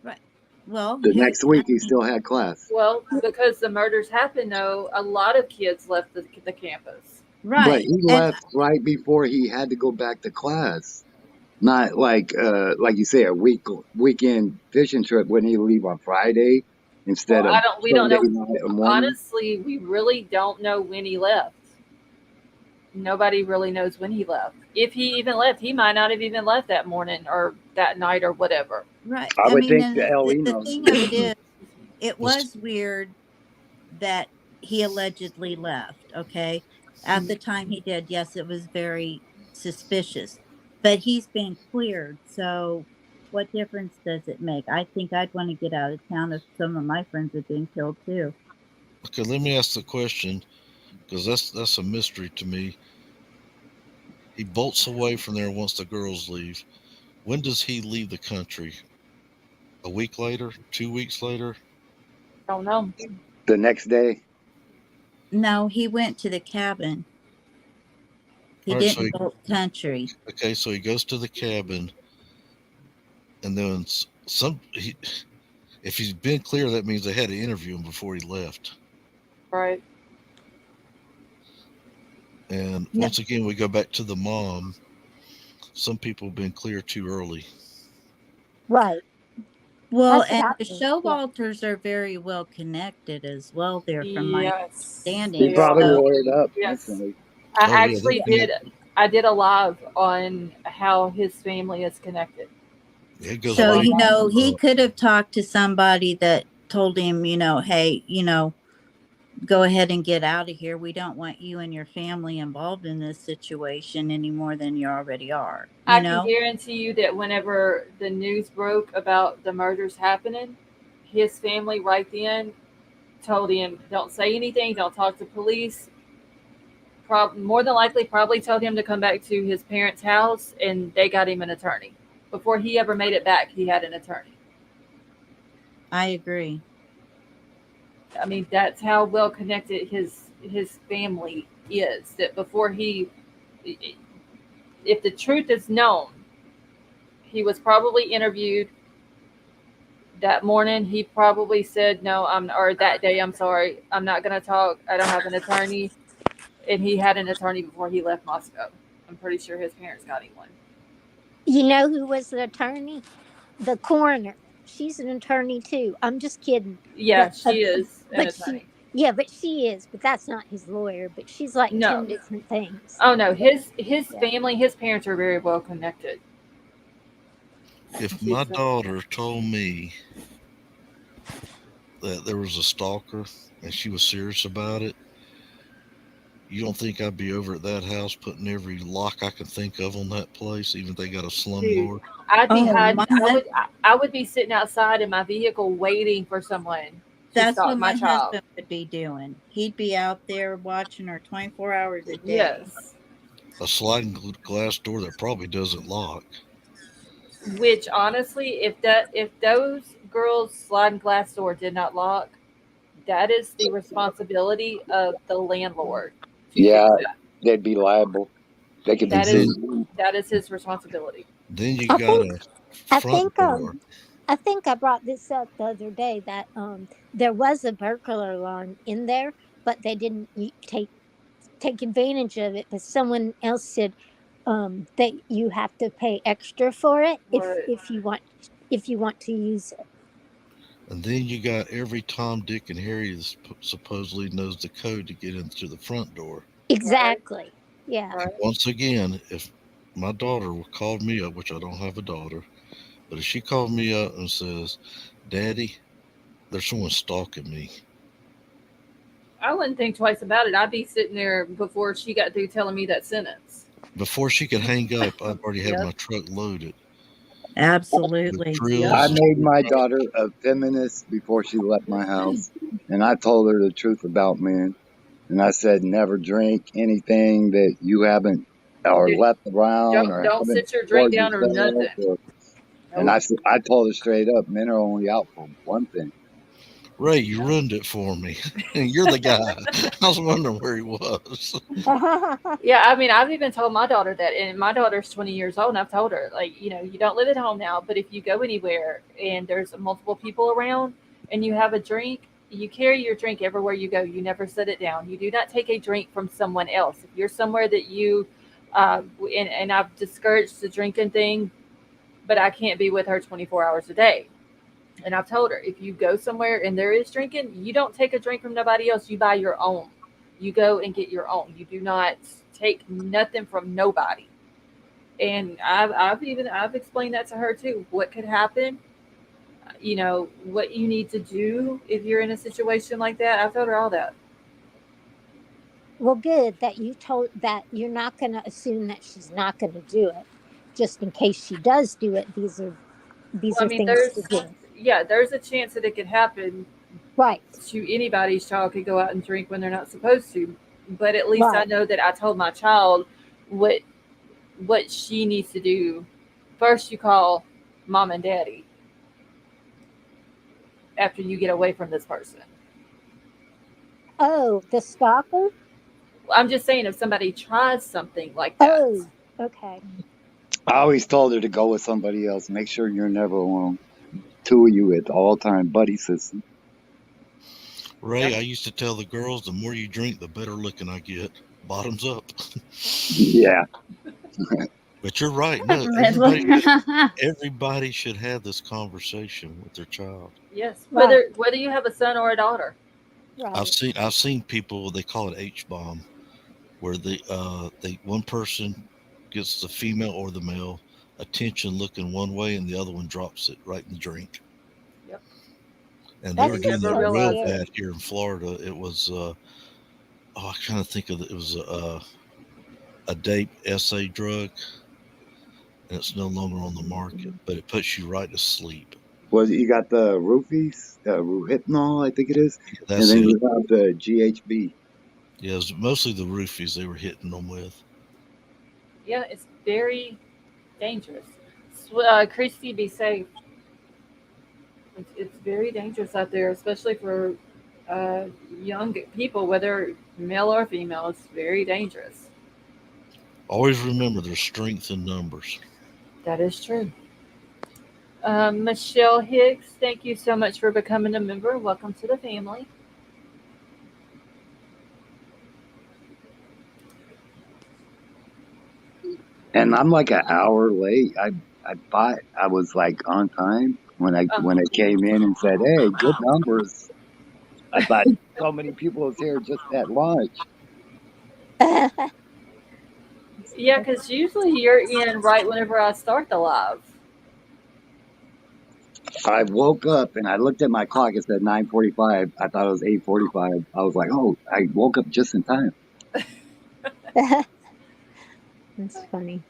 Right. Well, The next week he still had class. Well, because the murders happened, though, a lot of kids left the campus. Right. But he left right before he had to go back to class. Not like you say, a weekend fishing trip. Wouldn't he leave on Friday instead of We don't know. Sunday night or morning? Honestly, we really don't know when he left. Nobody really knows when he left. if he even left, he might not have even left that morning or that night or whatever. Right. I I would mean, think and the LE the knows. thing of it is, it Let's, was weird that he allegedly left. Okay. At the time he did, yes, it was very suspicious, but he's been cleared. So what difference does it make? I think I'd want to get out of town if some of my friends had been killed too. okay, let me ask the question, because that's a mystery to me. He bolts away from there once the girls leave. When does he leave the country? A week later? 2 weeks later? Don't know. The next day. No, he went to the cabin. He All right, so didn't bolt country. okay, so he goes to the cabin, and then if he's been clear, that means they had to interview him before he left. Right. And No. once again, we go back to the mom. Some people have been clear too early. Right. Well, That's what and I the think. Yeah. Showalters are very well connected as well there from my Yes. understanding. He They probably are. So, lawyered up Yes. instantly. I Oh, yeah, actually they- did. I did a live on how his family is connected. it goes so way you know, back. he could have talked to somebody that told him, hey, go ahead and get out of here. We don't want you and your family involved in this situation any more than you already are. I can guarantee you that whenever the news broke about the murders happening, his family right then told him, "Don't say anything. Don't talk to police." More than likely, probably told him to come back to his parents' house, and they got him an attorney. Before he ever made it back, he had an attorney. I agree. I mean, that's how well connected his family is. That before if the truth is known, he was probably interviewed that morning. He probably said, "No, or that day, I'm sorry, I'm not going to talk. I don't have an attorney." And he had an attorney before he left Moscow. I'm pretty sure his parents got him one. You know who was the attorney? The coroner. She's an attorney too. I'm just kidding. Yeah, But she is an attorney. but she is. But that's not his lawyer. But she's like 10 No. different things. Oh no, his Yeah. family, his parents are very well connected. If my daughter told me that there was a stalker and she was serious about it, you don't think I'd be over at that house putting every lock I can think of on that place, even if they got a slumlord? I'd be hiding. my- I would be sitting outside in my vehicle waiting for someone to That's stalk what my my child. husband would be doing. He'd be out there watching her 24 hours a day. Yes. A sliding glass door that probably doesn't lock. Which honestly, if those girls' sliding glass door did not lock, that is the responsibility of the landlord. Yeah, they'd be liable. They could be sued. That is his responsibility. Then you I got think- a front door. I think I brought this up the other day that there was a burglar alarm in there, but they didn't take advantage of it. But someone else said that you have to pay extra for it if you want to use it. And then you got every Tom, Dick, and Harry that supposedly knows the code to get into the front door. Exactly. Yeah. And once again, if my daughter called me up, which I don't have a daughter, but if she called me up and says, "Daddy, there's someone stalking me," I wouldn't think twice about it. I'd be sitting there before she got through telling me that sentence. before she could hang up, I'd already had my truck loaded. Absolutely. I made my daughter a feminist before she left my house, and I told her the truth about men. And I said, never drink anything that you haven't or left around or Don't sit your drink down or nothing. And I told her straight up, men are only out for one thing. Ray, you ruined it for me. You're the guy. I was wondering where he was. Yeah, I mean, I've even told my daughter that, and my daughter's 20 years old, and I've told her, like, you don't live at home now, but if you go anywhere and there's multiple people around and you have a drink, you carry your drink everywhere you go. You never set it down. You do not take a drink from someone else. If you're somewhere that you, and I've discouraged the drinking thing, but I can't be with her 24 hours a day. And I've told her, if you go somewhere and there is drinking, you don't take a drink from nobody else. You buy your own. You go and get your own. You do not take nothing from nobody. And I've explained that to her too. What could happen? What you need to do if you're in a situation like that. I've told her all that. Well, good that you told that you're not going to assume that she's not going to do it. Just in case she does do it, these Well, I are mean, things to do. there's a chance that it could happen Right. to anybody's child could go out and drink when they're not supposed to. But at least I Right. know that I told my child what she needs to do. First, you call mom and daddy after you get away from this person. Oh, the stalker? I'm just saying, if somebody tries something like that. Oh, okay. I always told her to go with somebody else. Make sure you're never alone. Two of you at all time, buddy system. Ray, I used to tell the girls, the more you drink, the better looking I get. Bottoms up. Yeah. But you're right. No, everybody should have this conversation with their child. Yes, Right. whether you have a son or a daughter. Right. I've seen people, they call it H-bomb, where one person gets the female or the male attention looking one way and the other one drops it right in the drink. Yep. And That's they were doing just that so real scary. bad here in Florida. It was I kind of think of it was a date SA drug, and it's no longer on the market, but it puts you right to sleep. Well, you got the roofies, Ruhypnol, I think it is, and That's then it. you have the GHB. Yeah, it was mostly the roofies they were hitting them with. Yeah, it's very dangerous. Christy, be safe. It's very dangerous out there, especially for young people, whether male or female. It's very dangerous. Always remember there's strength in numbers. That is true. Michelle Hicks, thank you so much for becoming a member. Welcome to the family. And I'm like an hour late. I thought I was like on time when I came in and said, "Hey, good numbers." I thought so many people was here just at lunch. Yeah, because usually you're in right whenever I start the live. I woke up and I looked at my clock. It said 9:45. I thought it was 8:45. I was like, "Oh, I woke up just in time." That's funny.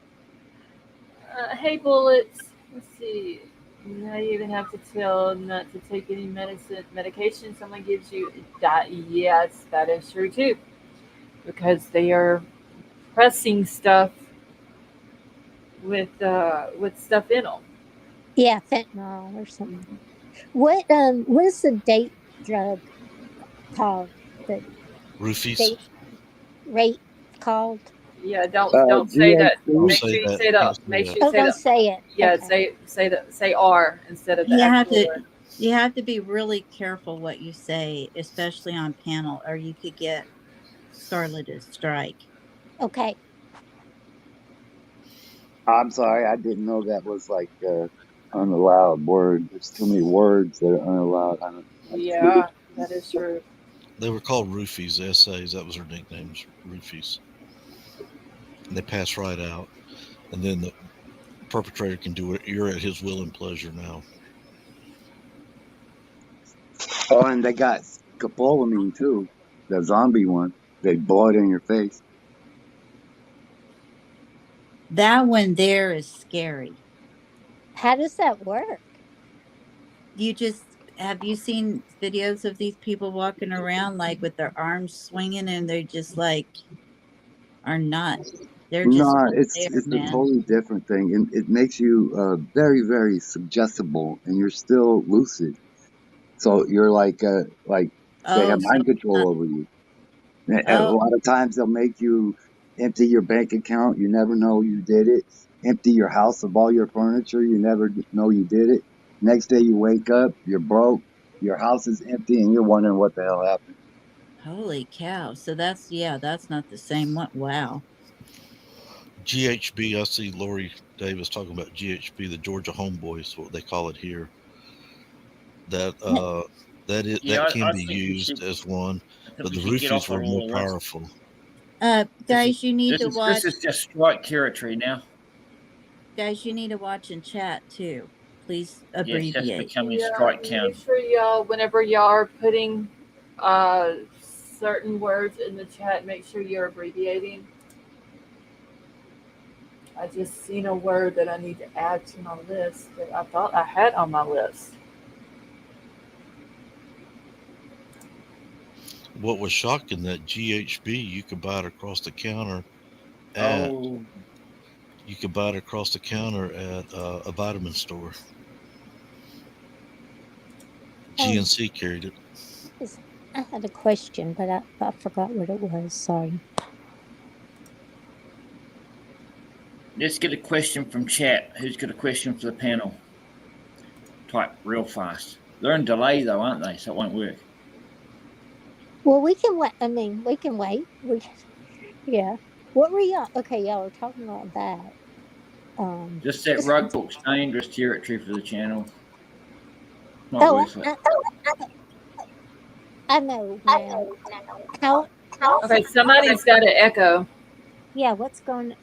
Hey, Bullets. Let's see. Now you even have to tell not to take any medication someone gives you. Yes, that is true too. Because they are pressing stuff with stuff in them. Yeah, fentanyl or something. What is the date drug called? The Roofies. date rate called? Yeah, don't say that. Don't Make say sure you that. say the. Don't say Make that. sure you Oh, say don't the. say it. Yeah, Okay. say R instead of the actual word. You have to be really careful what you say, especially on panel, or you could get Scarlet a strike. Okay. I'm sorry, I didn't know that was like unallowed word. There's too many words that are unallowed. Yeah, that is true. They were called roofies, SAs. That was their nicknames, roofies. And they pass right out. And then the perpetrator can do it. You're at his will and pleasure now. Oh, and they got scopolamine too, the zombie one. They blow it in your face. That one there is scary. How does that work? Have you seen videos of these people walking around like with their arms swinging and they're just like are not. They're just No, not it's there, a man. totally different thing, and it makes you very, very suggestible, and you're still lucid. So you're like they have mind control over you. A lot of times they'll make you empty your bank account. You never know you did it. Empty your house of all your furniture. You never know you did it. Next day you wake up, you're broke. Your house is empty, and you're wondering what the hell happened. Holy cow. So that's not the same one. Wow. GHB, I see Lori Davis talking about GHB, the Georgia Homeboys, what they call it here. That can be used as one, but the roofies were more powerful. Guys, you need to watch. This is just strike territory now. Guys, you need to watch and chat too. Please Yes, that's abbreviate. becoming strike Make count. sure y'all, whenever y'all are putting certain words in the chat, make sure you're abbreviating. I just seen a word that I need to add to my list that I thought I had on my list. What was shocking that GHB you could buy it across the counter at Oh, you could buy it across the counter at a vitamin store. GNC carried it. I had a question, but I forgot what it was. Sorry. let's get a question from chat. Who's got a question for the panel? Type real fast. They're in delay though, aren't they? So it won't work. Well, we can wait. I mean, we can wait. Yeah. What were y'all? Okay, y'all were talking about that. Just that rug book's dangerous territory for the channel. Not Oh, worth it. I know now. How? Okay, somebody's got an echo. Yeah. What's going?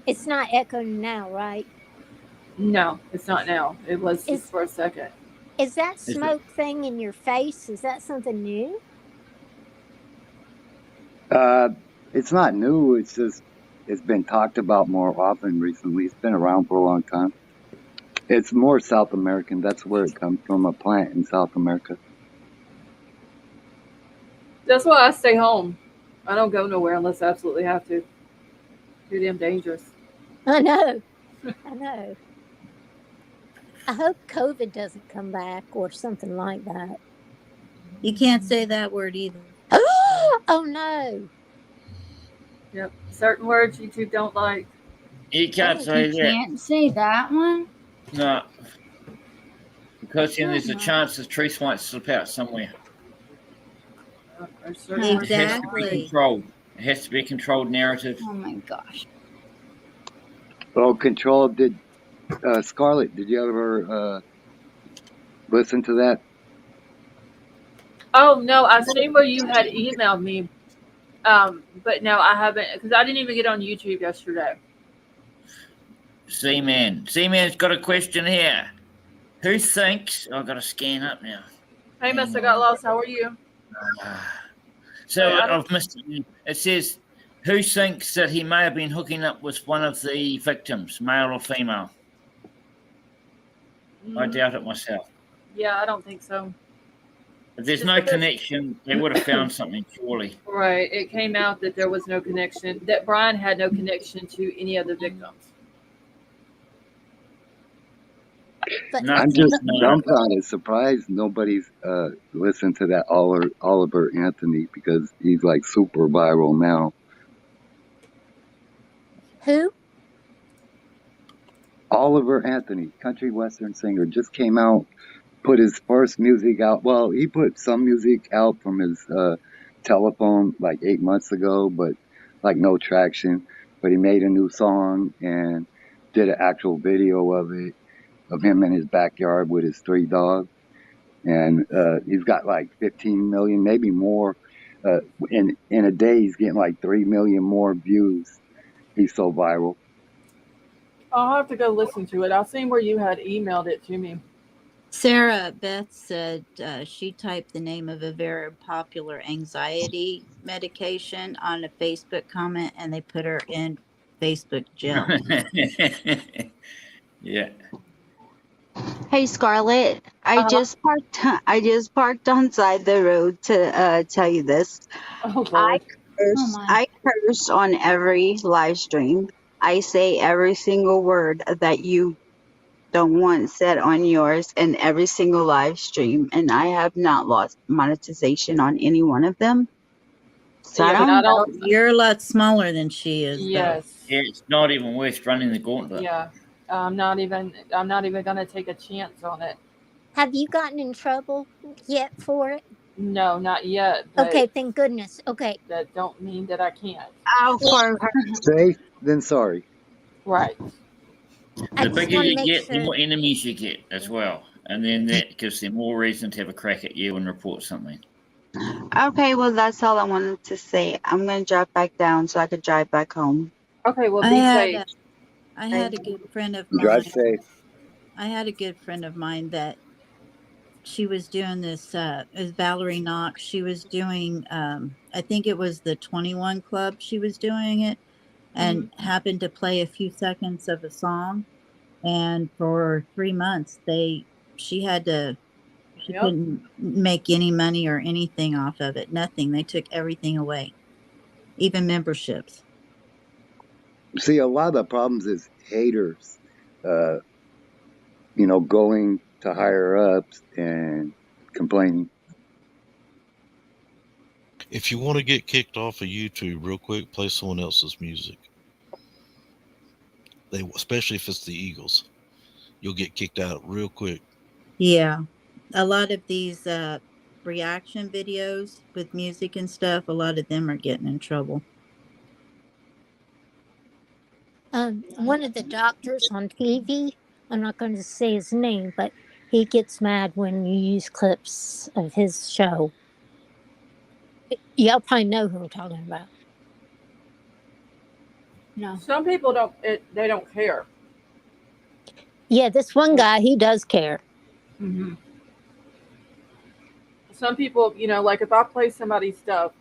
It's not echoing now, right? No, it's not now. It was just for a second. Is that smoke thing in your face? Is that something new? It's not new. It's just it's been talked about more often recently. It's been around for a long time. It's more South American. That's where it comes from, a plant in South America. That's why I stay home. I don't go nowhere unless I absolutely have to. Too damn dangerous. I know. I know. I hope COVID doesn't come back or something like that. You can't say that word either. Oh no. Yep. Certain words YouTube don't like. You can't say that. Can't say that one. No. Because then there's a chance the truth might slip out somewhere. Exactly. It has to be controlled. It has to be a controlled narrative. Oh my gosh. Oh, control. Did Scarlett? Did you ever listen to that? Oh no, I've seen where you had emailed me, but no, I haven't because I didn't even get on YouTube yesterday. C-Man's got a question here. Who thinks... I've got to scan up now. Hey, Mr. Got Lost, how are you? So I've missed it. It says, who thinks that he may have been hooking up with one of the victims, male or female? I doubt it myself. Yeah, I don't think so. If there's no connection, they would have found something, surely. Right. It came out that there was no connection, that Bryan had no connection to any of the victims. I'm just dumbfounded, surprised nobody's listened to that Oliver Anthony because he's like super viral now. Who? Oliver Anthony, country western singer, just came out, put his first music out. Well, he put some music out from his telephone like 8 months ago, but like no traction. But he made a new song and did an actual video of it, of him in his backyard with his 3 dogs. And he's got like 15 million, maybe more. In a day, he's getting like 3 million more views. He's so viral. I'll have to go listen to it. I've seen where you had emailed it to me. Sarah Beth said she typed the name of a very popular anxiety medication on a Facebook comment, and they put her in Facebook jail. Yeah. Hey Scarlett, I just parked on side the road to tell you this. I curse on every live stream. I say every single word that you don't want said on yours in every single live stream, and I have not lost monetization on any one of them. So Yeah, I don't. You're a lot smaller than she is. Yes. Yeah, it's not even worth running the gauntlet. Yeah. I'm not even going to take a chance on it. Have you gotten in trouble yet for it? No, not yet. Okay, thank goodness. Okay. That don't mean that I can't. Safe, then sorry. Right. The bigger you get, the more enemies you get as well. And then that gives them more reason to have a crack at you and report something. Okay, well, that's all I wanted to say. I'm going to drop back down so I could drive back home. Okay, well, be safe. I had a good friend of Drive mine. safe. I had a good friend of mine that she was doing this. Is Valerie Knox? She was doing. I think it was the 21 Club. She was doing it, and happened to play a few seconds of a song. And for 3 months, she had to. She couldn't make any money or anything off of it. Nothing. They took everything away, even memberships. See, a lot of the problems is haters, going to higher ups and complaining. If you want to get kicked off of YouTube real quick, play someone else's music. Especially if it's the Eagles, you'll get kicked out real quick. Yeah, a lot of these reaction videos with music and stuff, a lot of them are getting in trouble. One of the doctors on TV, I'm not going to say his name, but he gets mad when you use clips of his show. Y'all probably know who I'm talking about. No. Some people don't. They don't care. Yeah, this one guy, he does care. Mm-hmm. Some people, like if I play somebody's stuff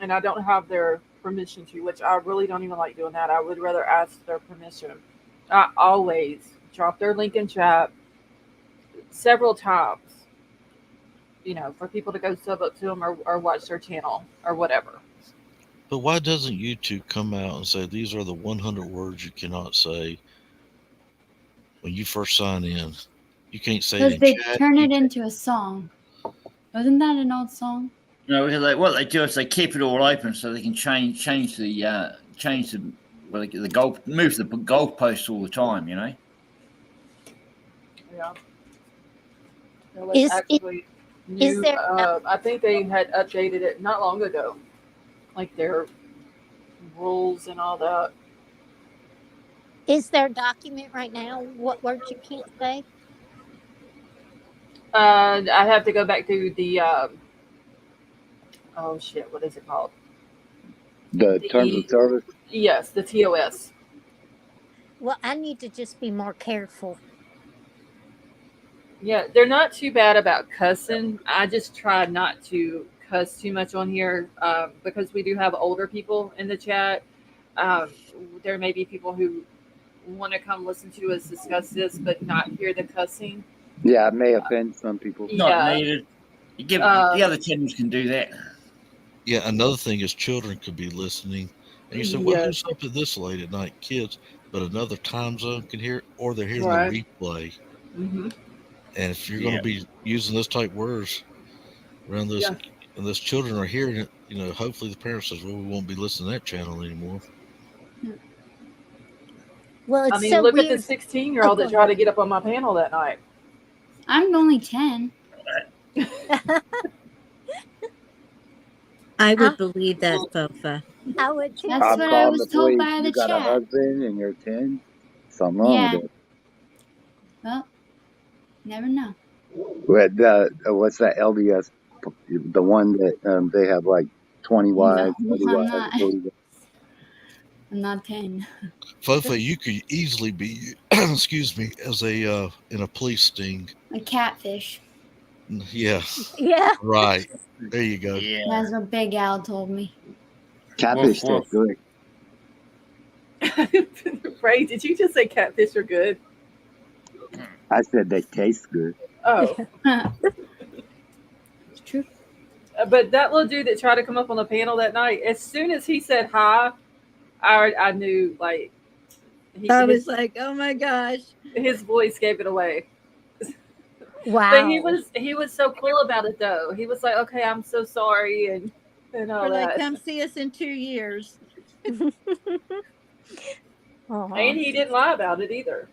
and I don't have their permission to, which I really don't even like doing that. I would rather ask their permission. I always drop their link in chat several times, for people to go sub up to them or watch their channel or whatever. But why doesn't YouTube come out and say these are the 100 words you cannot say when you first sign in? You can't say it Because in they chat. turn it into a song. Wasn't that an old song? No, what they do is they keep it all open so they can change the move the goalposts all the time. Yeah. Is there I think they had updated it not long ago, like their rules and all that. Is there a document right now what words you can't say? I have to go back to the oh shit, what is it called? The terms of service? Yes, the TOS. Well, I need to just be more careful. Yeah, they're not too bad about cussing. I just try not to cuss too much on here because we do have older people in the chat. There may be people who want to come listen to us discuss this but not hear the cussing. Yeah, it may offend some people. Not needed. The other channels can do that. Yeah, another thing is children could be listening. And you say, well, who's up at this late at night? Kids. But another time zone can hear it, or they're hearing the replay. Mm-hmm. And if you're going to be using those type words around this, and those children are hearing it, hopefully the parents says, well, we won't be listening to that channel anymore. Well, it's so look weird. at the 16-year-old that tried to get up on my panel that night. I'm only 10. I would believe that, Fofa. I would too. That's what I was told by the chat. You got a husband and you're 10? Something wrong with it. Well, never know. What's that LDS? The one that they have like 20 wives, 30 wives, 40 wives. I'm not 10. Fofa, you could easily be, excuse me, as in a police sting. A catfish. Yeah. Yeah. Right. There you go. Yeah. That's what Big Al told me. Catfish tastes good. Ray, did you just say catfish are good? I said they taste good. Oh. It's true. But that little dude that tried to come up on the panel that night, as soon as he said hi, I knew, like... I was like, oh my gosh. His voice gave it away. Wow. But he was so cool about it, though. He was like, okay, I'm so sorry, and all that. Like, come see us in 2 years. And he didn't lie about it either.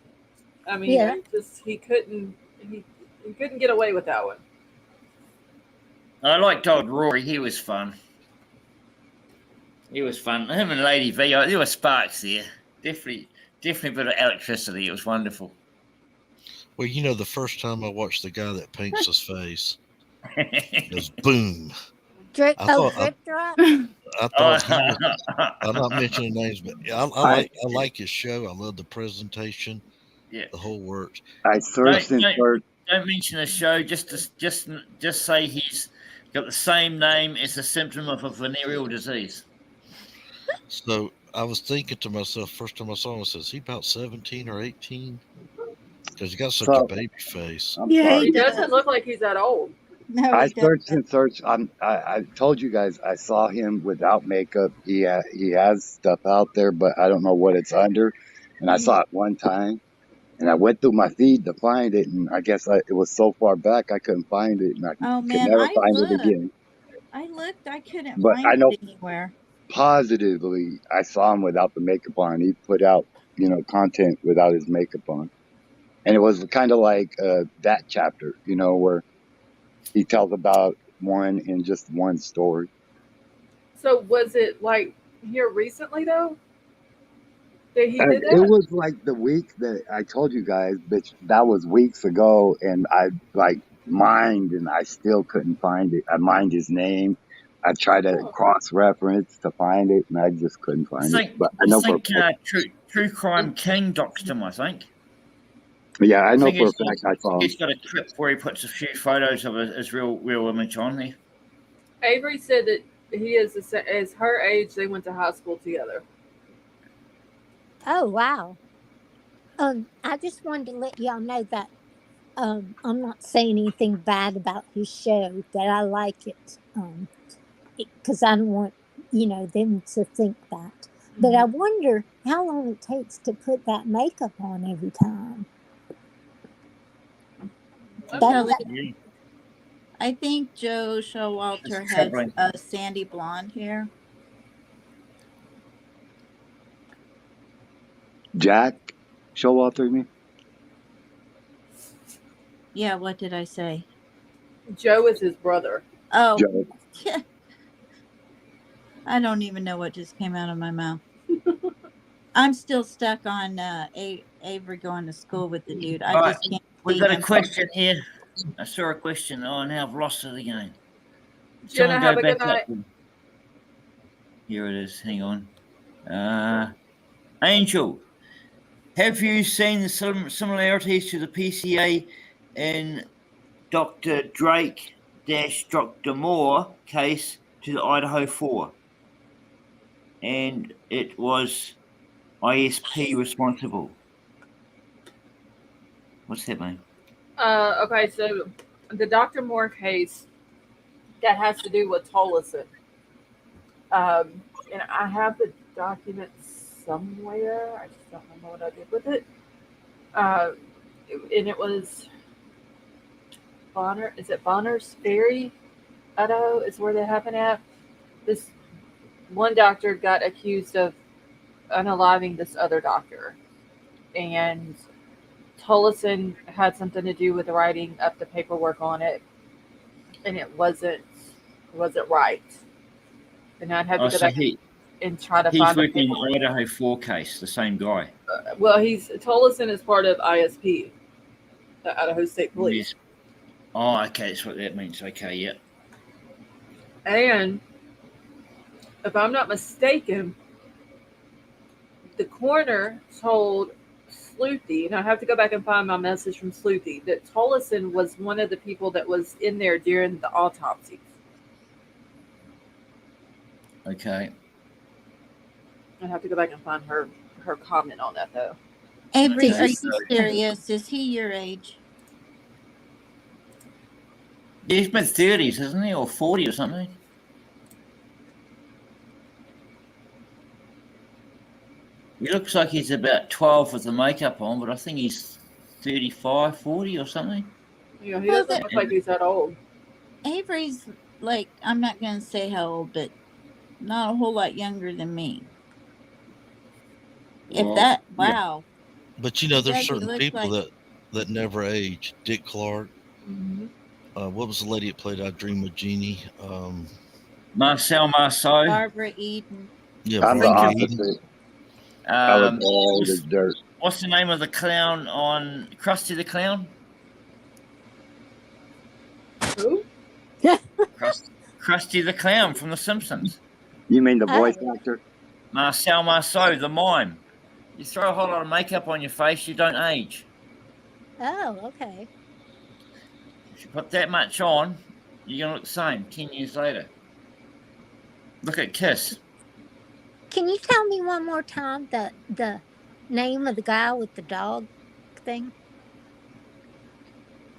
I mean, he couldn't get away with that one. I liked old Rory. He was fun. Him and Lady V. There were sparks there. Definitely a bit of electricity. It was wonderful. Well, the first time I watched the guy that paints his face, it was boom. Drip, I oh, thought drip drop. I thought he was. I'm not mentioning names, but I like his show. I love the presentation, Yeah. the whole works. I searched and searched. Don't mention the show. Just say he's got the same name as a symptom of a venereal disease. So I was thinking to myself, first time I saw him, I says, he about 17 or 18? Because he got such a baby face. I'm Yeah, sorry. He doesn't look like he's that old. No, I he doesn't. searched and searched. I told you guys I saw him without makeup. He has stuff out there, but I don't know what it's under. And I saw it one time, and I went through my feed to find it, and I guess it was so far back I couldn't find it, and I Oh could man, never I find it looked. again. I couldn't But I find know it anywhere. positively I saw him without the makeup on. He put out, content without his makeup on, and it was kind of like that chapter, where he tells about one in just one story. So was it like here recently though that he did It that? was like the week that I told you guys, but that was weeks ago, and I mined, and I still couldn't find it. I mined his name. I tried to cross-reference to find it, and I just couldn't find it. But I know for a fact. True Crime King doxed him, I think. Yeah, I know for a fact I saw him. He's got a clip where he puts a few photos of his real image on there. Avery said that he is as her age. They went to high school together. Oh wow. I just wanted to let y'all know that I'm not saying anything bad about his show. That I like it. Because I don't want them to think that. But I wonder how long it takes to put that makeup on every time. I think Joe Showalter has a sandy blonde hair. Jack Showalter, you mean? Yeah, what did I say? Joe is his brother. Oh, Joe. Yeah. I don't even know what just came out of my mouth. I'm still stuck on Avery going to school with the dude. I just can't. We've got a question here. I saw a question. Oh, now I've lost it again. Jenna, have a good night. Here it is. Hang on. Angel, have you seen some similarities to the PCA in Dr. Drake - Dr. Moore case to the Idaho 4? And it was ISP responsible. What's that mean? Okay, so the Dr. Moore case, that has to do with Tolleson. And I have the documents somewhere. I just don't remember what I did with it. And it was Bonner. Is it Bonner's Ferry, Idaho? Is where they happened at. This one doctor got accused of unaliving this other doctor, and Tolleson had something to do with writing up the paperwork on it, and it wasn't right. And I'd have to go back and try to find the He's working paperwork. in the Idaho 4 case, the same guy. Well, Tolleson is part of ISP, the Idaho State Police. Yes. Oh, okay, that's what that means. Okay, yeah. And if I'm not mistaken, the coroner told Sleuthy, and I have to go back and find my message from Sleuthy, that Tolleson was one of the people that was in there during the autopsy. Okay. I have to go back and find her comment on that, though. Avery, are you serious? Is he your age? Yeah, he's mid-30s, isn't he? Or 40 or something. He looks like he's about 12 with the makeup on, but I think he's 35, 40 or something. Yeah, he doesn't look like he's that old. Avery's I'm not going to say how old, but not a whole lot younger than me. Wow. But there's certain people that never age. Dick Clark. Mm-hmm. What was the lady that played I Dream of Jeannie? Marcel Marceau. Barbara Eden. Yeah, I'm the Barbara opposite. Eden. I was old as dirt. What's the name of the clown on Krusty the Clown? Who? Krusty the Clown from The Simpsons. You mean the voice actor? Marcel Marceau, the mime. You throw a whole lot of makeup on your face, you don't age. Oh, okay. If you put that much on, you're going to look the same 10 years later. Look at Kiss. Can you tell me one more time the name of the guy with the dog thing?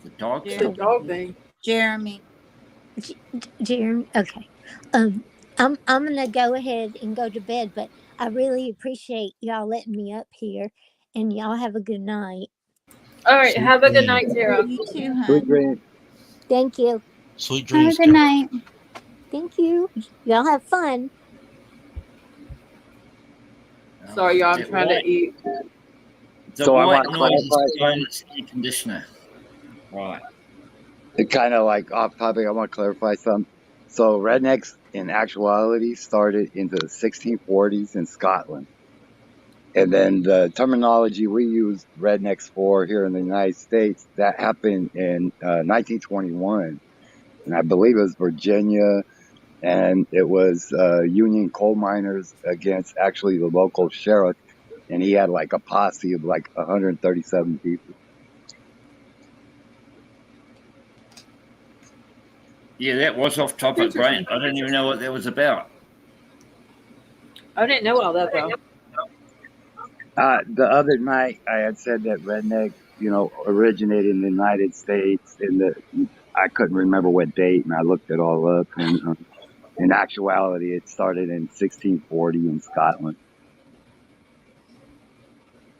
The dog Yeah, thing? dog thing. Jeremy. Jeremy. Okay. I'm gonna go ahead and go to bed, but I really appreciate y'all letting me up here, and y'all have a good night. All right. Have a good night, Tara. You too, Sweet hon. dreams. Thank you. Sweet Have a dreams. good Tara. night. Thank you. Y'all have fun. Sorry, y'all. I'm That trying to white- eat. The So I white want to noise is clarify blowing something. its air conditioner. Right. It kind of like off topic. I want to clarify something. So rednecks in actuality started in the 1640s in Scotland. And then the terminology we use rednecks for here in the United States, that happened in 1921. And I believe it was Virginia, and it was Union coal miners against actually the local sheriff. And he had like a posse of like 137 people. Yeah, that was off topic, Bryan. I didn't even know what that was about. I didn't know all that though. The other night I had said that redneck, originated in the United States, and I couldn't remember what date, and I looked it all up. And in actuality, it started in 1640 in Scotland.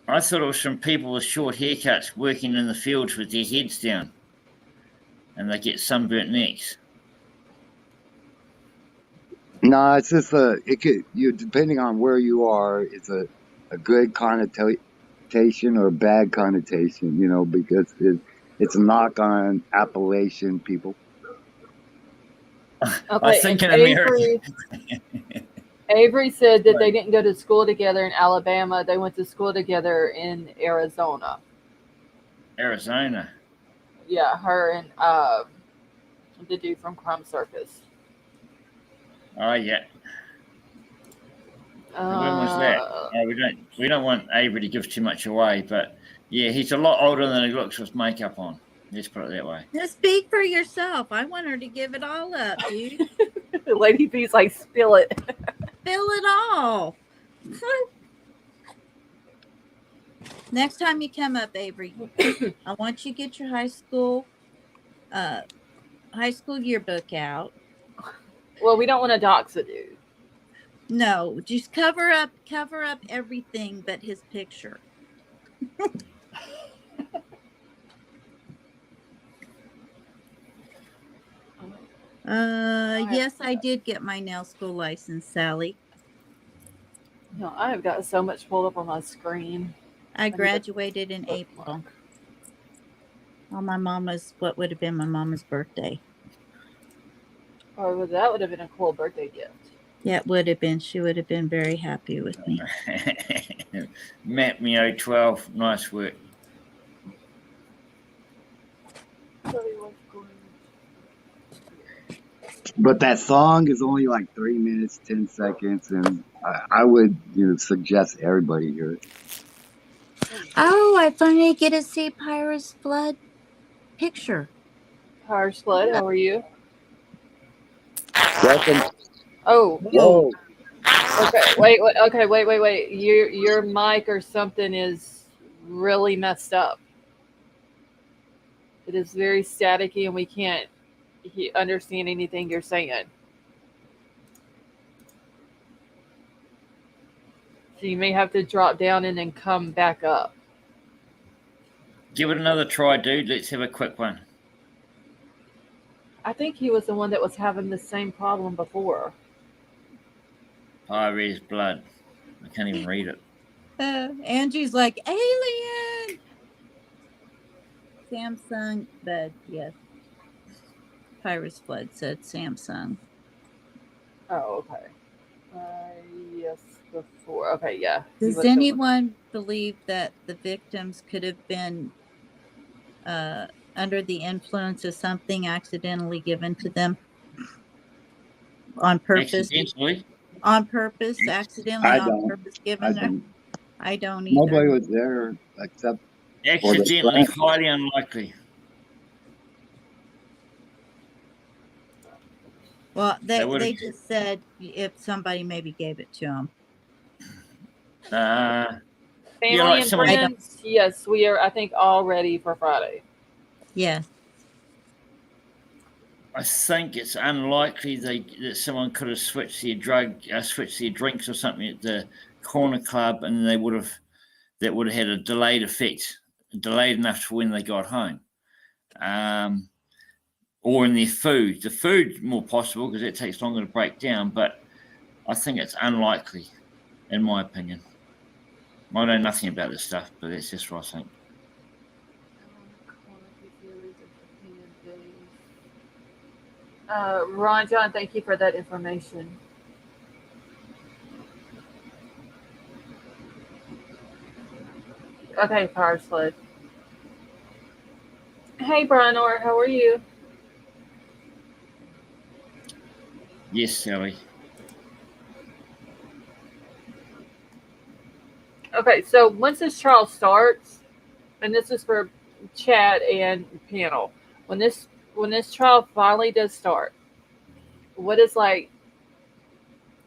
I thought it was from people with short haircuts working in the fields with their heads down, and they get sunburnt necks. No, it's just depending on where you are, it's a good connotation or a bad connotation, because it's a knock on Appalachian people. Okay, I think in and America. Avery said that they didn't go to school together in Alabama. They went to school together in Arizona. Arizona. Yeah, her and the dude from Crumb Circus. Oh yeah. When was that? We don't want Avery to give too much away, but yeah, he's a lot older than he looks with makeup on. Let's put it that way. Just speak for yourself. I want her to give it all up, dude. Lady B's like, spill it. Spill it all. Next time you come up, Avery, I want you to get your high school yearbook out. Well, we don't want to dox a dude. No, just cover up everything but his picture. Yes, I did get my nail school license, Sally. No, I have got so much pulled up on my screen. I graduated in April. On what would have been my mama's birthday. Oh, that would have been a cool birthday gift. Yeah, it would have been. She would have been very happy with me. Matt Mio 12, nice work. But that song is only like 3 minutes, 10 seconds, and I would suggest everybody hear it. Oh, I finally get to see Pyra's blood picture. Pyra's blood, how are you? Welcome. Oh. Whoa. Okay, wait. Your mic or something is really messed up. It is very staticky and we can't understand anything you're saying. So you may have to drop down and then come back up. Give it another try, dude. Let's have a quick one. I think he was the one that was having the same problem before. Pyra's blood. I can't even read it. Angie's like, alien! Samsung, but yes. Pyra's blood said Samsung. Oh, okay. Yes, before. Okay, yeah. Does anyone believe that the victims could have been under the influence of something accidentally given to them? on purpose, Accidentally. accidentally I on don't. purpose I given her. don't. I don't Nobody either. was there except for the Accidentally, friend. highly unlikely. Well, They would they just said if somebody maybe gave it to them. have. Family like and someone- friends, yes, we are, I think, all ready for Friday. Yes. I think it's unlikely that someone could have switched their drinks or something at the corner club, and that would have had a delayed effect, delayed enough for when they got home, or in their food. The food more possible because it takes longer to break down, but I think it's unlikely, in my opinion. I know nothing about this stuff, but that's just what I think. Ron John, thank you for that information. Okay, Power Sled. Hey, Brian, or how are you? Yes, Sally. Okay, so once this trial starts, and this is for chat and panel, when this trial finally does start, what is like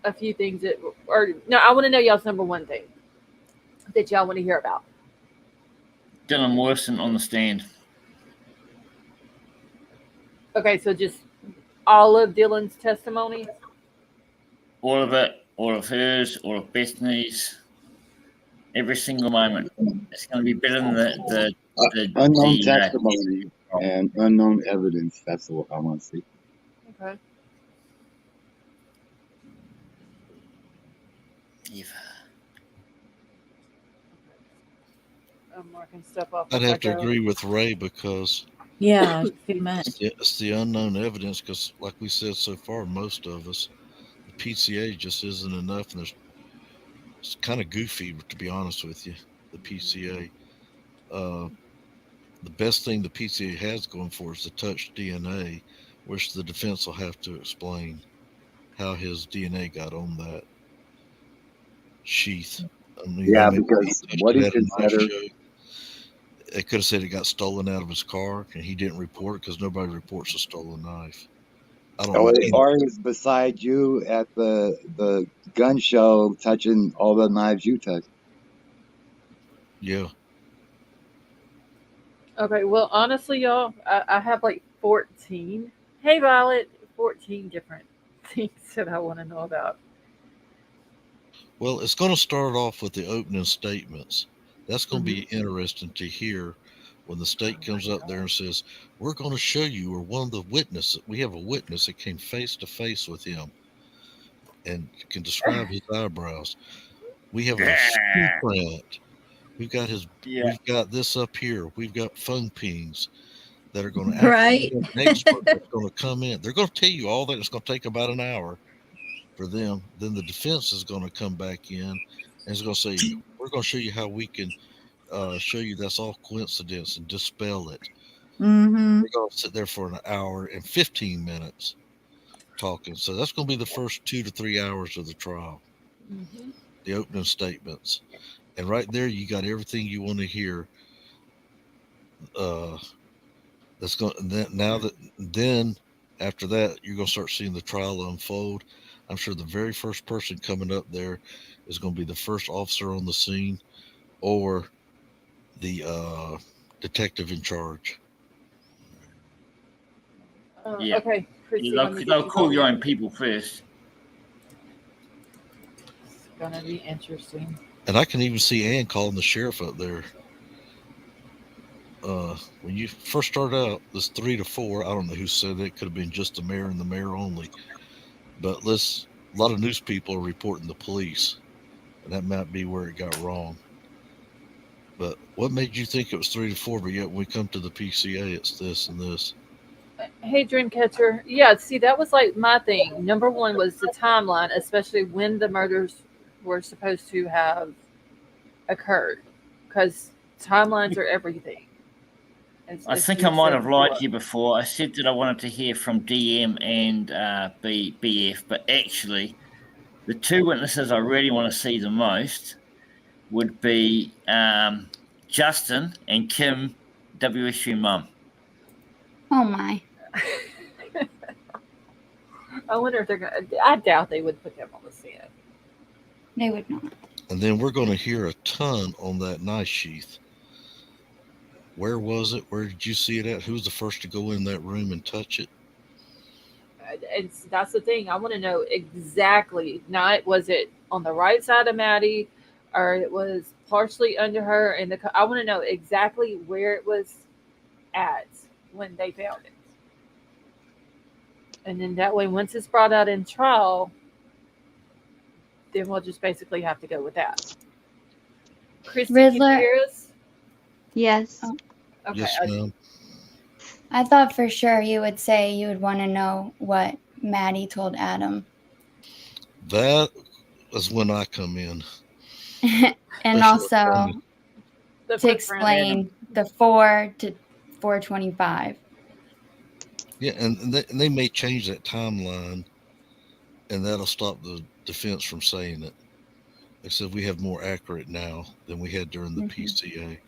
a few things that, or no, I want to know y'all's number one thing that y'all want to hear about. Dylan Wilson on the stand. Okay, so just all of Dylan's testimony. All of it, all of hers, all of Bethany's, every single moment. It's going to be better than the unknown testimony and unknown evidence. That's what I want to see. Okay. Eva. I'm marking stuff off. I'd have to agree with Ray because Yeah, too much. it's the unknown evidence because, like we said so far, most of us, the PCA just isn't enough, and it's kind of goofy, to be honest with you. The PCA, the best thing the PCA has going for is the touch DNA, which the defense will have to explain how his DNA got on that sheath. I mean, Yeah, maybe because he what he touched it at a knife considered. show. They could have said it got stolen out of his car, and he didn't report it because nobody reports a stolen knife. I don't know. Or he was beside you at the gun show, touching all the knives you touched. Yeah. Okay, well, honestly, y'all, I have like 14. Hey, Violet, 14 different things that I want to know about. Well, it's going to start off with the opening statements. That's going to Mm-hmm. be interesting to hear when the state comes up there and says, we're going to show you, or one of the witnesses, we have a witness that came face to face with him and can describe his eyebrows. We have a print. We've got we've got this up here. We've got phone pings that are going to Right. an expert that's going to come in. They're going to tell you all that. It's going to take about an hour for them. Then the defense is going to come back in and it's going to say, we're going to show you how we can show you that's all coincidence and dispel it. Mm-hmm. They're going to sit there for an hour and 15 minutes talking. So that's going to be the first 2 to 3 hours of the trial. Mm-hmm. The opening statements. And right there, you got everything you want to hear. That's going. Then after that, you're going to start seeing the trial unfold. I'm sure the very first person coming up there is going to be the first officer on the scene, or the detective in charge. Okay, Chrissy, They'll call your own people first. It's gonna be interesting. And I can even see Ann calling the sheriff up there. When you first start out, this 3 to 4, I don't know who said it. Could have been just the mayor and the mayor only. But a lot of news people are reporting the police, and that might be where it got wrong. But what made you think it was 3 to 4? But yet when we come to the PCA, it's this and this. Hey, Dreamcatcher. Yeah, see, that was like my thing. Number one was the timeline, especially when the murders were supposed to have occurred, because timelines are everything. I think I might have lied to you before. I said that I wanted to hear from DM and BF, but actually, the two witnesses I really want to see the most would be Justin and Kim, WSU mum. Oh my. I wonder if they're going to. I doubt they would put them on the stand. They would not. And then we're going to hear a ton on that knife sheath. Where was it? Where did you see it at? Who was the first to go in that room and touch it? And that's the thing. I want to know exactly. Not was it on the right side of Maddie, or it was partially under her. And I want to know exactly where it was at when they found it. And then that way, once it's brought out in trial, then we'll just basically have to go with that. Christy, Riddler. can you hear us? Yes. Oh. Okay. Yes, ma'am. I thought for sure you would say you would want to know what Maddie told Adam. That is when I come in. And Especially also to explain the 4 to 425. Yeah, and they may change that timeline, and that'll stop the defense from saying it. They said we have more accurate now than we had during the PCA.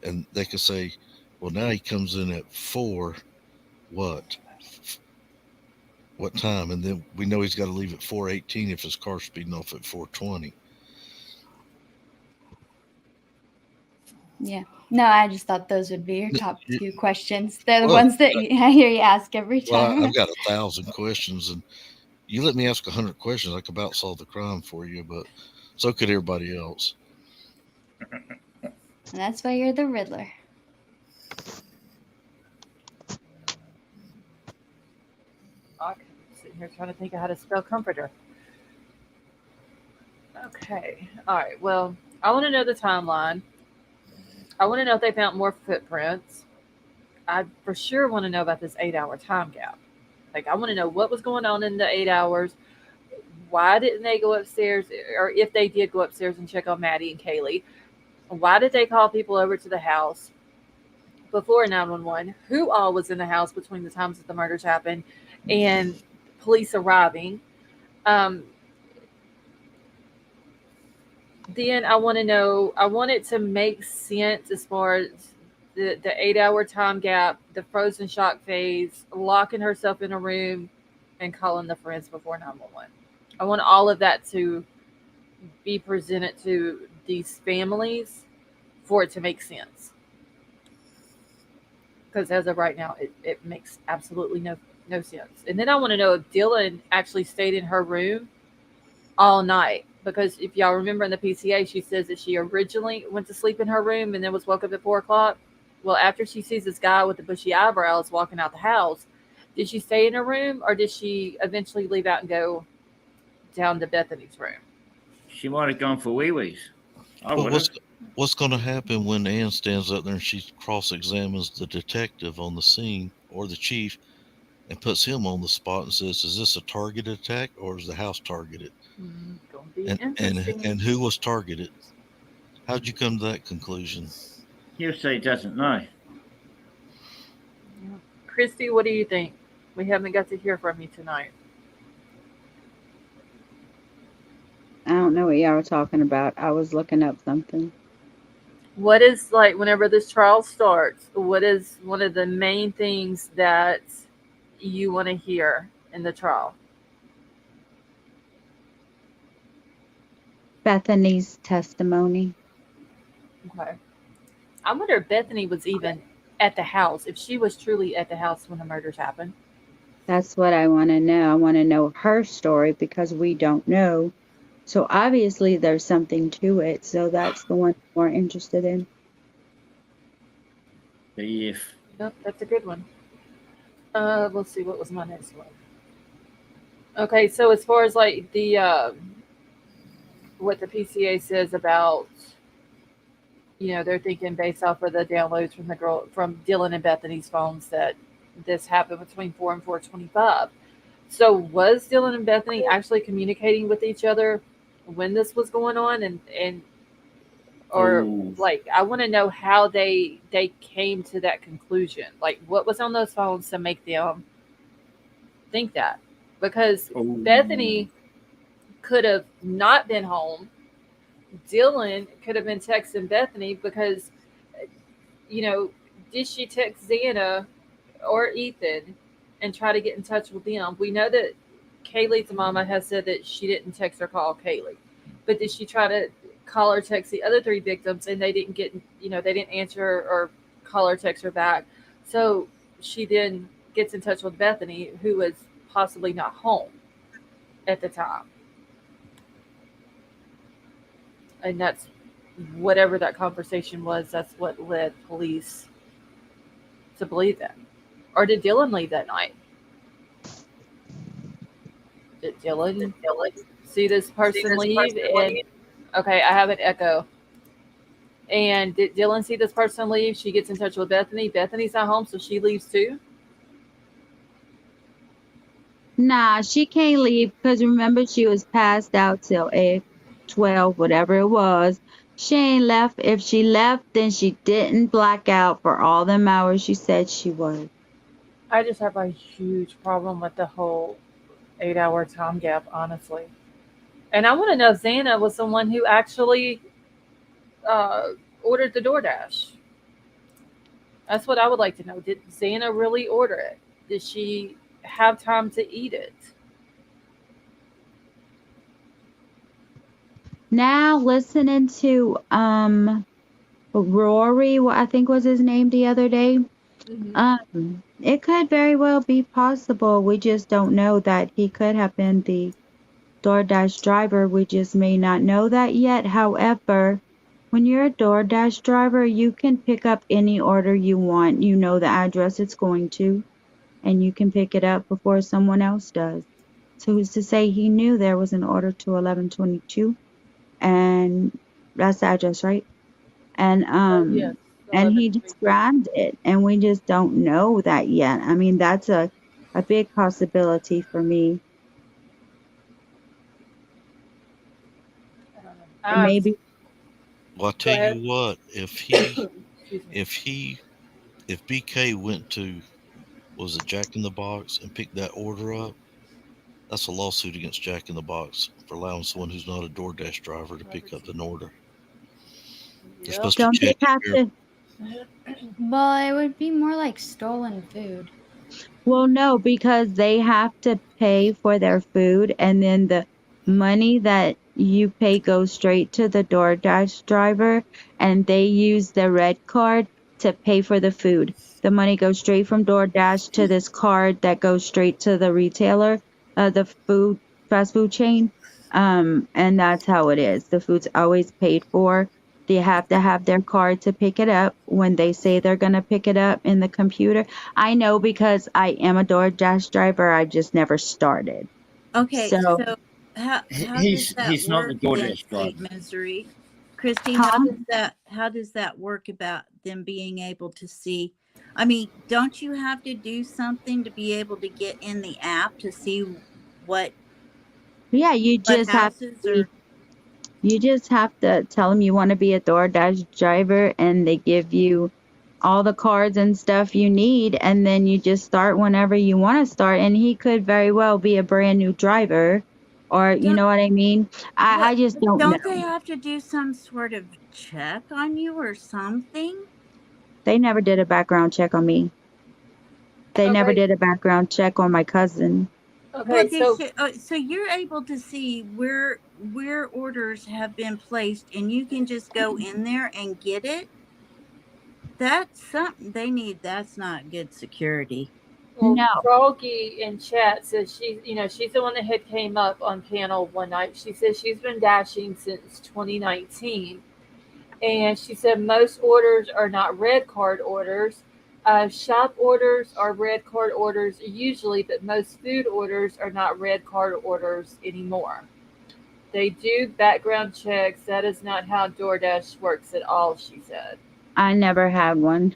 And they could say, well, now he comes in at 4, what time? And then we know he's got to leave at 4:18 if his car's speeding off at 4:20. Yeah. No, I just thought those would be your top 2 questions. They're the ones that I hear you ask every time. Well, I've got 1,000 questions, and you let me ask 100 questions, I could about solve the crime for you, but so could everybody else. And that's why you're the Riddler. I'm sitting here trying to think of how to spell comforter. Okay. All right. Well, I want to know the timeline. I want to know if they found more footprints. I for sure want to know about this 8-hour time gap. Like, I want to know what was going on in the 8 hours. Why didn't they go upstairs? Or if they did go upstairs and check on Maddie and Kaylee, why did they call people over to the house before 911? Who all was in the house between the times that the murders happened and police arriving? Then I want to know, I want it to make sense as far as the 8-hour time gap, the frozen shock phase, locking herself in a room and calling the friends before 911. I want all of that to be presented to these families for it to make sense. Because as of right now, it makes absolutely no sense. And then I want to know if Dylan actually stayed in her room all night. Because if y'all remember in the PCA, she says that she originally went to sleep in her room and then was woke up at 4 o'clock. Well, after she sees this guy with the bushy eyebrows walking out the house, did she stay in her room or did she eventually leave out and go down to Bethany's room? She might have gone for wee-wees. What's going to happen when Ann stands up there and she cross-examines the detective on the scene or the chief and puts him on the spot and says, is this a targeted attack or is the house targeted? And who was targeted? How'd you come to that conclusion? He'll say he doesn't know. Christy, what do you think? We haven't got to hear from you tonight. I don't know what y'all were talking about. I was looking up something. What is, like, whenever this trial starts, what is one of the main things that you want to hear in the trial? Bethany's testimony. Okay. I wonder if Bethany was even at the house, if she was truly at the house when the murders happened. That's what I want to know. I want to know her story because we don't know. So obviously there's something to it. So that's the one I'm more interested in. BF. Yep, that's a good one. Let's see, what was my next one? Okay, so as far as like the what the PCA says about, you know, they're thinking based off of the downloads from Dylan and Bethany's phones that this happened between 4 and 4:25. So was Dylan and Bethany actually communicating with each other when this was going on? And Or Oh, like I want to know how they came to that conclusion. Like what was on those phones to make them think that? Because oh, Bethany could have not been home. Dylan could have been texting Bethany because, you know, did she text Xana or Ethan and try to get in touch with them? We know that Kaylee's mama has said that she didn't text or call Kaylee, but did she try to call or text the other three victims and they didn't get, they didn't answer or call or text her back? So she then gets in touch with Bethany, who was possibly not home at the time. And that's whatever that conversation was, that's what led police to believe that. Or did Dylan leave that night? Did Dylan see this person leave? And okay, I have an echo. And did Dylan see this person leave? She gets in touch with Bethany. Bethany's not home, so she leaves too. Nah, she can't leave because remember she was passed out till 8:12, whatever it was. She ain't left. If she left, then she didn't black out for all them hours she said she was. I just have a huge problem with the whole 8-hour time gap, honestly. And I want to know if Xana was the one who actually uh, ordered the DoorDash. That's what I would like to know. Did Xana really order it? Did she have time to eat it? Now listening to Rory, what I think was his name the other day. It could very well be possible. We just don't know that he could have been the DoorDash driver. We just may not know that yet. However, when you're a DoorDash driver, you can pick up any order you want. You know the address it's going to, and you can pick it up before someone else does. So who's to say he knew there was an order to 1122, and that's the address, right? And Yes. and he 11 just grabbed it, and we just don't know that yet. I mean, that's a big possibility for me. Or maybe Well, I Go tell ahead. you what, Excuse me. if BK went to, was it Jack in the Box, and picked that order up, that's a lawsuit against Jack in the Box for allowing someone who's not a DoorDash driver to pick up an order. They're Yep. supposed to don't they check have your to? Well, it would be more like stolen food. Well, no, because they have to pay for their food, and then the money that you pay goes straight to the DoorDash driver, and they use the red card to pay for the food. The money goes straight from DoorDash to this card that goes straight to the retailer, the fast food chain. And that's how it is. The food's always paid for. They have to have their card to pick it up when they say they're going to pick it up in the computer. I know because I am a DoorDash driver. I just never started. Okay, So, so how does that He's not the work then, DoorDash Sweet driver. Misery? Christy, huh? how does that work about them being able to see? I mean, don't you have to do something to be able to get in the app to see what Yeah, houses are? you just have to tell them you want to be a DoorDash driver, and they give you all the cards and stuff you need, and then you just start whenever you want to start. And he could very well be a brand new driver, or you Don't know what I mean? what? I just don't Don't they know. have to do some sort of check on you or something? They never did a background check on me. They never Okay. did a background check on my cousin. Well, Okay. they So should. So you're able to see where orders have been placed, and you can just go in there and get it. That's something they need. That's not good security. well, No, Froggy in chat says she's the one that had came up on panel one night. She says she's been dashing since 2019, and she said most orders are not red card orders. Shop orders are red card orders usually, but most food orders are not red card orders anymore. They do background checks. That is not how DoorDash works at all, she said. I never had one.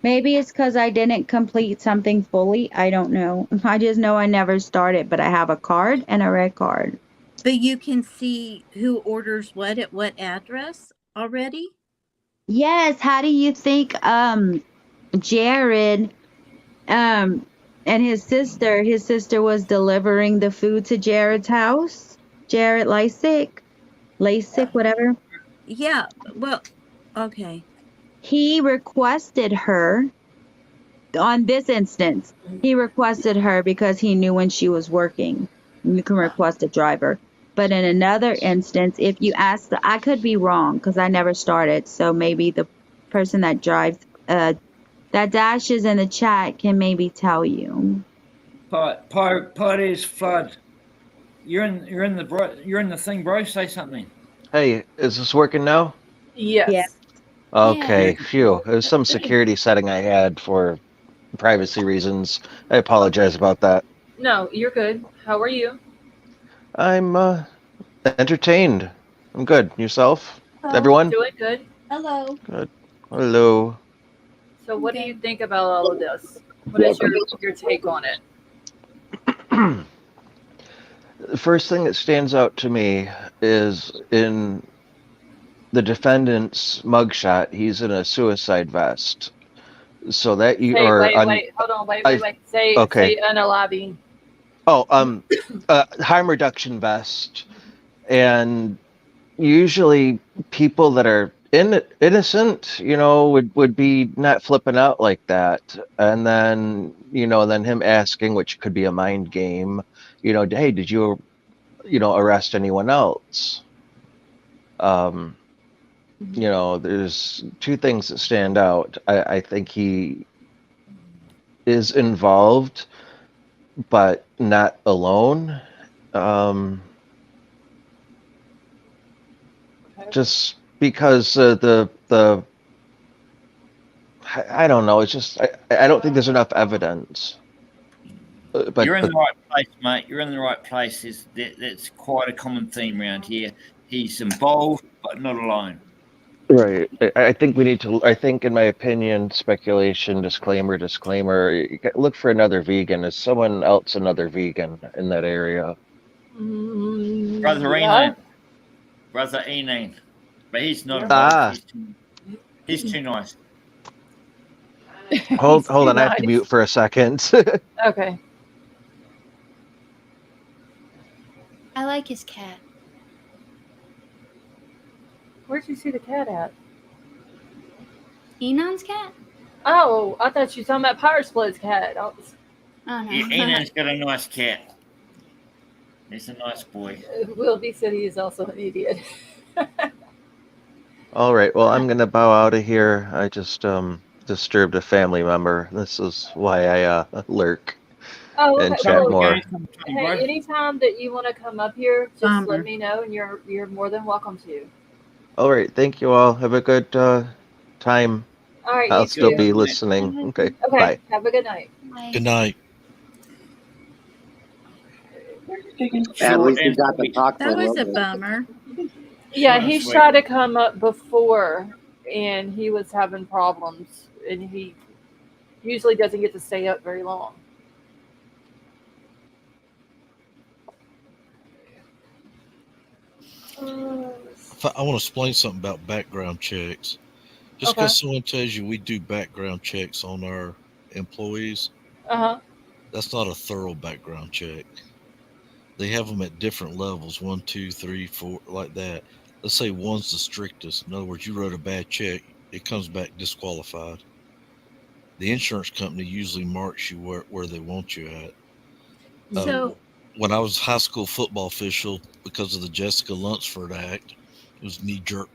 Maybe it's because I didn't complete something fully. I don't know. I just know I never started, but I have a card and a red card. But you can see who orders what at what address already? Yes. How do you think Jared and his sister was delivering the food to Jared's house? Jared Lasik, whatever. Yeah. Well, okay. He requested her on this instance. He requested her because he knew when she was working. You can request a driver. But in another instance, if you ask, I could be wrong because I never started. So maybe the person that drives, that dashes in the chat can maybe tell you. Parties flood. You're in the thing, bro. Say something. Hey, is this working now? Yes. Yeah. Okay, Yeah. phew. It was some security setting I had for privacy reasons. I apologize about that. No, you're good. How are you? I'm entertained. I'm good. Yourself? Hello. Everyone? Doing good. Hello. Good. Hello. So, what do Okay. you think about all of this? What is your take on it? The first thing that stands out to me is in the defendant's mugshot, he's in a suicide vest. So that you Hey, or wait, hold on, wait. I Say okay. unaliving. Oh, harm reduction vest. And usually people that are innocent, would be not flipping out like that. And then, then him asking, which could be a mind game, hey, did you, arrest anyone else? There's two things that stand out. I think he is involved, but not alone. Just because the I don't know. It's just I don't think there's enough evidence. But You're in the right place, mate. You're in the right place. That's quite a common theme around here. He's involved, but not alone. right, I think we need to. I think, in my opinion, speculation, disclaimer. Look for another vegan. Is someone else another vegan in that area? Brother Yeah. Enan. But he's not Ah. involved. He's too nice. Hold He's on. too I have to nice. mute for a second. Okay. I like his cat. Where'd you see the cat at? Enon's cat? Oh, I thought you were talking about Power Split's cat. Oh no. Yeah, Enan's got a nice cat. He's a nice boy. Wilby said he is also an idiot. All right. Well, I'm gonna bow out of here. I just disturbed a family member. This is why I lurk Oh, and okay. chat Well, more. hey, anytime that you want to come up here, just Bummer. let me know, and you're more than welcome to. All right. Thank you all. Have a good time. All right, I'll you still too. be listening. Okay. Okay, Bye. have a good night. Bye. Good night. At least we got to talk for That a was little a bit. bummer. Yeah, Short and he's sweet. tried to come up before, and he was having problems, and he usually doesn't get to stay up very long. I want to explain something about background checks. Just Okay. because someone tells you we do background checks on our employees, Uh-huh. that's not a thorough background check. They have them at different levels, 1, 2, 3, 4, like that. Let's say one's the strictest. In other words, you wrote a bad check, it comes back disqualified. The insurance company usually marks you where they want you at. So When I was high school football official, because of the Jessica Lunsford Act, it was knee-jerk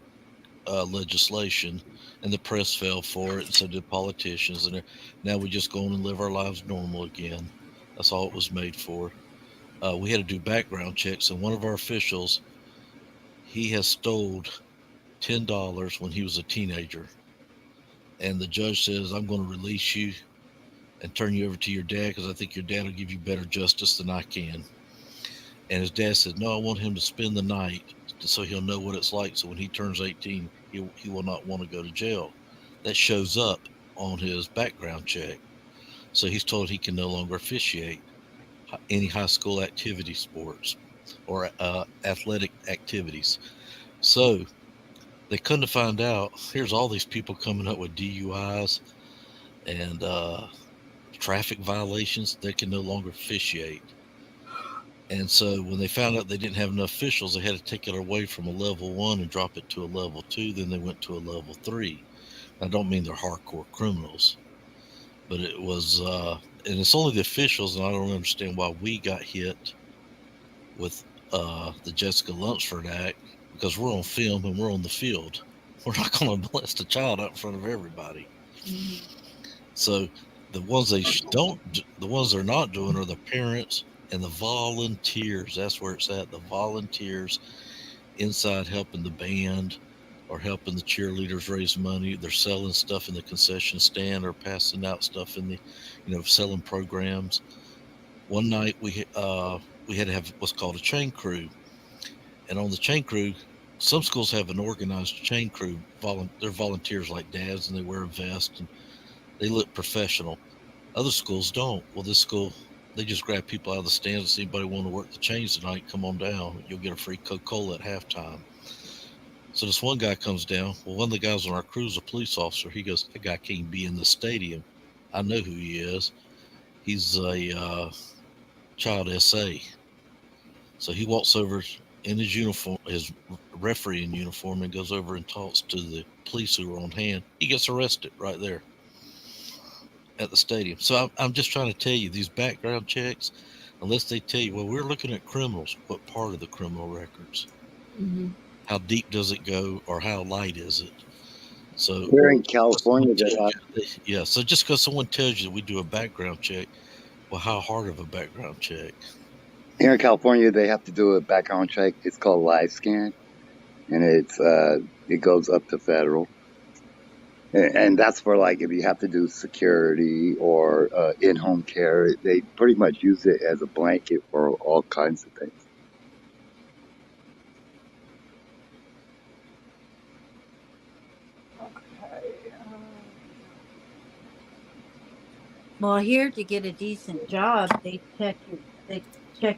legislation, and the press fell for it, and so did politicians. And now we just go on and live our lives normal again. That's all it was made for. We had to do background checks, and one of our officials, he has stole $10 when he was a teenager. And the judge says, I'm going to release you and turn you over to your dad because I think your dad will give you better justice than I can. And his dad said, no, I want him to spend the night so he'll know what it's like. So when he turns 18, he will not want to go to jail. That shows up on his background check. So he's told he can no longer officiate any high school activity sports. or athletic activities. So they couldn't find out. Here's all these people coming up with DUIs and traffic violations. They can no longer officiate. And so when they found out they didn't have enough officials, they had to take it away from a level 1 and drop it to a level 2. Then they went to a level 3. I don't mean they're hardcore criminals, but it was, and it's only the officials, and I don't understand why we got hit with the Jessica Lunsford Act, because we're on film and we're on the field. We're not going to molest a child out in front of everybody. Mhm. So the ones the ones they're not doing are the parents and the volunteers. That's where it's at. The volunteers inside helping the band or helping the cheerleaders raise money. They're selling stuff in the concession stand or passing out stuff in the, selling programs. One night we had to have what's called a chain crew, and on the chain crew, some schools have an organized chain crew. They're volunteers like dads, and they wear a vest and they look professional. Other schools don't. Well, this school, they just grab people out of the stands and see anybody want to work the chains tonight. Come on down. You'll get a free Coca-Cola at halftime. So this one guy comes down. Well, one of the guys on our crew is a police officer. He goes, "That guy can't be in the stadium. I know who he is. He's a child SA." So he walks over in his uniform, his refereeing uniform, and goes over and talks to the police who are on hand. He gets arrested right there at the stadium. So I'm just trying to tell you, these background checks, unless they tell you, well, we're looking at criminals, what part of the criminal records? Mm-hmm. How deep does it go, or how light is it? So Here in California, so just because someone tells you that we do a background check, well, how hard of a background check? Here in California, they have to do a background check. It's called live scan, and it goes up to federal. And that's for, like, if you have to do security or in-home care. They pretty much use it as a blanket for all kinds of things. Well, here to get a decent job, they check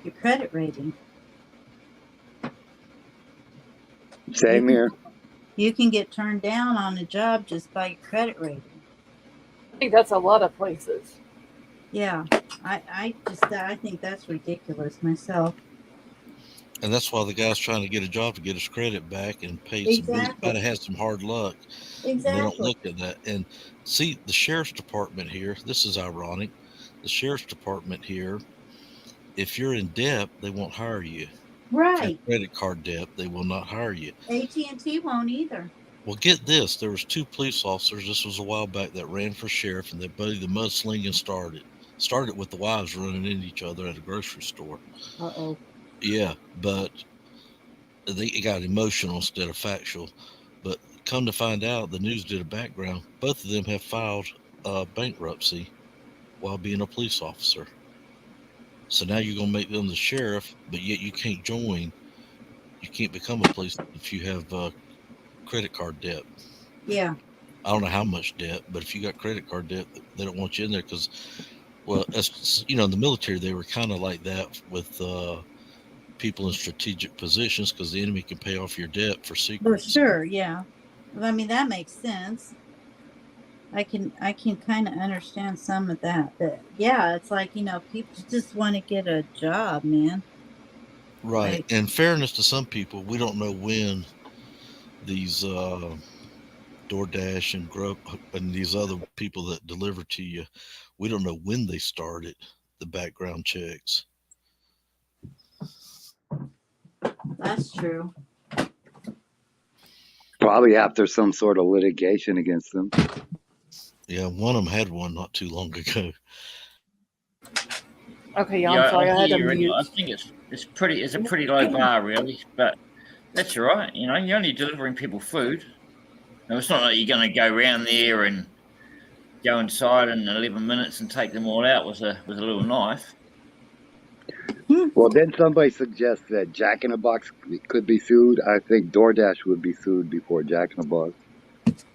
your credit rating. Same here. You can get turned down on a job just by your credit rating. I think that's a lot of places. Yeah, I think that's ridiculous myself. And that's why the guy's trying to get a job to get his credit back and pay some bills. Might have had some hard luck. Exactly. They don't look at that. And see, the sheriff's department here, this is ironic. The sheriff's department here, if you're in debt, they won't hire you. Right. If you have credit card debt, they will not hire you. AT&T won't either. Well, get this. There was 2 police officers, this was a while back, that ran for sheriff, and the mudslinging started with the wives running into each other at a grocery store. Uh-oh. Yeah, but they got emotional instead of factual. But come to find out, the news did a background. Both of them have filed bankruptcy while being a police officer. So now you're going to make them the sheriff, but yet you can't join. You can't become a police if you have credit card debt. Yeah. I don't know how much debt, but if you got credit card debt, they don't want you in there because, well, as in the military, they were kind of like that with people in strategic positions because the enemy can pay off your debt for secrets. For sure, yeah. I mean, that makes sense. I can kind of understand some of that, but yeah, it's like, people just want to get a job, man. Right. Like, in fairness to some people, we don't know when these DoorDash and Grub and these other people that deliver to you, we don't know when they started the background checks. That's true. Probably after some sort of litigation against them. Yeah, one of them had one not too long ago. Okay, I'm sorry, I had to mute. I think it's a pretty low bar, really, but that's all right. You're only delivering people food. No, it's not like you're going to go around there and go inside in 11 minutes and take them all out with a little knife. Well, then somebody suggests that Jack in the Box could be sued. I think DoorDash would be sued before Jack in the Box.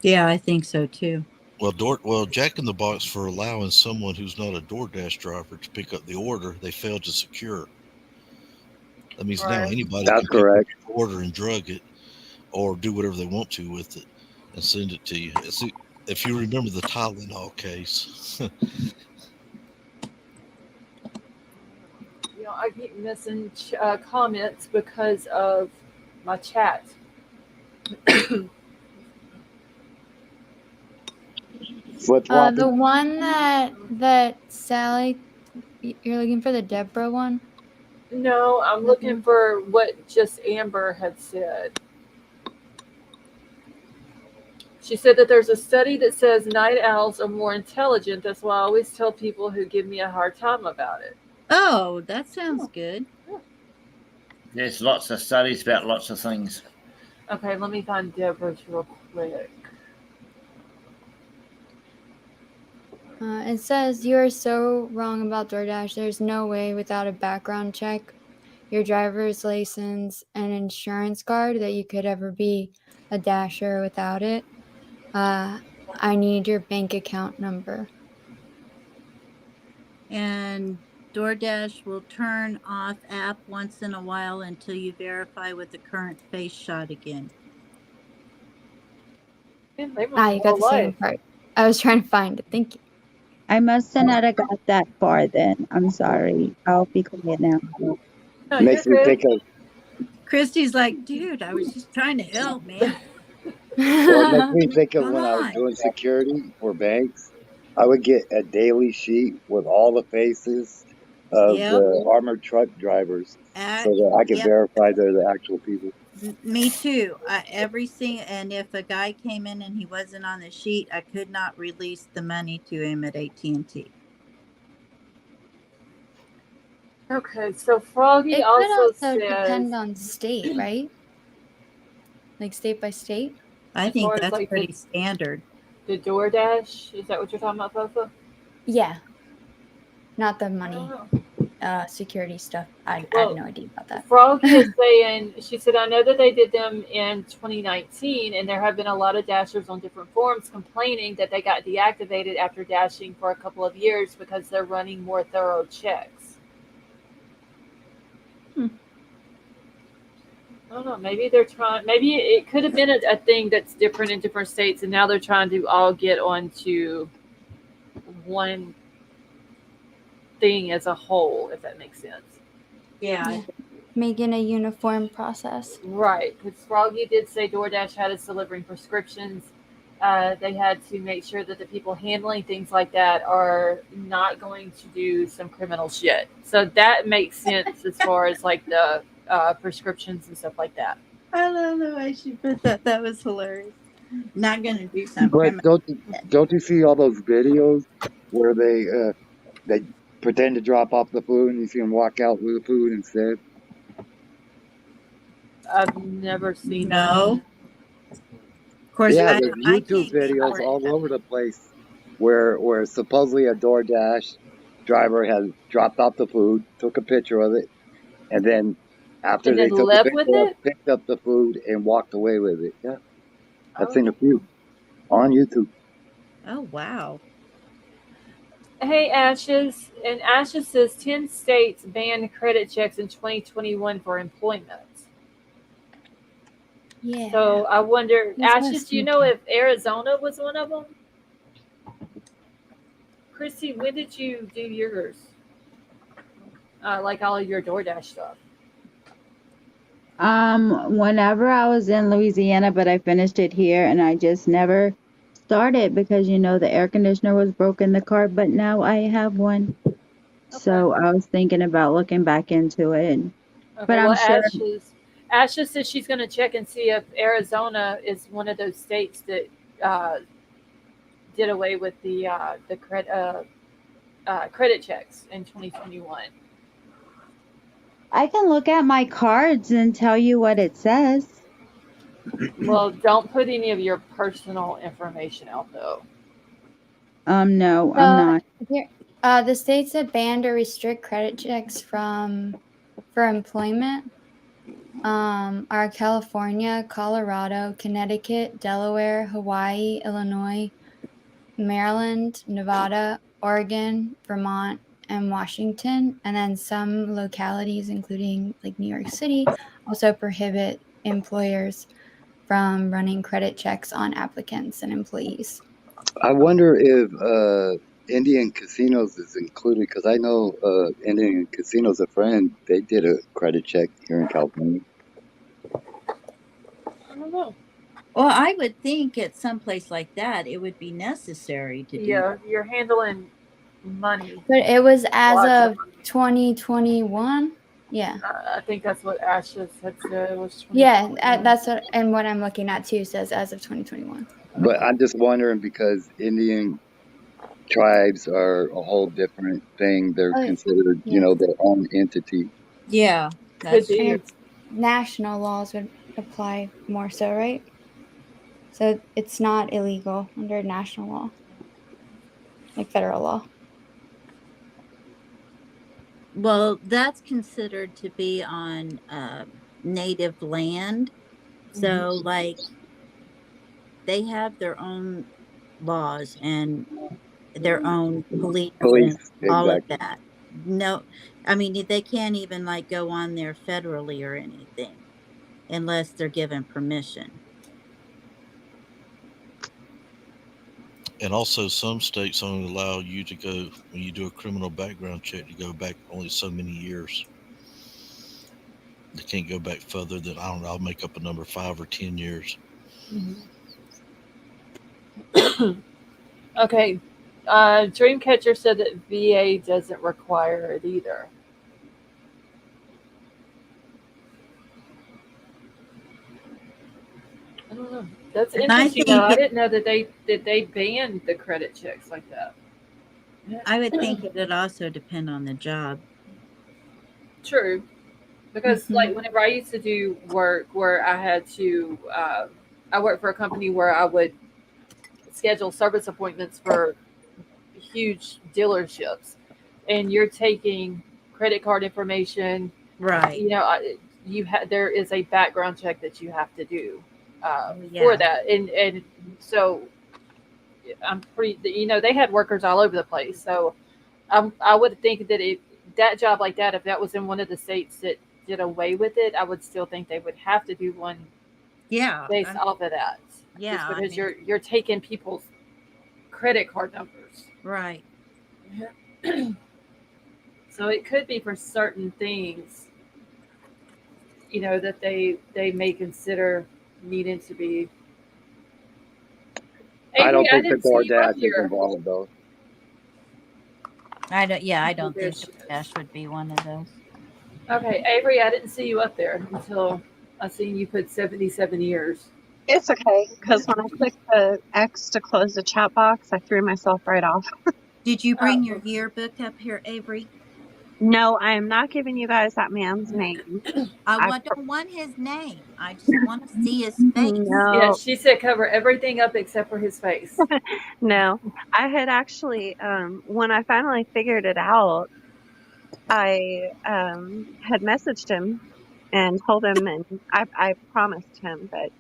Yeah, I think so too. Well, Jack in the Box, for allowing someone who's not a DoorDash driver to pick up the order, they failed to secure. That means now Right. anybody That's can pick up correct. your order and drug it, or do whatever they want to with it, and send it to you. See, if you remember the Tylenol case, You know, I keep missing comments because of my chat. Flip The flopping. one that Sally, you're looking for the Deborah one? No, I'm looking for what just Amber had said. She said that there's a study that says night owls are more intelligent. That's why I always tell people who give me a hard time about it. Oh, that sounds good. There's lots of studies about lots of things. Okay, let me find Deborah's real quick. It says you are so wrong about DoorDash. There's no way without a background check, your driver's license, and insurance card that you could ever be a dasher without it. I need your bank account number. And DoorDash will turn off app once in a while until you verify with the current face shot again. Man, they went You got all the second life. part. I was trying to find it. Thank you. I must not have got that far then. I'm sorry. I'll be quiet now. No, you're Makes me good. think of Christy's like, dude, I was just trying to help, man. well, it makes me think of Come when I was on. doing security for banks. I would get a daily sheet with all the faces of Yep. the armored truck drivers so that I could Yep. verify they're the actual people. Me too. And if a guy came in and he wasn't on the sheet, I could not release the money to him at AT&T. Okay, so Froggy It could also also says, depend on state, right? Like state by state? I as think far as that's like pretty standard. the DoorDash, is that what you're talking about, Fofa? Yeah. Not the I money don't know. security stuff. I have Well, no idea about that. Froggy is saying, she said, I know that they did them in 2019, and there have been a lot of dashers on different forums complaining that they got deactivated after dashing for a couple of years because they're running more thorough checks. I don't know. Maybe they're trying. Maybe it could have been a thing that's different in different states, and now they're trying to all get onto one thing as a whole, if that makes sense. Yeah. Making a uniform process. Right, because Froggy did say DoorDash had us delivering prescriptions. They had to make sure that the people handling things like that are not going to do some criminal shit. So that makes sense as far as like the prescriptions and stuff like that. I don't know why she put that. That was hilarious. Not going to do some But criminal. don't you see all those videos where they pretend to drop off the food and you see them walk out with the food instead? I've never seen No. Of course, Yeah, I there's can't YouTube get videos for all it. over the place where supposedly a DoorDash driver has dropped off the food, took a picture of it, and then after and they then took the live with picture, it. picked up the food and walked away with it. Yeah, I've seen a Oh. few on YouTube. Oh, wow. Hey, Ashes. And Ashes says 10 states banned credit checks in 2021 for employment. Yeah. So I wonder, That's what I Ashes, was do you know thinking. if Arizona was one of them? Chrissy, when did you do yours? Like all of your DoorDash stuff? Whenever I was in Louisiana, but I finished it here and I just never started because the air conditioner was broken in the car, but now I have one. So I was thinking about looking back into it. But Okay, I'm well, sure Ashes says she's going to check and see if Arizona is one of those states that did away with the credit checks in 2021. I can look at my cards and tell you what it says. Well, don't put any of your personal information out, though. No, I'm not. Here, the states that banned or restrict credit checks for employment are California, Colorado, Connecticut, Delaware, Hawaii, Illinois, Maryland, Nevada, Oregon, Vermont, and Washington, and then some localities, including like New York City, also prohibit employers from running credit checks on applicants and employees. I wonder if Indian casinos is included, because I know Indian casinos, a friend, they did a credit check here in California. I don't know. Well, I would think at some place like that, it would be necessary to do. Yeah, you're handling money. But it was as Lots of of money. 2021. Yeah. I think that's what Ashes had said. It was 2021. Yeah, that's what, and what I'm looking at too says as of 2021. But I'm just wondering, because Indian tribes are a whole different thing. They're considered, yeah. Their own entity. Yeah, Could that's be. And national laws would apply more so, right? So it's not illegal under national law, like federal law. Well, that's considered to be on native land. So, like, they have their own laws and their own police and all of exactly. that. No, I mean, they can't even like go on there federally or anything unless they're given permission. And also, some states only allow you to go, when you do a criminal background check, to go back only so many years. They can't go back further than, I don't know, I'll make up a number, 5 or 10 years. Okay. Dreamcatcher said that VA doesn't require it either. I don't know. That's interesting, though. I didn't know that they banned the credit checks like that. I would think it would also depend on the job. True. Because, like, whenever I used to do work where I had to, I worked for a company where I would schedule service appointments for huge dealerships, and you're taking credit card information. Right. There is a background check that you have to do for that. And so I'm pretty, they had workers all over the place. So I would think that that job like that, if that was in one of the states that did away with it, I would still think they would have to do one based off of that. Yeah. Just because you're taking people's credit card numbers. Right. So it could be for certain things, that they may consider needing to be. I don't think the DoorDash is involved, though. I don't think DoorDash would be one of those. Okay, Avery, I didn't see you up there until I seen you put 77 years. It's okay, because when I clicked the X to close the chat box, I threw myself right off. Did you bring your yearbook up here, Avery? No, I am not giving you guys that man's name. I don't want his name. I just want to see his face. No. Yeah, she said cover everything up except for his face. No, I had actually, when I finally figured it out, I had messaged him and told him, and I promised him that,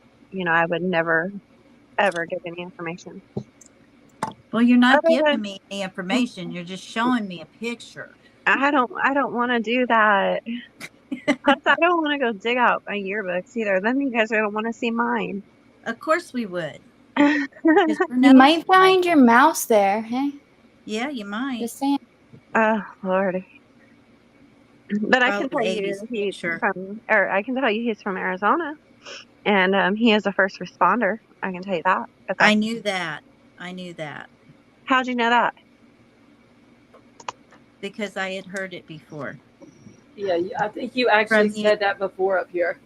I would never, ever give any information. Well, you're not giving me any information. You're just showing me a picture. I don't want to do that. Plus, I don't want to go dig out my yearbooks either. Then you guys don't want to see mine. Of course we would. You might find your mouse there, hey? Yeah, you might. Just saying. Oh, Lord. But I can tell you I can tell you he's from Arizona, and he is a first responder. I can tell you that. I knew that. How'd you know that? Because I had heard it before. Yeah, I think you actually said that before up here.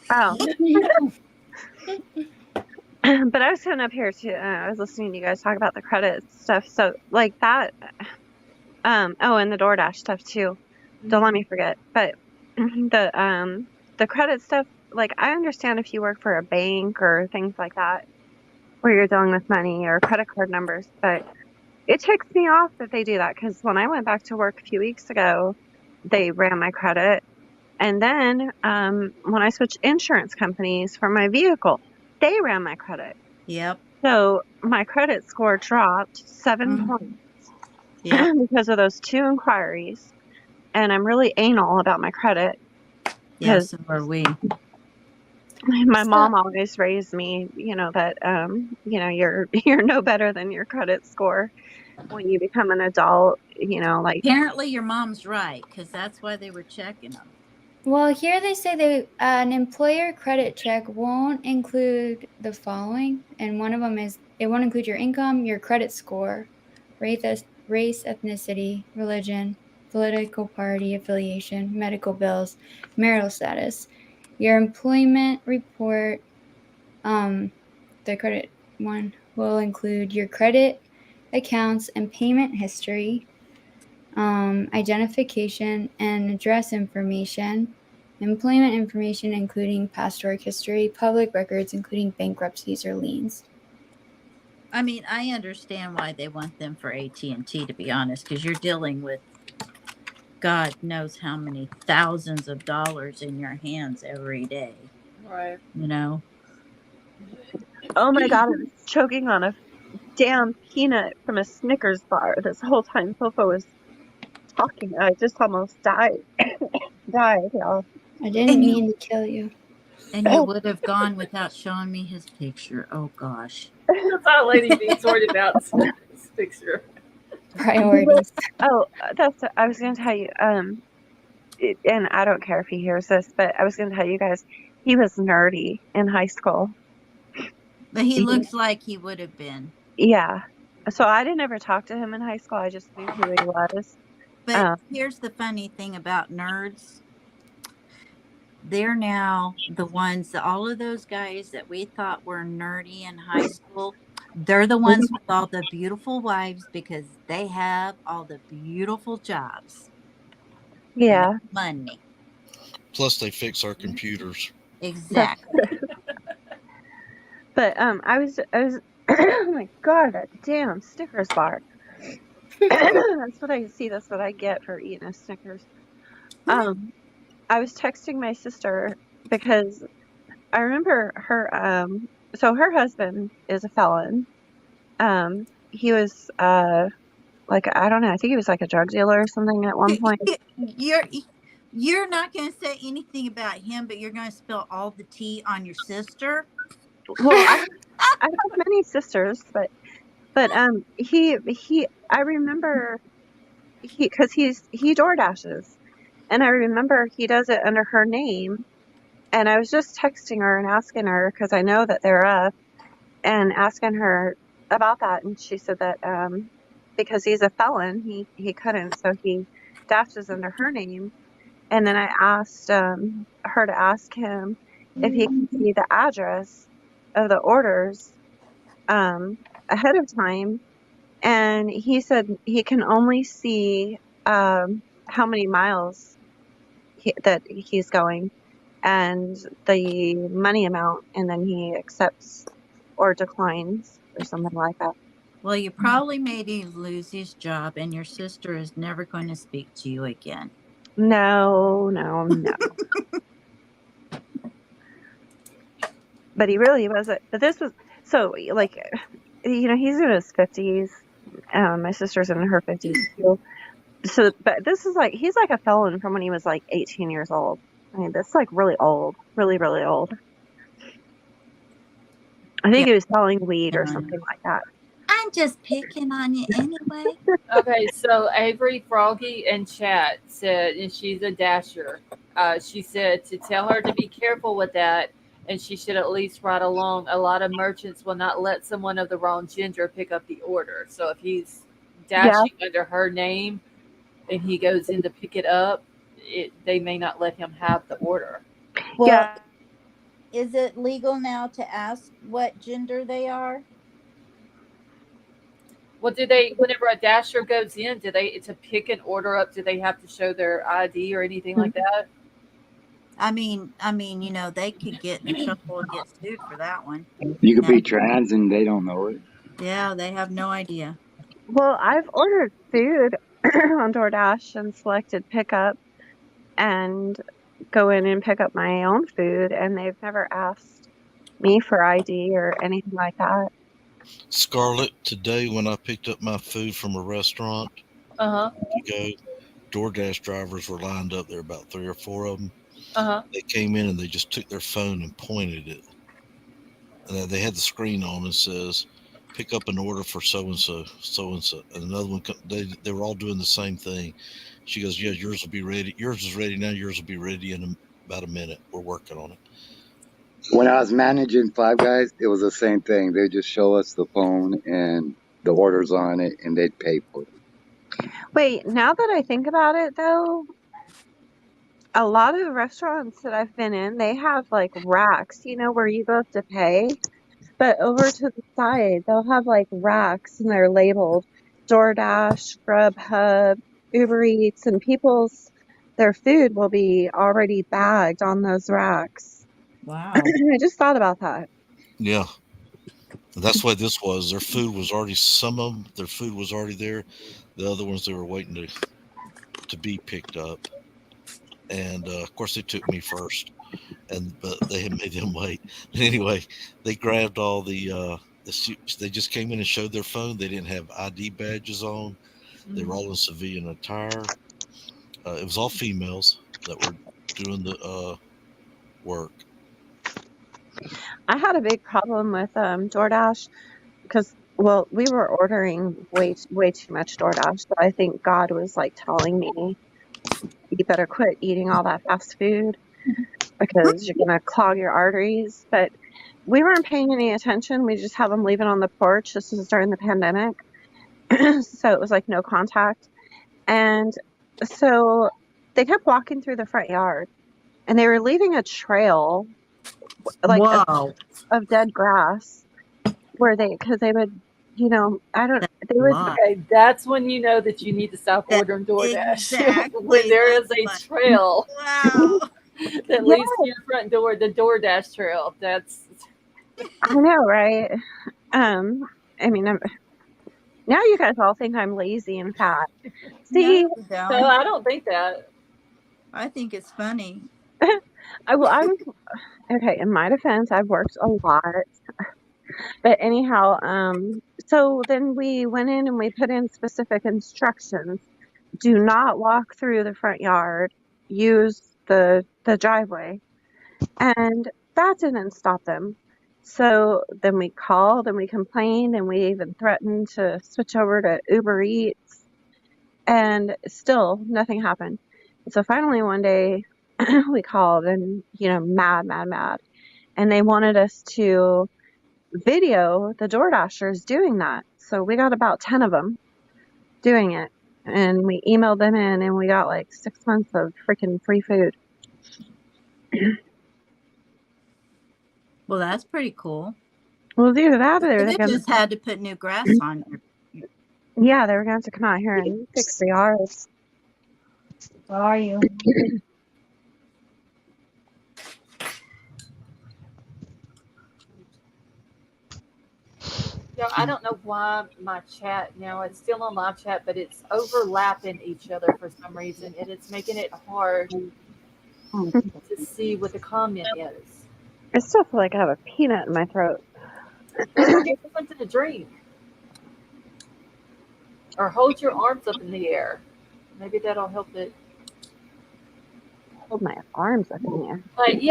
Oh. But I was coming up here to, I was listening to you guys talk about the credit stuff. So, like that, and the DoorDash stuff too. Don't let me forget. But the credit stuff, like, I understand if you work for a bank or things like that, where you're dealing with money or credit card numbers, but it ticks me off that they do that, because when I went back to work a few weeks ago, they ran my credit. And then when I switched insurance companies for my vehicle, they ran my credit. Yep. So my credit score dropped 7 points. Yeah. because of those 2 inquiries. And I'm really anal about my credit Yeah, because so are we. my So- mom always raised me, that you're no better than your credit score when you become an adult, like Apparently your mom's right, because that's why they were checking them. Well, here they say an employer credit check won't include the following, and one of them is it won't include your income, your credit score, race, ethnicity, religion, political party affiliation, medical bills, marital status, your employment report. The credit one will include your credit accounts and payment history, identification and address information, employment information including past work history, public records including bankruptcies or liens. I mean, I understand why they want them for AT&T, to be honest, because you're dealing with God knows how many thousands of dollars in your hands every day. Right. oh my God, I was choking on a damn peanut from a Snickers bar this whole time Fofo was talking. I just almost died. Y'all. I didn't And mean to kill you. And you would have gone without showing me his picture. Oh gosh. That's how Lady B's worried about this picture. Priorities. I was going to tell you, and I don't care if he hears this, but I was going to tell you guys, he was nerdy in high school. But he looks like he would have been. Yeah. So I didn't ever talk to him in high school. I just knew who he was. But here's the funny thing about nerds. They're now the ones, all of those guys that we thought were nerdy in high school, they're the ones with all the beautiful wives because they have all the beautiful jobs. Yeah. And money. Plus, they fix our computers. Exactly. But I was oh my God, that damn Snickers bar. That's what I get for eating a Snickers. I was texting my sister because I remember her so her husband is a felon. He was like, I don't know, I think he was like a drug dealer or something at one point. You're not going to say anything about him, but you're going to spill all the tea on your sister. Well, I have many sisters, but I remember because he door dashes, and I remember he does it under her name, and I was just texting her and asking her because I know that they're up, and asking her about that, and she said that because he's a felon, he couldn't, so he dashes under her name, and then I asked her to ask him if he could see the address of the orders ahead of time. And he said he can only see how many miles that he's going and the money amount, and then he accepts or declines or something like that. Well, you probably made him lose his job, and your sister is never going to speak to you again. No. But he really wasn't. But this was so like, he's in his 50s. My sister's in her 50s too. So, but this is like, he's like a felon from when he was like 18 years old. I mean, that's like really old, really, really old. I think he was selling weed or something like that. I'm just picking on you anyway. Okay, so Avery Froggy in chat said, and she's a dasher. She said to tell her to be careful with that, and she should at least ride along. A lot of merchants will not let someone of the wrong gender pick up the order. So if he's dashing under her name and he goes in to pick it up, they may not let him have the order. Well, is it legal now to ask what gender they are? Well, whenever a dasher goes in, to pick an order up, do they have to show their ID or anything like that? I mean, they could get in trouble and get sued for that one. You could be trans and they don't know it. Yeah, they have no idea. Well, I've ordered food on DoorDash and selected pickup and go in and pick up my own food, and they've never asked me for ID or anything like that. Scarlett, today when I picked up my food from a restaurant, To go. DoorDash drivers were lined up there, about 3 or 4 of them. Uh-huh. They came in and they just took their phone and pointed it. And they had the screen on and says, pick up an order for so-and-so, so-and-so. And another one, they were all doing the same thing. She goes, yeah, yours will be ready. Yours is ready now. Yours will be ready in about a minute. We're working on it. When I was managing Five Guys, it was the same thing. They just show us the phone and the orders on it, and they'd pay for it. Wait, now that I think about it, though, a lot of restaurants that I've been in, they have like racks, where you go have to pay. But over to the side, they'll have like racks and they're labeled DoorDash, Grubhub, Uber Eats, and their food will be already bagged on those racks. Wow. I just thought about that. Yeah. That's why this was. Their food was already, some of them, their food was already there. The other ones, they were waiting to be picked up. And of course, they took me first, but they had made them wait. But anyway, they grabbed all the they just came in and showed their phone. They didn't have ID badges on. They were all in civilian attire. It was all females that were doing the work. I had a big problem with DoorDash because, well, we were ordering way too much DoorDash. So I think God was like telling me, you better quit eating all that fast food because you're going to clog your arteries. But we weren't paying any attention. We just had them leaving on the porch. This was during the pandemic. So it was like no contact. And so they kept walking through the front yard and they were leaving a trail like of dead grass because they would, they would. Okay, that's when you know that you need to stop ordering DoorDash. Exactly. When there is a trail Wow. that leads to your front door, the DoorDash trail. That's. I know, right? I mean, now you guys all think I'm lazy and fat. See, No, I don't think that. I think it's funny. I'm okay. In my defense, I've worked a lot. But anyhow, so then we went in and we put in specific instructions. Do not walk through the front yard. Use the driveway. And that didn't stop them. So then we called and we complained and we even threatened to switch over to Uber Eats. And still nothing happened. So finally one day we called and, mad. And they wanted us to video the DoorDashers doing that. So we got about 10 of them doing it. And we emailed them in and we got like 6 months of freaking free food. Well, that's pretty cool. Well, either that or they just had to put new grass on. Yeah, they were going to have to come out here and fix the yards. How are you? I don't know why my chat now, it's still on live chat, but it's overlapping each other for some reason, and it's making it hard to see what the comment is. I still feel like I have a peanut in my throat. Get something to drink. Or hold your arms up in the air. Maybe that'll help it. Hold my arms up in the air. Like,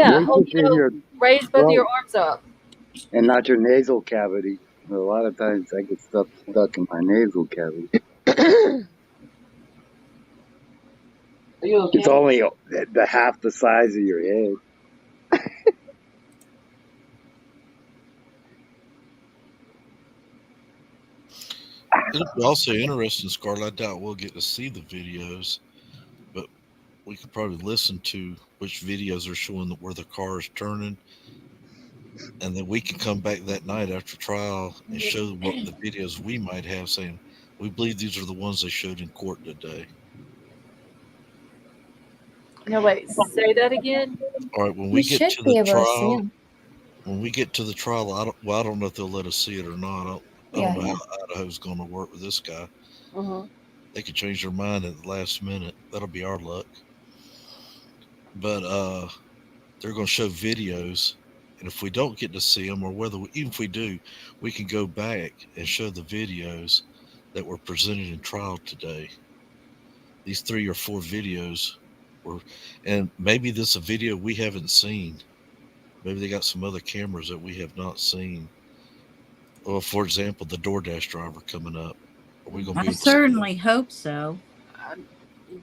raise both of your arms up. And not your nasal cavity. A lot of times I get stuff stuck in my nasal cavity. Are you okay? It's only the half the size of your head. It'll be also interesting, Scarlett. I doubt we'll get to see the videos, but we could probably listen to which videos are showing where the car is turning. And then we can come back that night after trial and show what the videos we might have saying, we believe these are the ones they showed in court today. No, wait, say that again. All right, when we get to the trial, when we get to the trial, I don't know if they'll let us see it or not. I don't know how Idaho's going to work with this guy. They could change their mind at the last minute. That'll be our luck. But they're going to show videos. And if we don't get to see them, or even if we do, we can go back and show the videos that were presented in trial today. these 3 or 4 videos, and maybe this is a video we haven't seen. Maybe they got some other cameras that we have not seen. Well, for example, the DoorDash driver coming up. Are we going to be I able to see certainly hope so.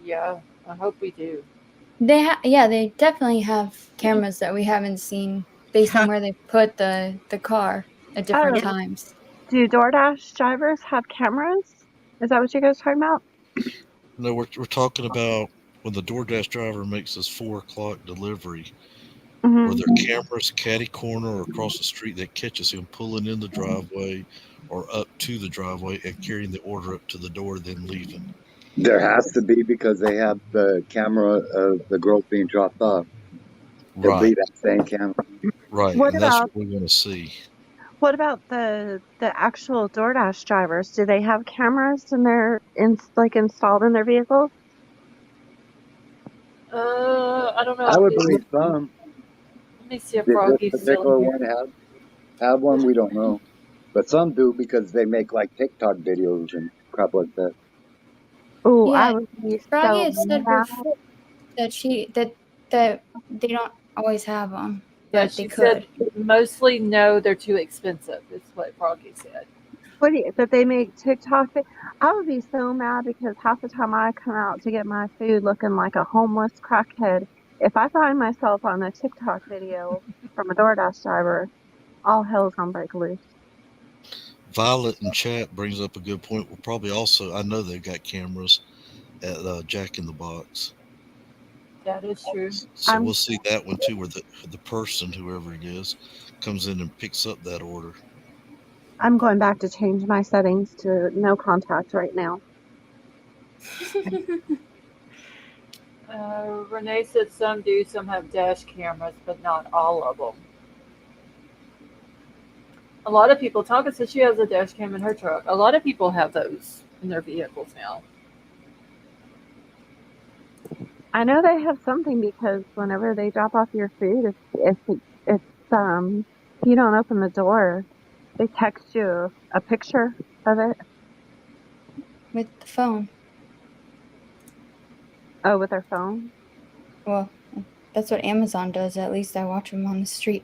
Yeah, I hope we do. They definitely have cameras that we haven't seen based on where they put the car at different times. Do DoorDash drivers have cameras? Is that what you guys are talking about? No, we're talking about when the DoorDash driver makes his 4 o'clock delivery. Mm-hmm. Were there cameras catty corner or across the street that catches him pulling in the driveway or up to the driveway and carrying the order up to the door, then leaving? There has to be because they have the camera of the girl being dropped off. It'll be Right, that same camera. right, What and that's about what we want to see. what about the actual DoorDash drivers? Do they have cameras in their installed in their vehicles? I don't know. I would believe some. Let me see if Did this Froggy's still in particular here. one have one? We don't know, but some do because they make like TikTok videos and crap like that. Oh, Yeah, I would be Froggy so had said mad. before that they don't always have them, Yeah, but they she could. said mostly no, they're too expensive. Is what Froggy said. That they make TikTok. I would be so mad because half the time I come out to get my food looking like a homeless crackhead. If I find myself on a TikTok video from a DoorDash driver, all hell's gonna break loose. Violet in chat brings up a good point. We'll probably also, I know they've got cameras at Jack in the Box. That is true. So we'll see that one too, where the person, whoever it is, comes in and picks up that order. I'm going back to change my settings to no contact right now. Renee said some do, some have dash cameras, but not all of them. A lot of people, Tonka says she has a dash cam in her truck. A lot of people have those in their vehicles now. I know they have something because whenever they drop off your food, if you don't open the door, they text you a picture of it. With the phone. Oh, with their phone? Well, that's what Amazon does. At least I watch them on the street.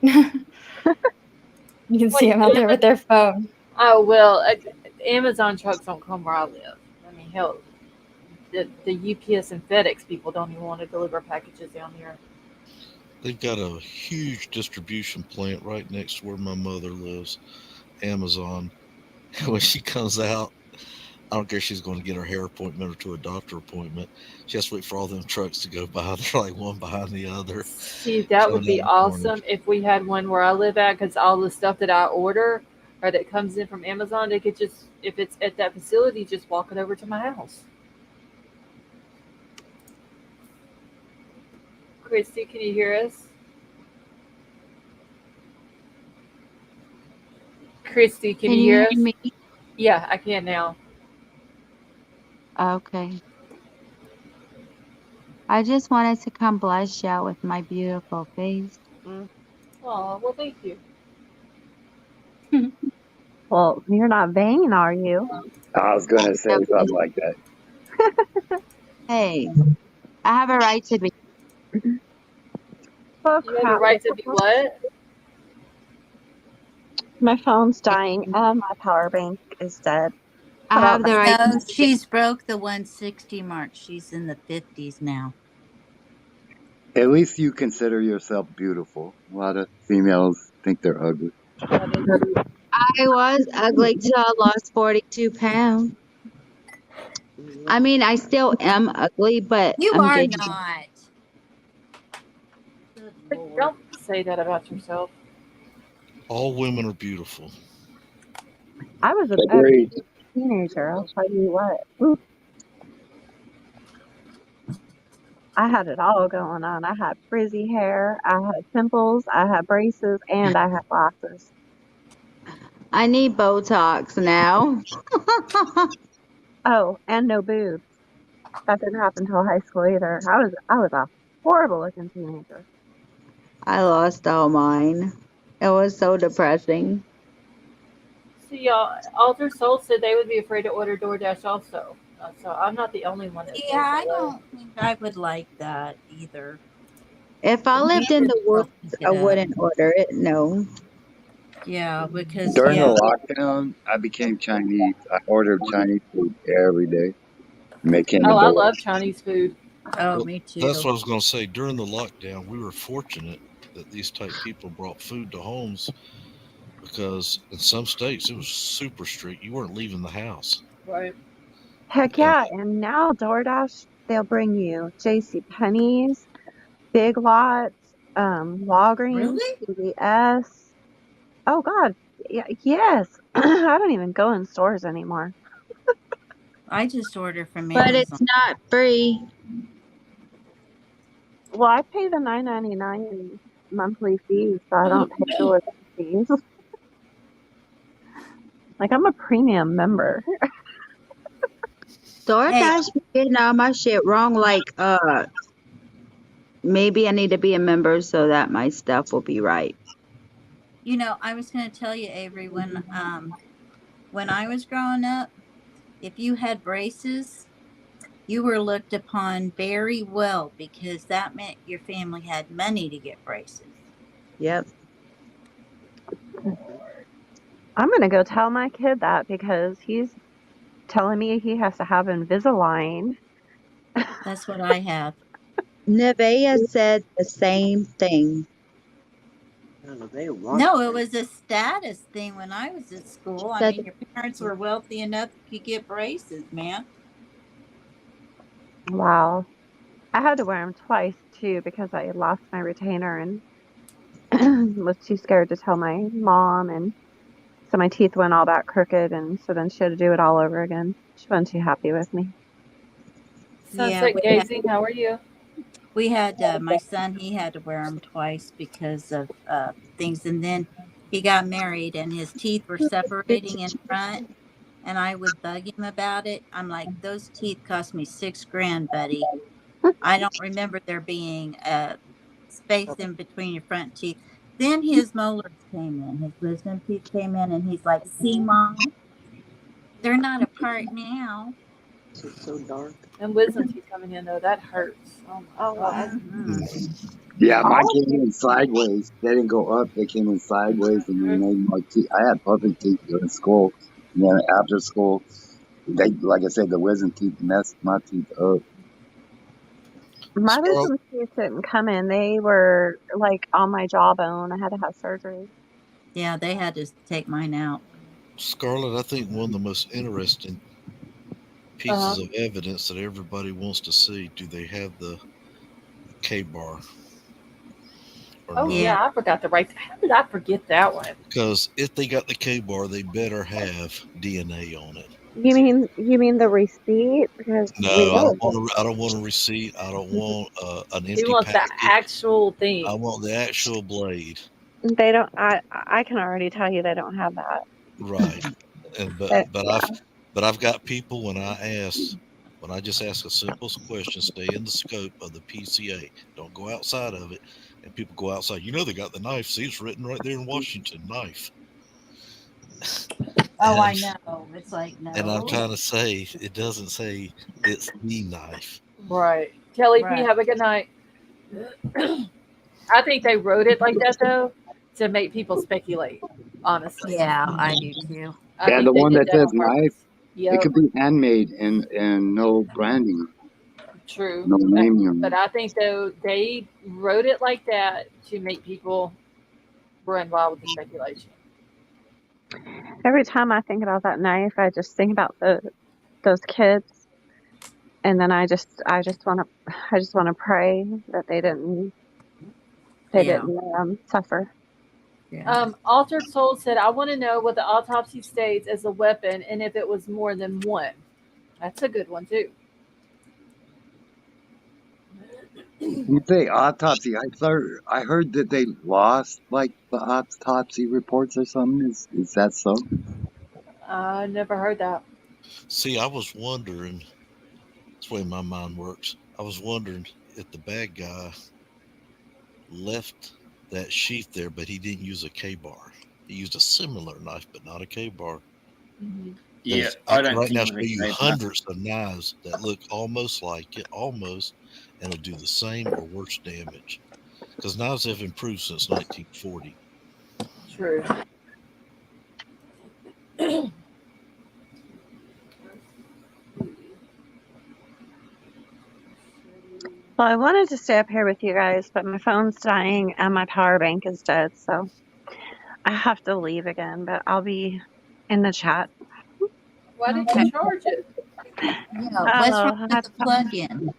You can see them out there with their phone. Oh, well, Amazon trucks don't come where I live. I mean, hell, the UPS and FedEx people don't even want to deliver packages down here. They've got a huge distribution plant right next to where my mother lives, Amazon. When she comes out, I don't care if she's going to get her hair appointment or to a doctor appointment. She has to wait for all them trucks to go by. They're like one behind the other. See, that would be awesome if we had one where I live at, because all the stuff that I order or that comes in from Amazon, they could just, if it's at that facility, just walk it over to my house. Christy, can you hear us? Christy, can you hear us? Me? Yeah, I can now. Okay. I just wanted to come bless you with my beautiful face. Oh, well, thank you. Well, you're not vain, are you? I was gonna say something like that. Hey, I have a right to be. Oh, You have a right to be what? My phone's dying and my power bank is dead. I have the right. No, she's broke the 160 mark. She's in the 50s now. At least you consider yourself beautiful. A lot of females think they're ugly. I was ugly till I lost 42 pounds. I mean, I still am ugly, but You I'm are getting. not. Don't say that about yourself. All women are beautiful. I was a better teenager, I'll tell you what. Ooh. I had it all going on. I had frizzy hair, I had pimples, I had braces, and I had glasses. I need Botox now. Oh, and no boobs. That didn't happen until high school either. I was a horrible looking teenager. I lost all mine. It was so depressing. See, y'all, Alter Soul said they would be afraid to order DoorDash also. So I'm not the only one that feels Yeah, I that way. don't think I would like that either. If I lived in the woods, It I up. wouldn't order it. No. Yeah, because During yeah, the lockdown, I became Chinese. I ordered Chinese food every day. And they came Oh, to I door. love Chinese food. oh, Well, me too. that's what I was going to say. During the lockdown, we were fortunate that these type people brought food to homes because in some states it was super strict. You weren't leaving the house. Right. Heck And yeah. And now DoorDash, they'll bring you J.C. Penney's, Big Lots, Walgreens, Really? CVS. Oh God. Yes. I don't even go in stores anymore. I just order from But Amazon. it's not free. Well, I pay the $9.99 monthly fees, so I don't pay delivery fees. Like I'm a premium member. Hey, DoorDash be getting all my shit wrong. Like, maybe I need to be a member so that my stuff will be right. you know, I was going to tell you, Avery, when I was growing up, if you had braces, you were looked upon very well because that meant your family had money to get braces. Yep. I'm gonna go tell my kid that because he's telling me he has to have Invisalign. That's what I have. Nevea said the same thing. No, it was a status thing when I was at school. I Said, mean, your parents were wealthy enough you could get braces, man. Wow. I had to wear them twice too because I lost my retainer and was too scared to tell my mom, and so my teeth went all back crooked, and so then she had to do it all over again. She wasn't too happy with me. Yeah, Sunset gazing. How are you? we had my son. He had to wear them twice because of things, and then he got married, and his teeth were separating in front. And I would bug him about it. I'm like, those teeth cost me $6,000, buddy. I don't remember there being a space in between your front teeth. Then his molars came in, his wisdom teeth came in, and he's like, see, Mom, they're not apart now. And wisdom teeth coming in though. That hurts. Oh my god. Yeah, mine Oh, came in sideways. They didn't go up. They came in sideways, and then made my teeth. I had puppet teeth during school, and then after school, they, like I said, the wisdom teeth messed my teeth up. my Scarlet, wisdom teeth didn't come in. They were like on my jawbone. I had to have surgery. Yeah, they had to take mine out. Scarlet, I think one of the most interesting pieces of evidence that everybody wants to see, do they have the K-bar or Oh not? Yeah. yeah, I forgot to write. How did I forget that one? Because if they got the K-bar, they better have DNA on it. You mean the receipt? Because No, we I know don't want. I don't want a receipt. I don't want an He empty wants the packet. actual thing. I want the actual blade. they don't. I can already tell you they don't have that. Right. And But, but I've got people when I just ask a simple question, stay in the scope of the PCA. Don't go outside of it. And people go outside. You know they got the knife. See, it's written right there in Washington, knife. Oh, I And know. It's like, and I'm no. trying to say it doesn't say it's the knife. Right. Kelly P, Right. have a good night. I think they wrote it like that though to make people speculate. Honestly. Yeah, I do too. I Yeah, think the they one did that that says on knife, purpose. it Yep. could be handmade and no branding, True. no naming on But it. I think though they wrote it like that to make people run wild with the speculation. every time I think about that knife, I just think about those kids, and then I just want to pray that they didn't Yeah. suffer. Yeah. Altered Soul said, I want to know what the autopsy states as a weapon and if it was more than one. That's a good one too. You say autopsy? I heard that they lost like the autopsy reports or something. Is that so? I never heard that. See, I was wondering, that's the way my mind works. I was wondering if the bad guy left that sheath there, but he didn't use a K-bar. He used a similar knife, but not a K-bar. Mm-hmm. Yeah, I I can don't right now think show with a you cleaver. hundreds of knives that look almost like it, and will do the same or worse damage. Because knives have improved since 1940. True. Well, I wanted to stay up here with you guys, but my phone's dying and my power bank is dead, so I have to leave again, but I'll be in the chat. Why didn't Okay. you charge it? Yeah. What's wrong Oh, with the plug-in?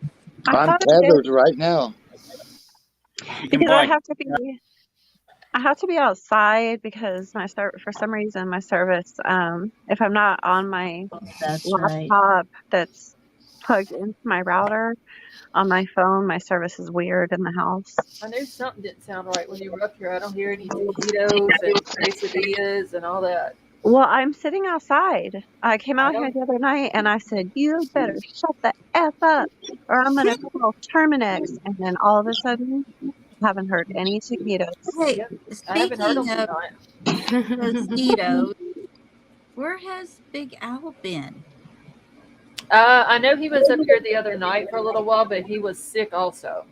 I I'm thought it did tethered right now. You can because buy. I have to be outside because for some reason my service if I'm not on my That's right. laptop that's plugged into my router on my phone, my service is weird in the house. I knew something didn't sound right when you were up here. I don't hear any taquitos and quesadillas and all that. Well, I'm sitting outside. I came I out here don't. the other night and I said, "You better shut the F up or I'm gonna call Terminex." And then all of a sudden, I haven't heard any taquitos. Hey, Yep. I haven't heard speaking them of tonight. mosquitoes, where has Big Al been? I know he was up here the other night for a little while, but he was sick also.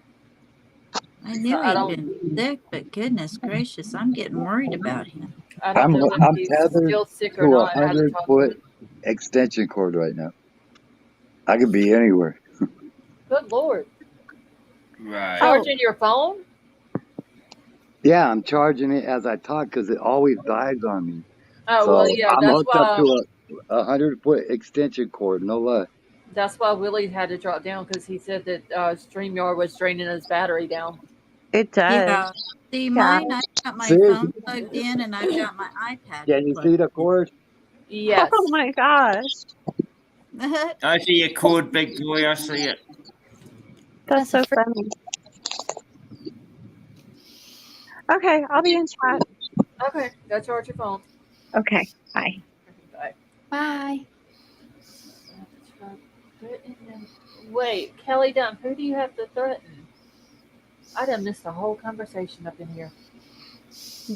I So knew I he'd don't. been sick, but goodness gracious, I'm getting worried about him. I don't know if I'm he's tethered still sick to or a not. I haven't talked to 100-foot him. extension cord right now. I could be anywhere. Good Lord. Right. Charging your phone? Yeah, I'm charging it as I talk because it always dies on me. Oh, So well, yeah, I'm hooked up to a 100-foot extension cord. No lie. that's why Willie had to drop down because he said that StreamYard was draining his battery down. It does. Yeah. See, mine, I've got my See? phone plugged in and I've got my iPad Can you plugged see the cord? Yes. Oh my gosh, in. I see your cord, big boy. I see it. that's so funny. Okay, I'll be in chat. Okay, go charge your phone. Okay, bye. Bye. Bye. Wait, Kelly Dunn, who do you have to threaten? I done missed the whole conversation up in here.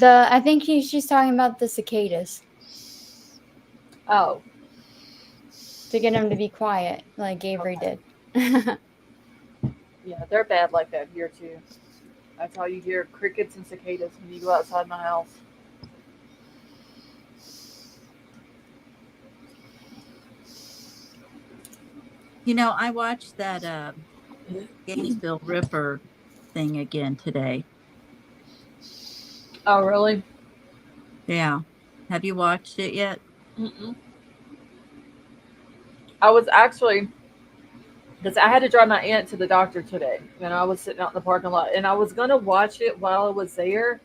I think she's talking about the cicadas. Oh. To get them to be quiet, like Avery did. Yeah, they're bad like that here too. That's all you hear, crickets and cicadas when you go outside my house. You know, I watched that Gainesville Ripper thing again today. Oh, really? Yeah. Have you watched it yet? Mm-mm. I was actually, because I had to drive my aunt to the doctor today, and I was sitting out in the parking lot, and I was going to watch it while I was there,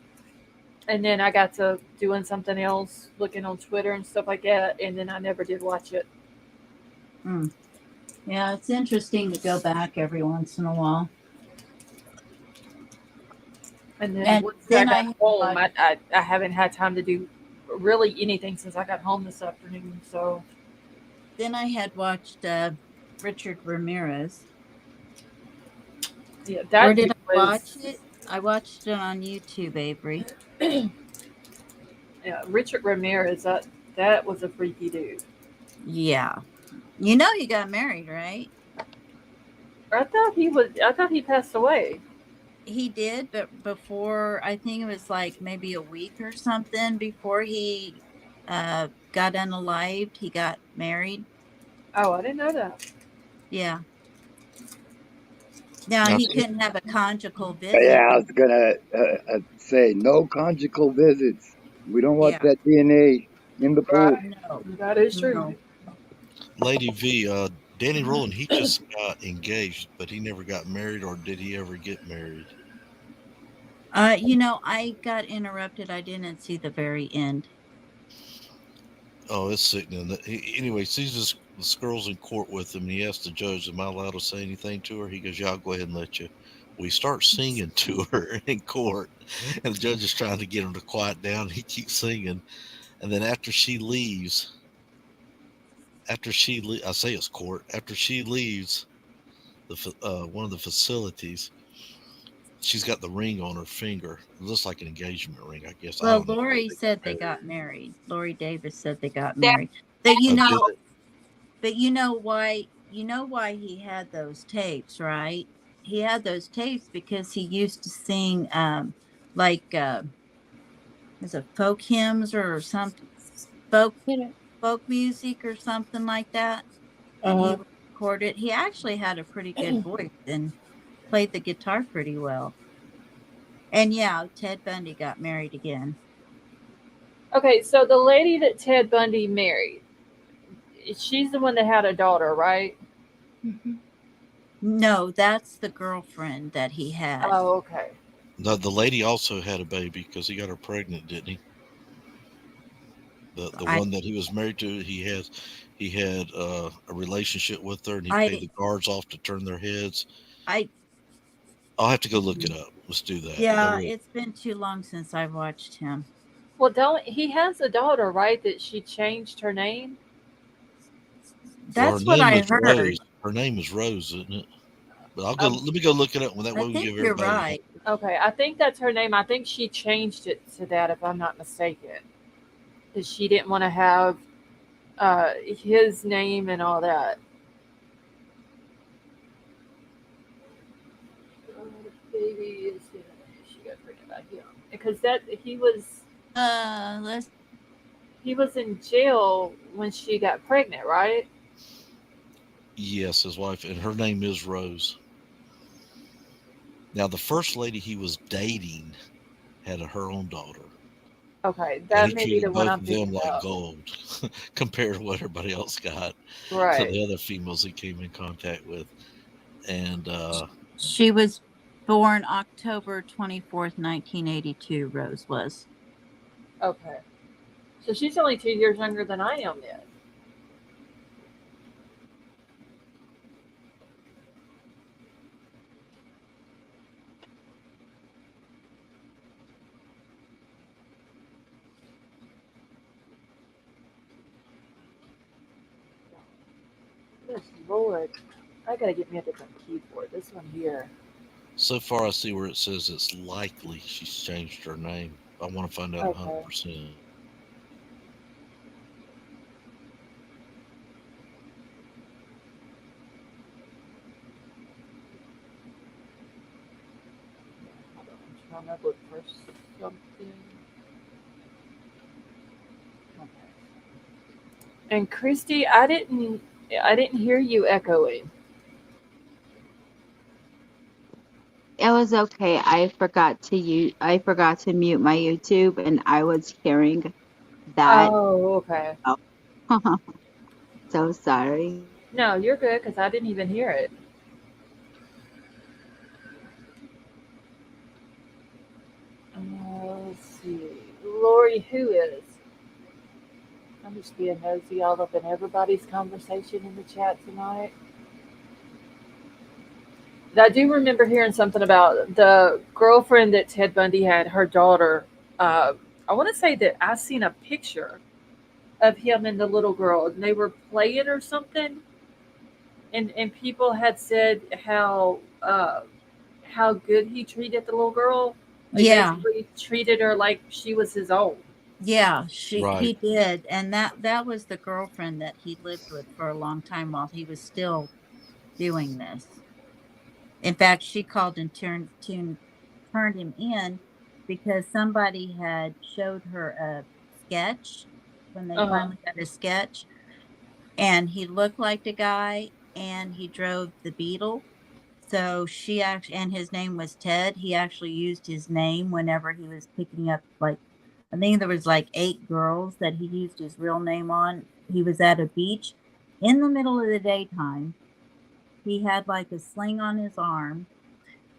and then I got to doing something else, looking on Twitter and stuff like that, and then I never did watch it. Yeah, it's interesting to go back every once in a while. And then And once then I I got home, I haven't had time to do really anything since I got home this afternoon. So then I had watched Richard Ramirez. yeah, Where did I watch it? I watched it on YouTube, Avery. Yeah, Richard Ramirez. That was a freaky dude. Yeah. You know he got married, right? I thought he passed away. He did, but before, I think it was like maybe a week or something before he got unalived, he got married. Oh, I didn't know that. Yeah. Now he couldn't have a conjugal visit. Yeah, I was gonna say no conjugal visits. We don't want that DNA in the pool. Right. No, that is true. No. Lady V, Danny Rowland, he just got engaged, but he never got married, or did he ever get married? You know, I got interrupted. I didn't see the very end. Oh, it's sickening. Anyway, sees this girl's in court with him, and he asks the judge, am I allowed to say anything to her? He goes, yeah, I'll go ahead and let you. We start singing to her in court, and the judge is trying to get him to quiet down. He keeps singing, and then after she leaves, I say it's court, after she leaves one of the facilities, she's got the ring on her finger. It looks like an engagement ring, I guess. Well, Lori said they got married. Lori Davis said they got married. That I did it. but you know why he had those tapes, right? He had those tapes because he used to sing like is it folk hymns or something, folk Get folk music or something like that, and he Uh-huh. would record it. He actually had a pretty good voice and played the guitar pretty well. And yeah, Ted Bundy got married again. Okay, so the lady that Ted Bundy married, she's the one that had a daughter, right? No, that's the girlfriend that he had. Oh, okay. The lady also had a baby because he got her pregnant, didn't he? The I one that he was married to, he had a relationship with her, and he paid I the guards off to turn their heads. I I'll have to go look it up. Let's do that. yeah, it's been too long since I watched him. Well, don't he has a daughter, right? That she changed her name. Well, her That's what name I is heard. Rose. Her name is Rose, isn't it? But I'll go. Um, Let me go look it up. When that I way we think give you're everybody. right. okay, I think that's her name. I think she changed it to that, if I'm not mistaken, because she didn't want to have his name and all that. Baby is she got pregnant by him because that Let's he was in jail when she got pregnant, right? Yes, his wife, and her name is Rose. Now, the first lady he was dating had her own daughter, Okay, and that he may be the treated one both I'm of thinking them like about. gold compared to what everybody else got. To Right. the other females he came in contact with, and She was born October 24th, 1982, Rose was. Okay. So she's only 2 years younger than I am then. Good Lord. I gotta get me a different keyboard. This one here. so far I see where it says it's likely she's changed her name. I want to find out Okay. 100%. Hold on, I'm trying to look for something. Okay. And Christy, I didn't hear you echoing. It was okay. I forgot to mute my YouTube and I was hearing that. Oh, okay. So sorry. No, you're good because I didn't even hear it. Let's see. Lori, who is? I'm just being nosy all up in everybody's conversation in the chat tonight. I do remember hearing something about the girlfriend that Ted Bundy had, her daughter. Uh, I want to say that I seen a picture of him and the little girl, and they were playing or something, and people had said how good he treated the little girl. Like Yeah. basically treated her like she was his own. Yeah, Right. he did. And that was the girlfriend that he lived with for a long time while he was still doing this. In fact, she called and turned him in because somebody had showed her a sketch when they Uh-huh. finally got a sketch, and he looked like the guy and he drove the Beetle. So she actually, and his name was Ted. He actually used his name whenever he was picking up, like, I think there was like 8 girls that he used his real name on. He was at a beach in the middle of the daytime. He had like a sling on his arm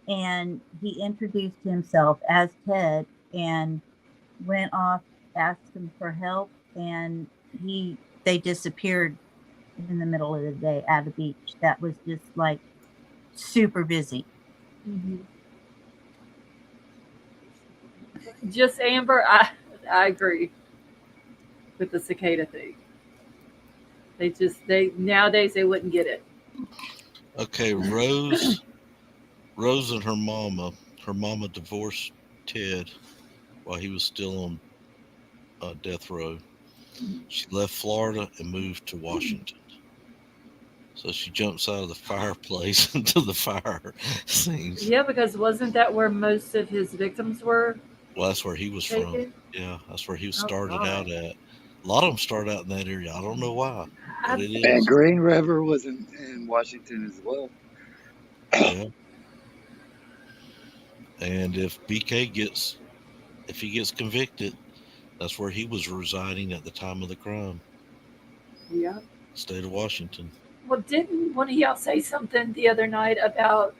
and he introduced himself as Ted and went off, asked him for help, and they disappeared in the middle of the day at a beach that was just like super busy. Mm-hmm. Just Amber, I agree with the cicada thing. They nowadays they wouldn't get it. Okay, Rose and her mama. Her mama divorced Ted while he was still on death row. She left Florida and moved to Washington. So she jumps out of the fireplace into the fire scenes. Yeah, because wasn't that where most of his victims were Well, that's where he was from. taken? Yeah, that's where he Oh started God. out at. A lot of them start out in that area. I don't know why, but I, it And is. Green River was in Washington as well. Yeah. And if he gets convicted, that's where he was residing at the time of the crime, yeah. state of Washington. Well, didn't one of y'all say something the other night about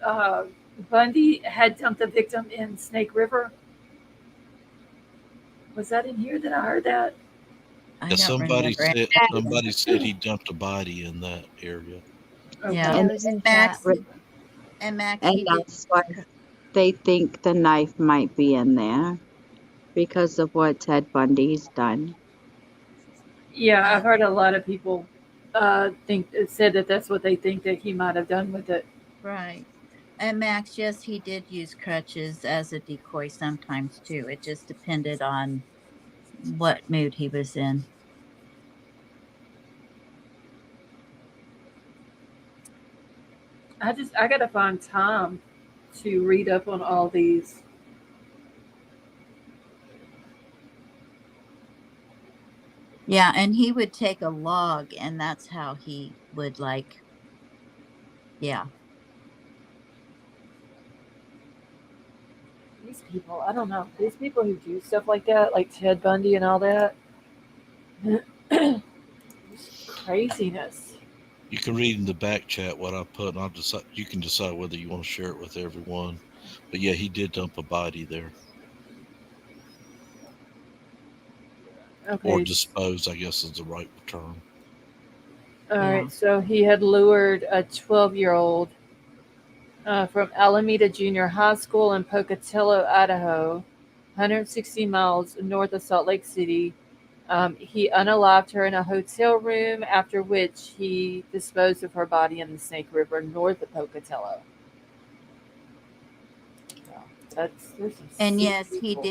Bundy had dumped a victim in Snake River? Was that in here that I heard that? I Yeah, don't remember. somebody said he dumped a body in that area. Yeah. Yeah, And it was in Max, chat. and Max, and he did. that's why they think the knife might be in there because of what Ted Bundy's done. Yeah, I've heard a lot of people think said that that's what they think that he might have done with it. Right. And Max, yes, he did use crutches as a decoy sometimes too. It just depended on what mood he was in. I gotta find time to read up on all these. Yeah, and he would take a log, and that's how he would yeah. These people, I don't know. These people who do stuff like that, like Ted Bundy and all that, craziness. You can read in the back chat what I put, and you can decide whether you want to share it with everyone. But yeah, he did dump a body there, or Okay. dispose, I guess is the right term. All Yeah. right. So he had lured a 12-year-old from Alameda Junior High School in Pocatello, Idaho, 160 miles north of Salt Lake City. He unalived her in a hotel room, after which he disposed of her body in the Snake River north of Pocatello. So there's some And sick yes, people.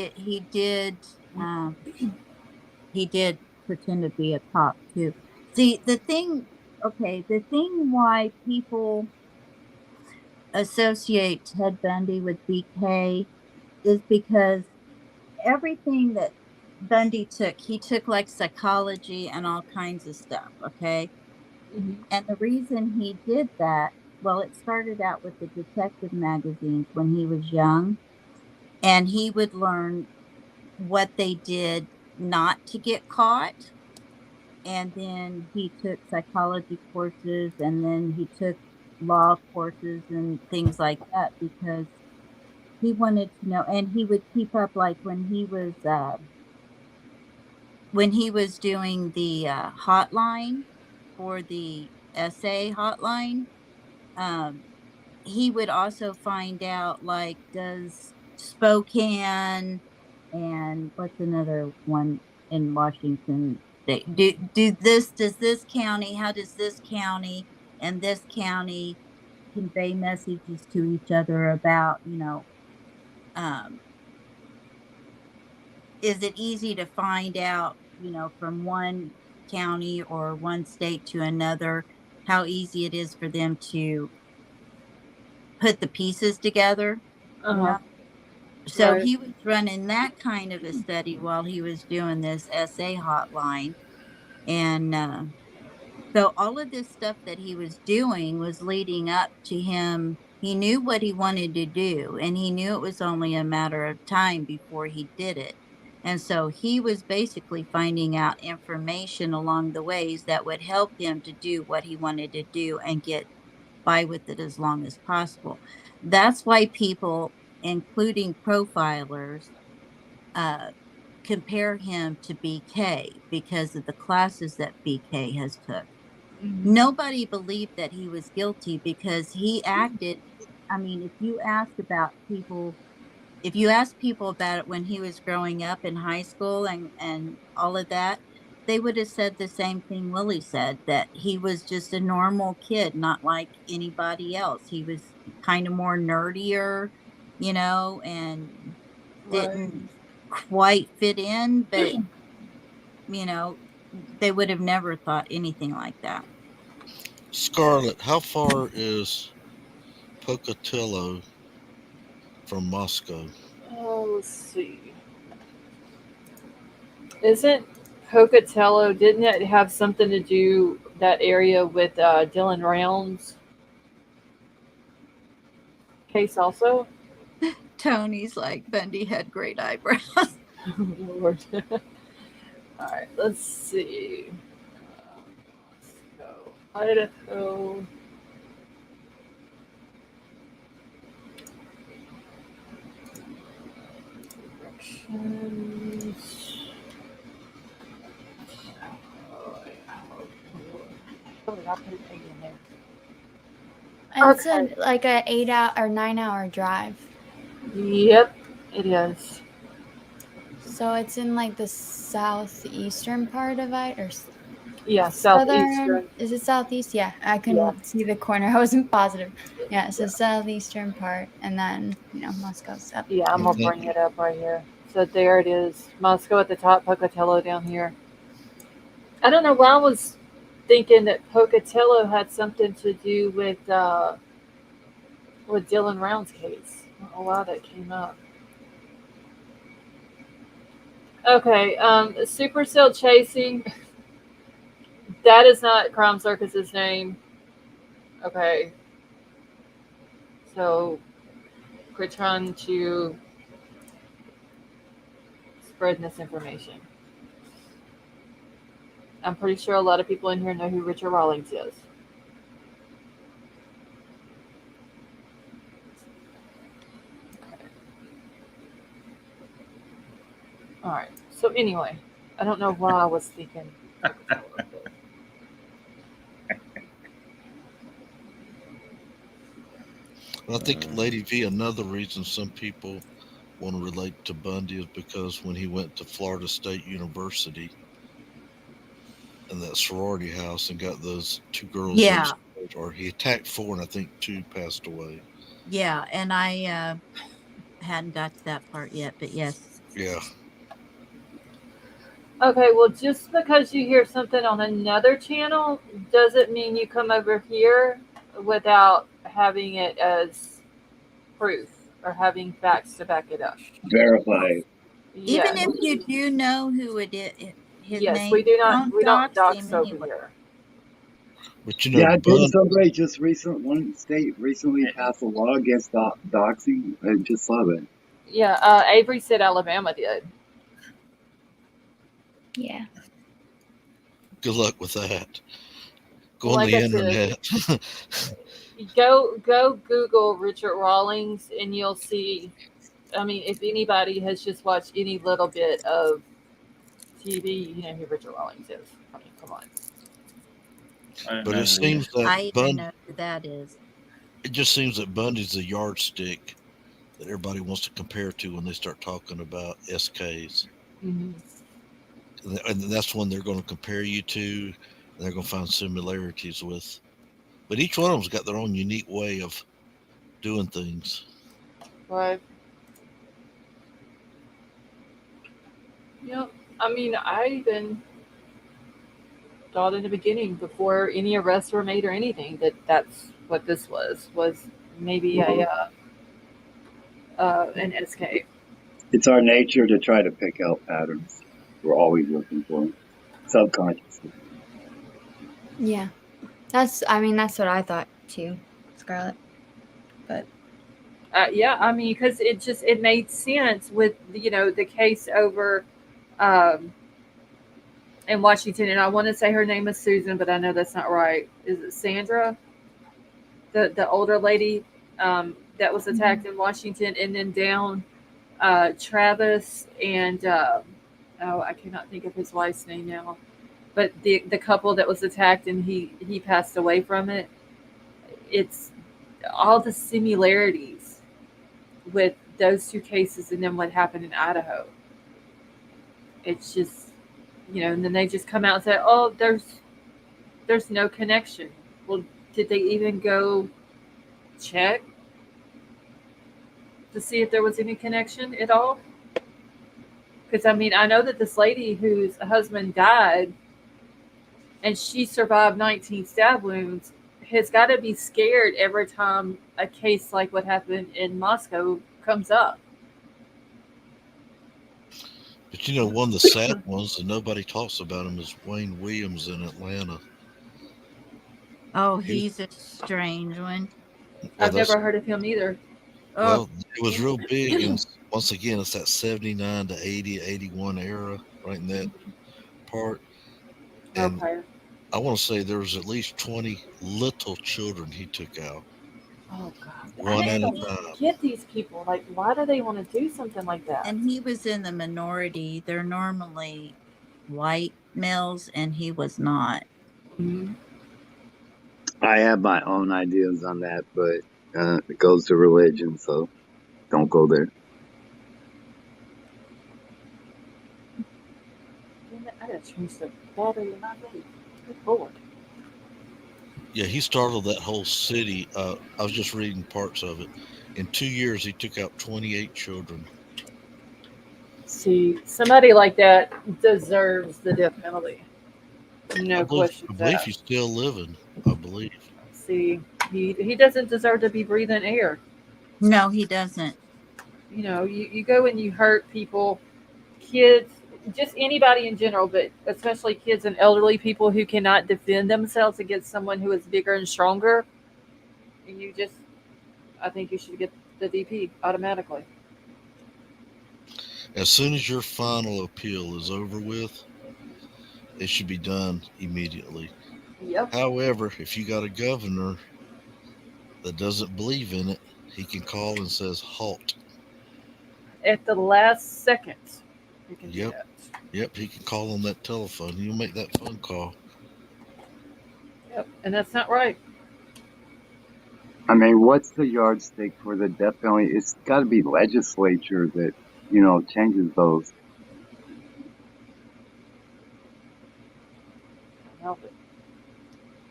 he did pretend to be a cop too. See, the thing why people associate Ted Bundy with BK is because everything that Bundy took, he took like psychology and all kinds of stuff, okay? Mhm. And the reason he did that, well, it started out with the detective magazines when he was young, and he would learn what they did not to get caught. And then he took psychology courses, and then he took law courses and things like that because he wanted to know. And he would keep up, like when he was doing the hotline for the SA hotline. um, he would also find out, like, does Spokane and what's another one in Washington, they do this, does this county, how does this county and this county convey messages to each other about, um, is it easy to find out, from one county or one state to another, how easy it is for them to put the pieces together, you Uh-huh. know? So Right. he was running that kind of a study while he was doing this SA hotline. And so all of this stuff that he was doing was leading up to him. He knew what he wanted to do, and he knew it was only a matter of time before he did it. And so he was basically finding out information along the ways that would help him to do what he wanted to do and get by with it as long as possible. That's why people, including profilers, uh, compare him to BK because of the classes that BK has took. Mhm. Nobody believed that he was guilty because he acted. I mean, if you ask people about it when he was growing up in high school and all of that, they would have said the same thing Willie said, that he was just a normal kid, not like anybody else. He was kind of more nerdier, and Right. didn't quite fit in, but you know they would have never thought anything like that. Scarlett, how far is Pocatello from Moscow? Oh, let's see. Isn't Pocatello, didn't it have something to do, that area, with Dylan Rounds case also? Tony's like, Bundy had great eyebrows. Lord. All right, let's see. Moscow, Idaho. Directions. Oh, how did I put an 8 in there? It's Okay. like a 8 or 9 hour drive. Yep, it is. So it's in like the southeastern part of it, or Yeah, southern? southeastern. Is it southeast? Yeah, I Yeah. couldn't see the corner. I wasn't positive. Yeah, so southeastern part, and then Moscow's up. Yeah, I'm gonna bring it up right here. So there it is. Moscow at the top, Pocatello down here. I don't know why I was thinking that Pocatello had something to do with Dylan Round's case. I don't know why that came up. Okay, Supercell chasing. That is not Crime Circus's name. Okay. So quit trying to spread misinformation. I'm pretty sure a lot of people in here know who Richard Rawlings is. Okay. All right. So anyway, I don't know why I was thinking. I think, Lady V, another reason some people want to relate to Bundy is because when he went to Florida State University and that sorority house and got those 2 girls Yeah. upstairs, or he attacked 4 and I think 2 passed away. Yeah, and I hadn't got to that part yet, but yes. Yeah. Okay, well, just because you hear something on another channel doesn't mean you come over here without having it as proof or having facts to back it up. Verify. Even Yes. if you do know who it is, his Yes, name, we do not. We don't dox him over anyway. here. But you Yeah, know, didn't somebody just one state recently pass a law against doxing? I just saw that. Yeah, Avery said Alabama did. Yeah. good luck with that. Go Like on the I said, internet. go Google Richard Rawlings and you'll see. I mean, if anybody has just watched any little bit of TV, you know who Richard Rawlings is. I mean, come on. But it seems that I know who that is. It just seems that Bundy's the yardstick that everybody wants to compare to when they start talking about SKs. Mm-hmm. And that's one they're going to compare you to, and they're going to find similarities with. But each one of them's got their own unique way of doing things. Right. Yep. I mean, I even thought in the beginning, before any arrests were made or anything, that that's what this was maybe an SK. It's our nature to try to pick out patterns. We're always looking for them, subconsciously. Yeah. That's what I thought too, Scarlett. But Yeah, I mean, because it made sense with the case over in Washington, and I want to say her name is Susan, but I know that's not right. Is it Sandra? The older lady that was attacked in Washington, and then down Travis and I cannot think of his wife's name now, but the couple that was attacked and he passed away from it. It's all the similarities with those 2 cases and then what happened in Idaho. It's just, and then they just come out and say, oh, there's no connection. Well, did they even go check to see if there was any connection at all? Because, I mean, I know that this lady whose husband died and she survived 19 stab wounds, has got to be scared every time a case like what happened in Moscow comes up. But one of the sad ones that nobody talks about him is Wayne Williams in Atlanta. Oh, he's a strange one. I've never heard of him either. Well, it was real big, and once again, it's that 79 to 80, 81 era, right in that part. And Okay. I want to say there was at least 20 little children he took out. Oh God! One I at a don't time. get these people. Like, why do they want to do something like that? And he was in the minority. They're normally white males, and he was not. Mm-hmm. I have my own ideas on that, but it goes to religion, so don't go there. I gotta change the battery in my vape. Good Lord. Yeah, he startled that whole city. I was just reading parts of it. In 2 years, he took out 28 children. See, somebody like that deserves the death penalty. No questions I believe asked. he's still living. I believe. See, he doesn't deserve to be breathing air. No, he doesn't. You go and you hurt people, kids, just anybody in general, but especially kids and elderly people who cannot defend themselves against someone who is bigger and stronger. And I think you should get the DP automatically. As soon as your final appeal is over with, it should be done immediately. Yep. However, if you got a governor that doesn't believe in it, he can call and says halt. At the last second, you can do Yep. that. Yep, he can call on that telephone. You'll make that phone call. Yep, and that's not right. I mean, what's the yardstick for the death penalty? It's got to be legislature that, changes those. No, but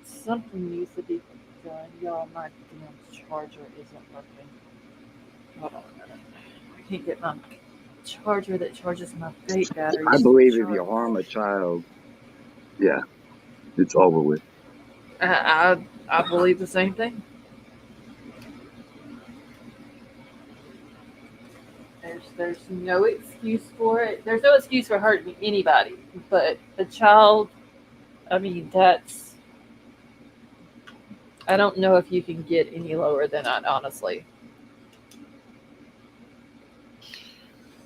something needs to be done. Y'all, my damn charger isn't working. Hold on a minute. I can't get my charger that charges my vape batteries. I believe if you harm a child, yeah, it's over with. I believe the same thing. There's no excuse for it. There's no excuse for hurting anybody, but a child. I mean, I don't know if you can get any lower than that, honestly.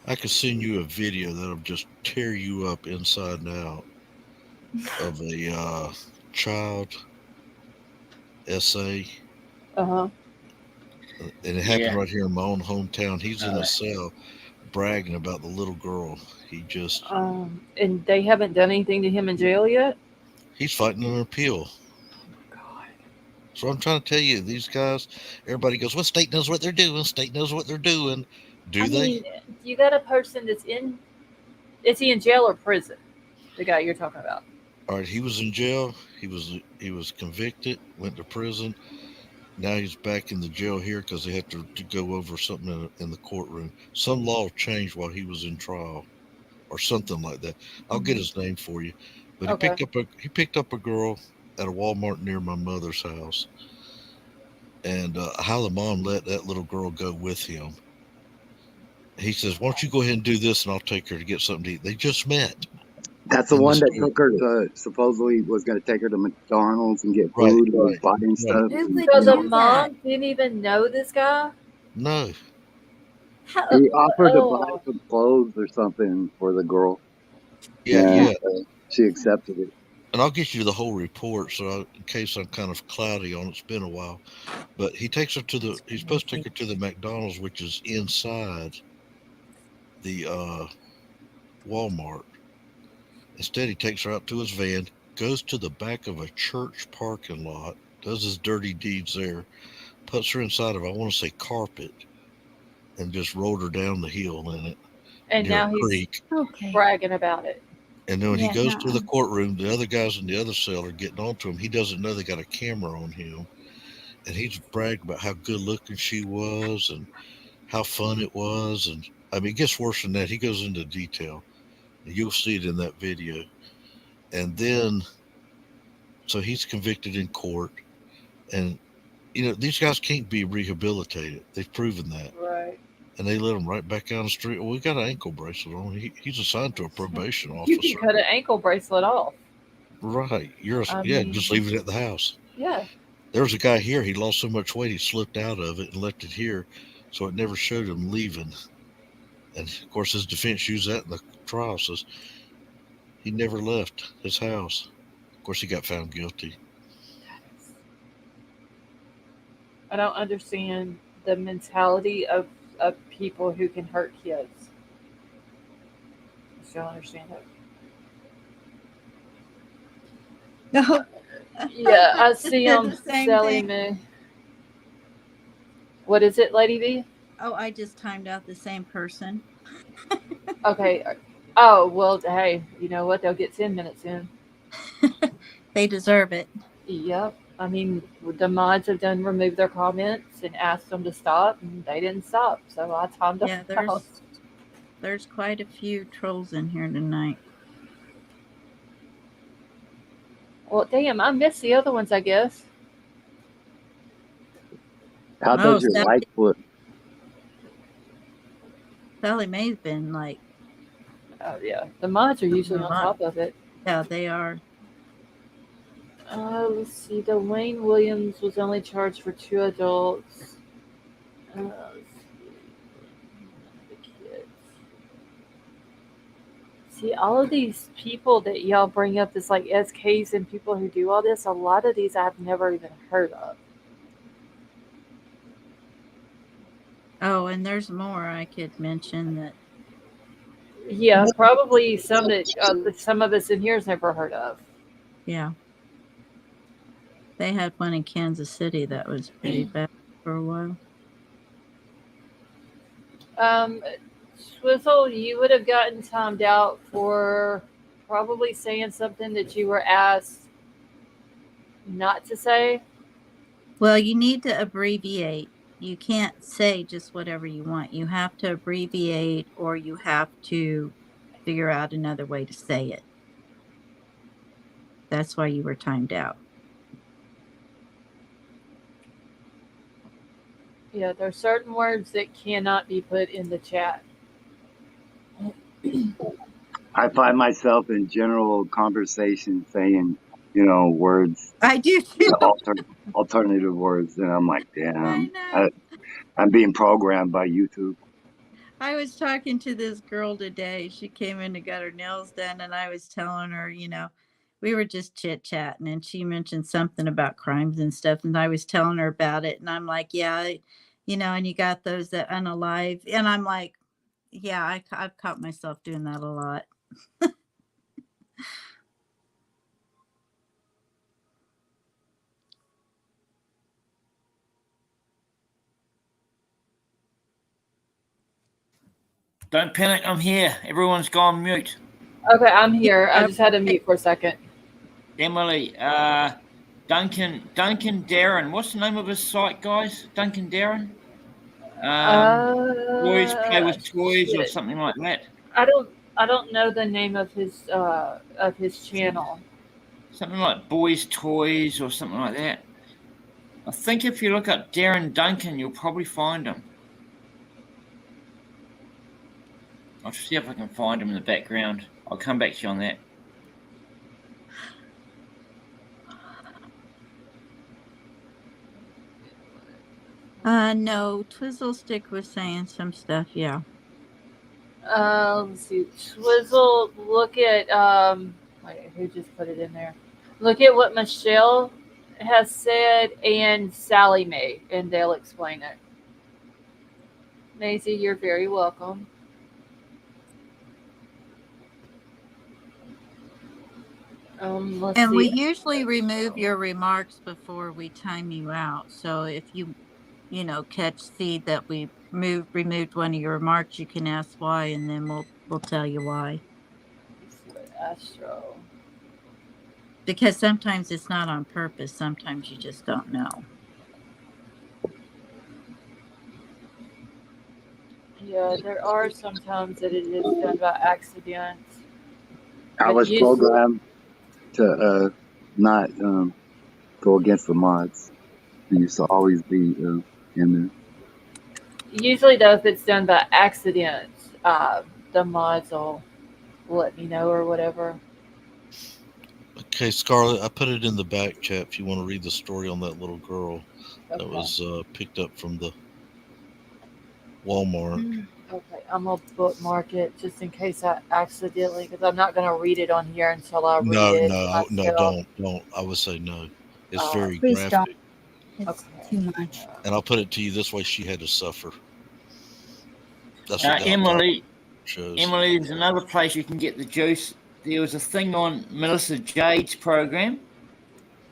I could send you a video that'll just tear you up inside and out of a child essay. Uh-huh. And it happened right here in my own hometown. He's in a cell bragging about the little girl. He just... and they haven't done anything to him in jail yet? He's fighting an appeal. God. So I'm trying to tell you, these guys, everybody goes, well, state knows what they're doing. State knows what they're doing. Do they? Mean, you got a person that's in... Is he in jail or prison? The guy you're talking about. All right, he was in jail. He was convicted, went to prison. Now he's back in the jail here because they have to go over something in the courtroom. Some law changed while he was in trial, or something like that. I'll get his name for you. But he picked up a girl at a Walmart near my mother's house, and how the mom let that little girl go with him. He says, "Why don't you go ahead and do this, and I'll take her to get something to eat." They just met. That's the one that took her to, supposedly was going to take her to McDonald's and get food and buying stuff. So the mom didn't even know this guy? No. He offered to buy some clothes or something for the girl. Yeah. She accepted it. And I'll get you the whole report, so in case I'm kind of cloudy on it, it's been a while. But he takes her he's supposed to take her to the McDonald's, which is inside the Walmart. Instead, he takes her out to his van, goes to the back of a church parking lot, does his dirty deeds there, puts her inside of, I want to say, carpet, and just rolled her down the hill in it. And now he's bragging about it. And then when he goes to the courtroom, the other guys in the other cell are getting onto him. He doesn't know they got a camera on him. And he's bragging about how good looking she was and how fun it was. And I mean, it gets worse than that. He goes into detail. And you'll see it in that video. And then So he's convicted in court, and these guys can't be rehabilitated. They've proven that, Right. and they let him right back out on the street. Well, we got an ankle bracelet on. He's assigned to a probation You can officer. cut an ankle bracelet off. Right. I mean, Just leave it at the house. Yeah. There was a guy here. He lost so much weight he slipped out of it and left it here, so it never showed him leaving. And of course, his defense used that in the trial. Says he never left his house. Of course, he got found guilty. I don't understand the mentality of people who can hurt kids. I still don't understand it. No. Yeah, I see Said them the same selling me. What is it, Lady V? Oh, I just timed out the same person. Okay. Oh, well, hey, you know what? They'll get 10 minutes in. They deserve it. Yep. I mean, the mods have done removed their comments and asked them to stop, and they didn't stop. So I timed them out. There's quite a few trolls in here tonight. Well, damn, I missed the other ones, I guess. How does your light foot? Sally Mae's been like. Oh, yeah. The mods are usually on top of it. Yeah, they are. Let's see. Dwayne Williams was only charged for 2 adults. Let's see. The kids. See, all of these people that y'all bring up, this like SKs and people who do all this, a lot of these I've never even heard of. Oh, and there's more I could mention that. Yeah, probably some that some of us in here has never heard of. Yeah. They had one in Kansas City that was pretty bad for a while. Swizzle, you would have gotten timed out for probably saying something that you were asked not to say. Well, you need to abbreviate. You can't say just whatever you want. You have to abbreviate, or you have to figure out another way to say it. That's why you were timed out. Yeah, there are certain words that cannot be put in the chat. I find myself in general conversation saying, words. I do too. Alternative words, and I'm like, damn, I'm being programmed by YouTube. I was talking to this girl today. She came in to get her nails done, and I was telling her, we were just chit-chatting, and she mentioned something about crimes and stuff, and I was telling her about it, and I'm like, yeah, and you got those that unalive, and I'm like, yeah, I've caught myself doing that a lot. Don't panic, I'm here. Everyone's gone mute. Okay, I'm here. I just had to mute for a second. Emily, Duncan Darren. What's the name of his site, guys? Duncan Darren? Boys Play with Toys or something like that. I don't know the name of his channel. Something like Boys Toys or something like that. I think if you look up Darren Duncan, you'll probably find him. I'll see if I can find him in the background. I'll come back to you on that. No, Twizzlestick was saying some stuff, yeah. Let's see. Twizzle, look at wait, who just put it in there? Look at what Michelle has said and Sally Mae, and they'll explain it. Maisie, you're very welcome. We usually remove your remarks before we time you out. So if you see that we removed one of your remarks, you can ask why, and then we'll tell you why. Astro. Because sometimes it's not on purpose. Sometimes you just don't know. Yeah, there are sometimes that it is done by accident. I was programmed to not go against the mods. It used to always be in there. Usually, though, if it's done by accident, the mods will let me know or whatever. Okay, Scarlett, I put it in the back chat if you want to read the story on that little girl that was picked up from the Walmart. Okay, I'm gonna bookmark it just in case I accidentally, because I'm not gonna read it on here until I read No, it no, myself. don't. I would say no. It's very Please don't. graphic, It's Okay. too much. and I'll put it to you this way: she had to suffer. That's what the Emily, shows. Emily, there's another place you can get the juice. There was a thing on Melissa Jade's program,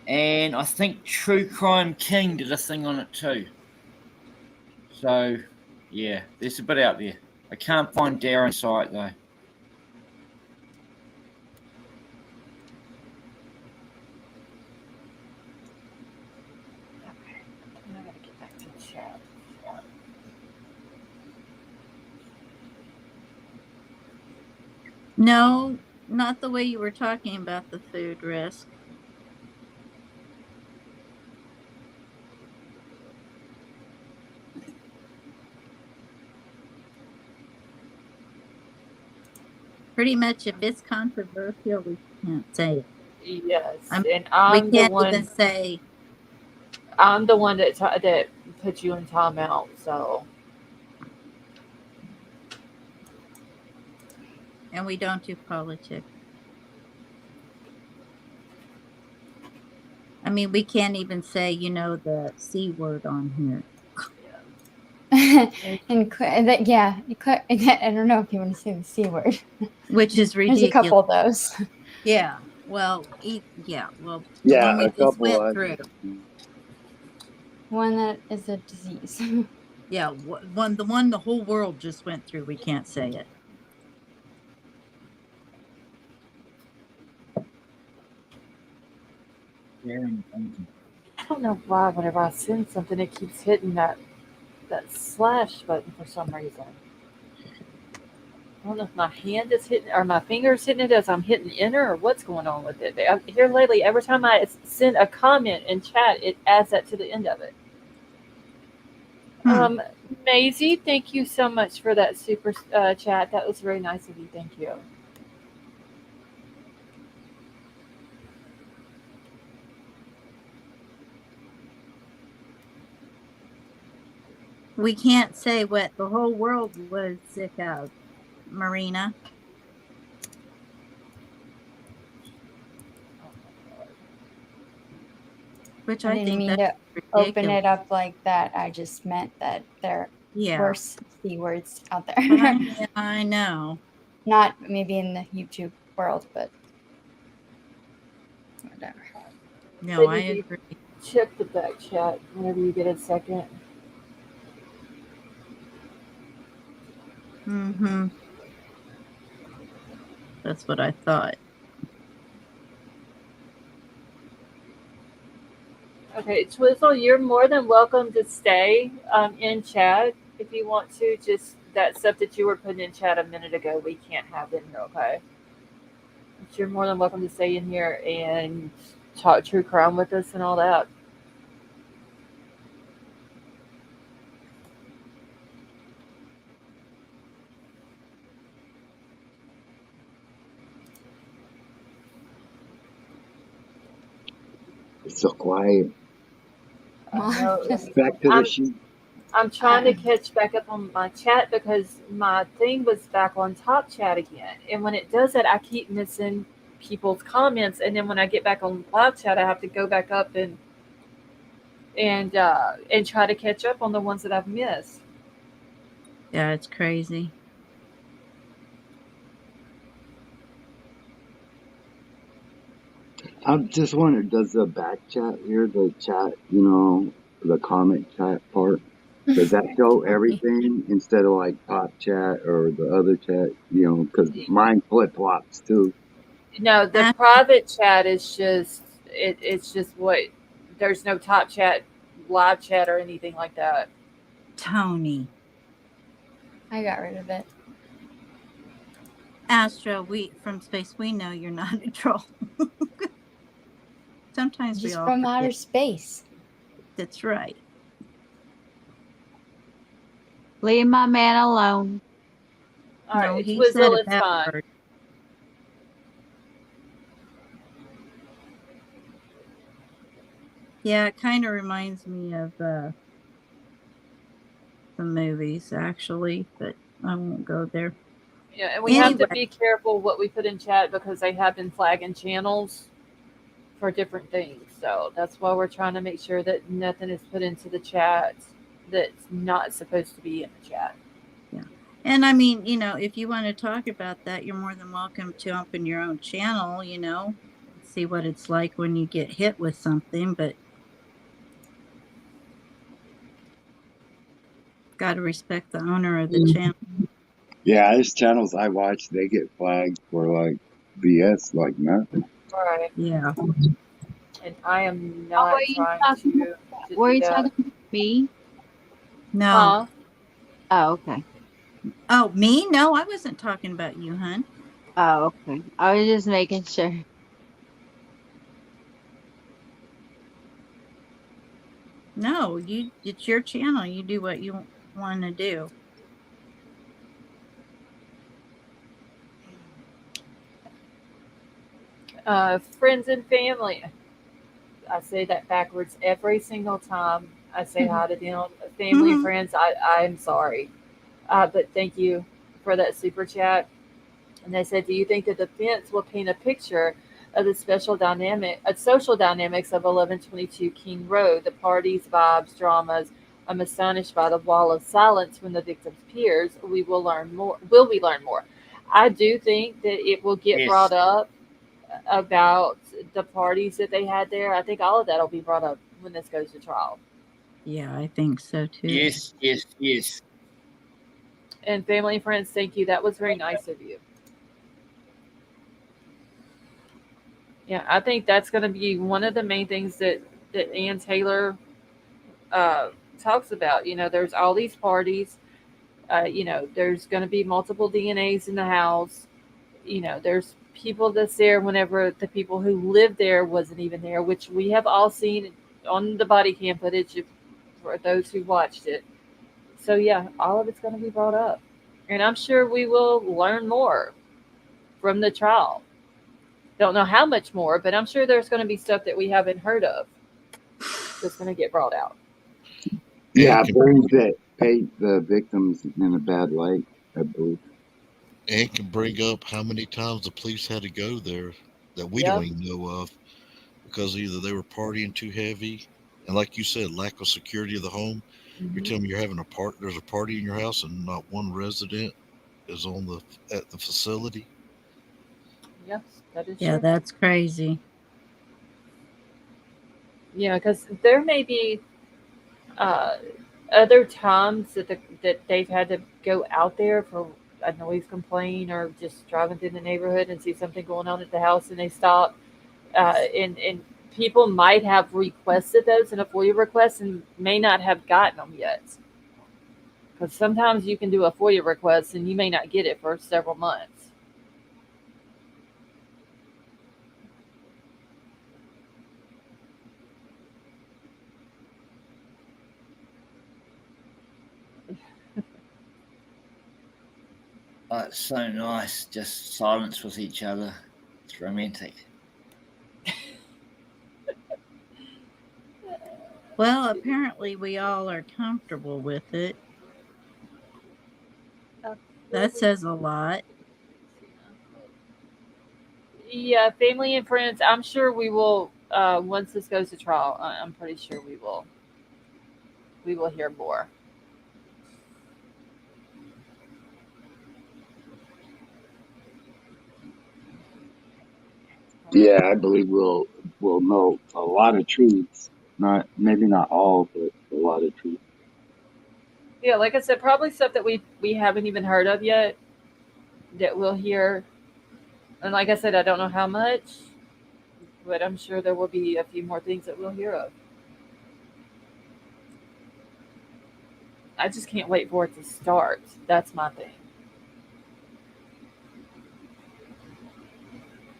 and I think True Crime King did a thing on it too. So, yeah, there's a bit out there. I can't find Darren's site though. I gotta get back to the chat. No, not the way you were talking about the food risk. Pretty much, if it's controversial, we can't say it. Yes, and we I'm the can't one. even say. I'm the one that that put you in timeout. So. And we don't do politics. I mean, we can't even say, the C word on here. And yeah, I don't know if you want to say the C word. Which is ridiculous. There's a couple of those. Yeah. Well, the one we a just couple went through. One that is a disease. Yeah, the whole world just went through. We can't say it. I don't know why whenever I send something, it keeps hitting that slash button for some reason. I don't know if my hand is hitting or my fingers hitting it as I'm hitting enter or what's going on with it. Here lately, every time I send a comment in chat, it adds that to the end of it. Maisie, thank you so much for that super chat. That was very nice of you. Thank you. We can't say what the whole world was sick of, Marina. Which I didn't think mean that's to ridiculous. open it up like that. I just meant that there are worse C words out there. I know. Not maybe in the YouTube world, but whatever. No, I agree. Check the back chat whenever you get a second. Mm-hmm. That's what I thought. Okay, Twizzle, you're more than welcome to stay in chat if you want to. Just that stuff that you were putting in chat a minute ago, we can't have in here, okay? But you're more than welcome to stay in here and talk true crime with us and all that. It's so quiet. Back to the sheet. I'm trying to catch back up on my chat because my thing was back on top chat again. And when it does that, I keep missing people's comments. And then when I get back on live chat, I have to go back up and try to catch up on the ones that I've missed. Yeah, it's crazy. I'm just wondering, does the back chat here, the chat, the comment chat part, does that show everything instead of like pop chat or the other chat? Because mine flip flops too. No, the private chat is just it's just what there's no top chat, live chat, or anything like that. Tony, I got rid of it. Astro, from space, we know you're not a troll. Sometimes we Just all from forget. outer space. That's right. Leave my man alone. All No, right, he Twizzle, said a it's bad fine. word. Yeah, it kind of reminds me of the movies, actually, but I won't go there. Yeah, and we have to Anyway, be careful what we put in chat because they have been flagging channels for different things. So that's why we're trying to make sure that nothing is put into the chat that's not supposed to be in the chat. yeah. And I mean, if you want to talk about that, you're more than welcome to open your own channel, see what it's like when you get hit with something, but got to respect the owner of the channel. Yeah, there's channels I watch, they get flagged for like BS, like nothing. Right. Yeah. And I am Oh, not trying to were do you that. talking about me? No. Huh? Oh, okay. Oh, me? No, I wasn't talking about you, hun. Oh, okay. I was just making sure. No, it's your channel. You do what you want to do. Friends and family. I say that backwards every single time I say hi to them. Family and friends, I'm sorry. But thank you for that super chat. And they said, do you think the defense will paint a picture of the social dynamics of 1122 King Road, the parties, vibes, dramas? I'm astonished by the wall of silence when the victim's peers. We will learn more. Will we learn more? I do think that it will get brought Yes. up about the parties that they had there. I think all of that will be brought up when this goes to trial. Yeah, I think so too. Yes, yes, yes. And family and friends, thank you. That was very nice of you. Yeah, I think that's going to be one of the main things that Ann Taylor talks about. There's all these parties. There's going to be multiple DNAs in the house. There's people that's there whenever the people who lived there wasn't even there, which we have all seen on the body cam footage for those who watched it. So yeah, all of it's going to be brought up, and I'm sure we will learn more from the trial. Don't know how much more, but I'm sure there's going to be stuff that we haven't heard of that's going to get brought out. Yeah, things that paint the victims in a bad light, I believe. And can bring up how many times the police had to go there that we don't even know of because either they were partying too heavy, and like you said, lack of security of the home. You're telling me you're having there's a party in your house and not one resident is at the facility? Yes, that is Yeah, true. that's crazy. Yeah, because there may be other times that they've had to go out there for a noise complaint or just driving through the neighborhood and see something going on at the house and they stop. And people might have requested those in a FOIA request and may not have gotten them yet. Because sometimes you can do a FOIA request and you may not get it for several months. Oh, it's so nice. Just silence with each other. It's romantic. Well, apparently we all are comfortable with it. That says a lot. Yeah, family and friends. I'm sure we will. Once this goes to trial, I'm pretty sure we will. We will hear more. Yeah, I believe we'll know a lot of truths. Maybe not all, but a lot of truths. Yeah, like I said, probably stuff that we haven't even heard of yet that we'll hear. And like I said, I don't know how much, but I'm sure there will be a few more things that we'll hear of. I just can't wait for it to start. That's my thing.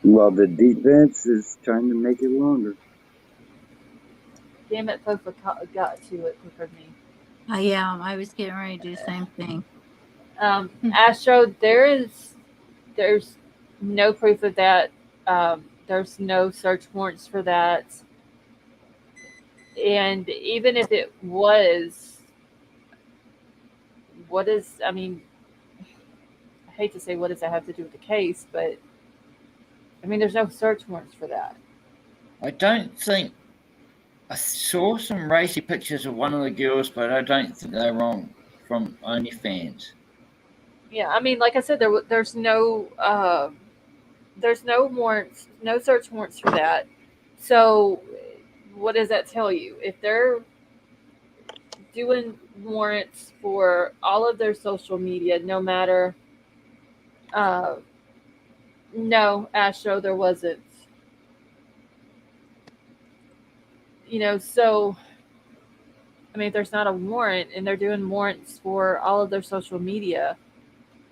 Well, the defense is trying to make it longer. Damn it, Fofa got to it quicker than me. Yeah, I was getting ready to do the same thing. Astro, there's no proof of that. There's no search warrants for that. And even if it was, what is, I mean, I hate to say what does that have to do with the case, but I mean, there's no search warrants for that. I don't think I saw some racy pictures of one of the girls, but I don't think they're wrong from OnlyFans. Yeah, I mean, like I said, there's no warrants, no search warrants for that. So, what does that tell you? If they're doing warrants for all of their social media, no matter, no, Astro, there wasn't. So I mean, if there's not a warrant and they're doing warrants for all of their social media,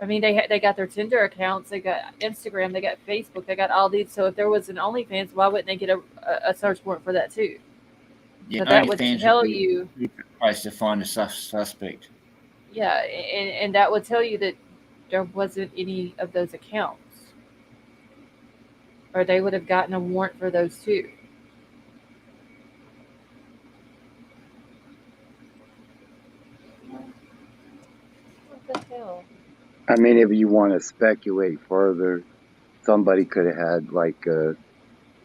I mean, they got their Tinder accounts, they got Instagram, they got Facebook, they got all these. So if there was an OnlyFans, why wouldn't they get a search warrant for that too? Yeah, so that would tell you a place to find a suspect. Yeah, and that would tell you that there wasn't any of those accounts, or they would have gotten a warrant for those too. What the hell? I mean, if you want to speculate further, somebody could have had like a,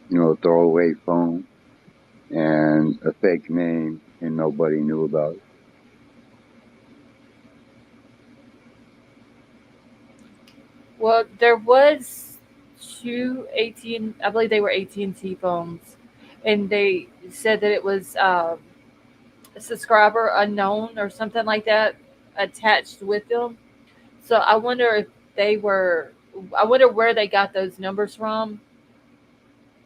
throwaway phone and a fake name and nobody knew about it. Well, there was two I believe they were AT&T phones, and they said that it was a subscriber unknown or something like that attached with them. So I wonder where they got those numbers from,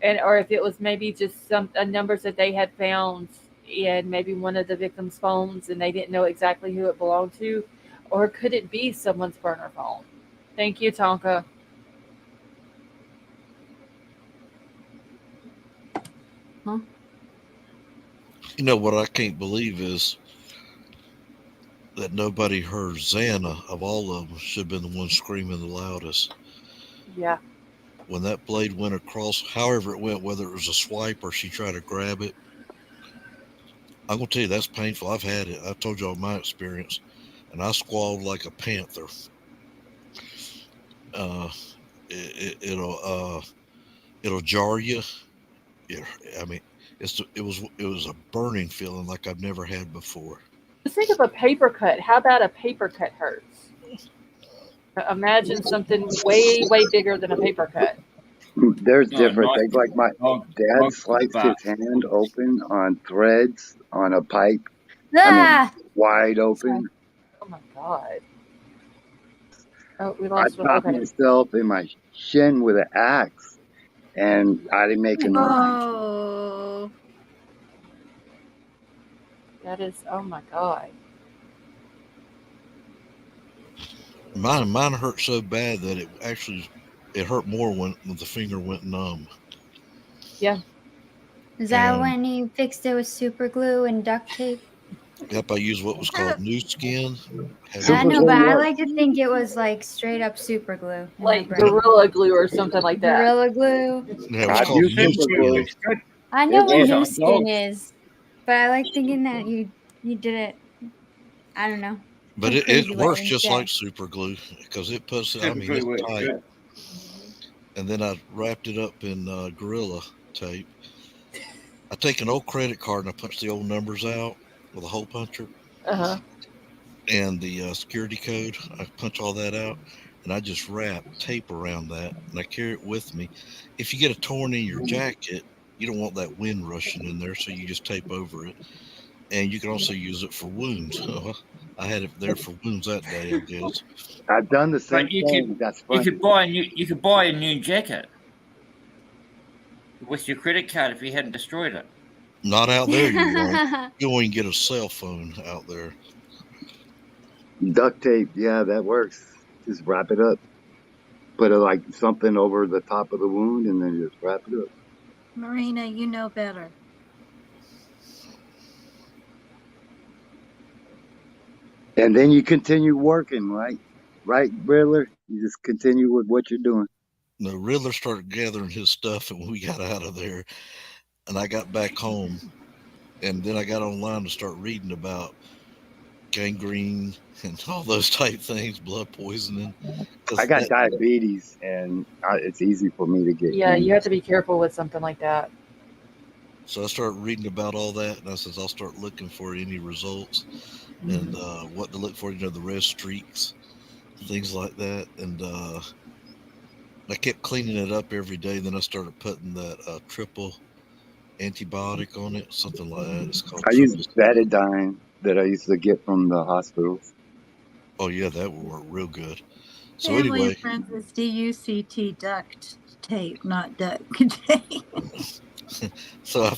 or if it was maybe just some numbers that they had found in maybe one of the victims' phones and they didn't know exactly who it belonged to, or could it be someone's burner phone? Thank you, Tonka. Huh? What I can't believe is that nobody heard Xana, of all of them, should have been the one screaming the loudest. Yeah. When that blade went across, however it went, whether it was a swipe or she tried to grab it, I'm going to tell you, that's painful. I've had it. I've told y'all my experience, and I squalled like a panther. It'll jar you. It was a burning feeling like I've never had before. Just think of a paper cut. How about a paper cut hurts? Imagine something way, way bigger than a paper cut. There's different things. Like my dad sliced his hand open on threads on a pipe. Ah! Wide open. Oh my God. Oh, we I lost chopped myself in my shin with an axe, and I didn't make a noise. Oh. That is, oh my God. Mine hurt so bad that it hurt more when the finger went numb. Yeah. Is that when you fixed it with super glue and duct tape? Yep, I used what was called new skin. I know, but I like to think it was like straight up super glue. Like Gorilla Glue or something like that. Gorilla Glue. Yeah, it was called new skin. I know what new skin is, but I like thinking that you did it. I don't know. But it works just like super glue because it puts it. It's tight. And then I wrapped it up in Gorilla tape. I take an old credit card and I punch the old numbers out with a hole puncher. And the security code. I punch all that out, and I just wrap tape around that, and I carry it with me. If you get a torn in your jacket, you don't want that wind rushing in there, so you just tape over it. And you can also use it for wounds. I had it there for wounds that day, I guess. I've done the same thing. That's funny. You could buy a new jacket with your credit card if you hadn't destroyed it. Not out there, you won't. You won't even get a cell phone out there. Duct tape, yeah, that works. Just wrap it up. Put like something over the top of the wound and then just wrap it up. Marina, you know better. And then you continue working, right? Right, Riddler? You just continue with what you're doing. No, Riddler started gathering his stuff, and we got out of there, and I got back home, and then I got online to start reading about gangrene and all those type things, blood poisoning. I got diabetes, and it's easy for me to get. Yeah, you have to be careful with something like that. So I started reading about all that, and I says I'll start looking for any results and what to look for. You know, the red streaks, things like that, and I kept cleaning it up every day. Then I started putting that triple antibiotic on it, something like that. It's called. I use betadine that I used to get from the hospitals. Oh yeah, that would work real good. So Family anyway, and friends is DUCT duct tape, not duct tape. so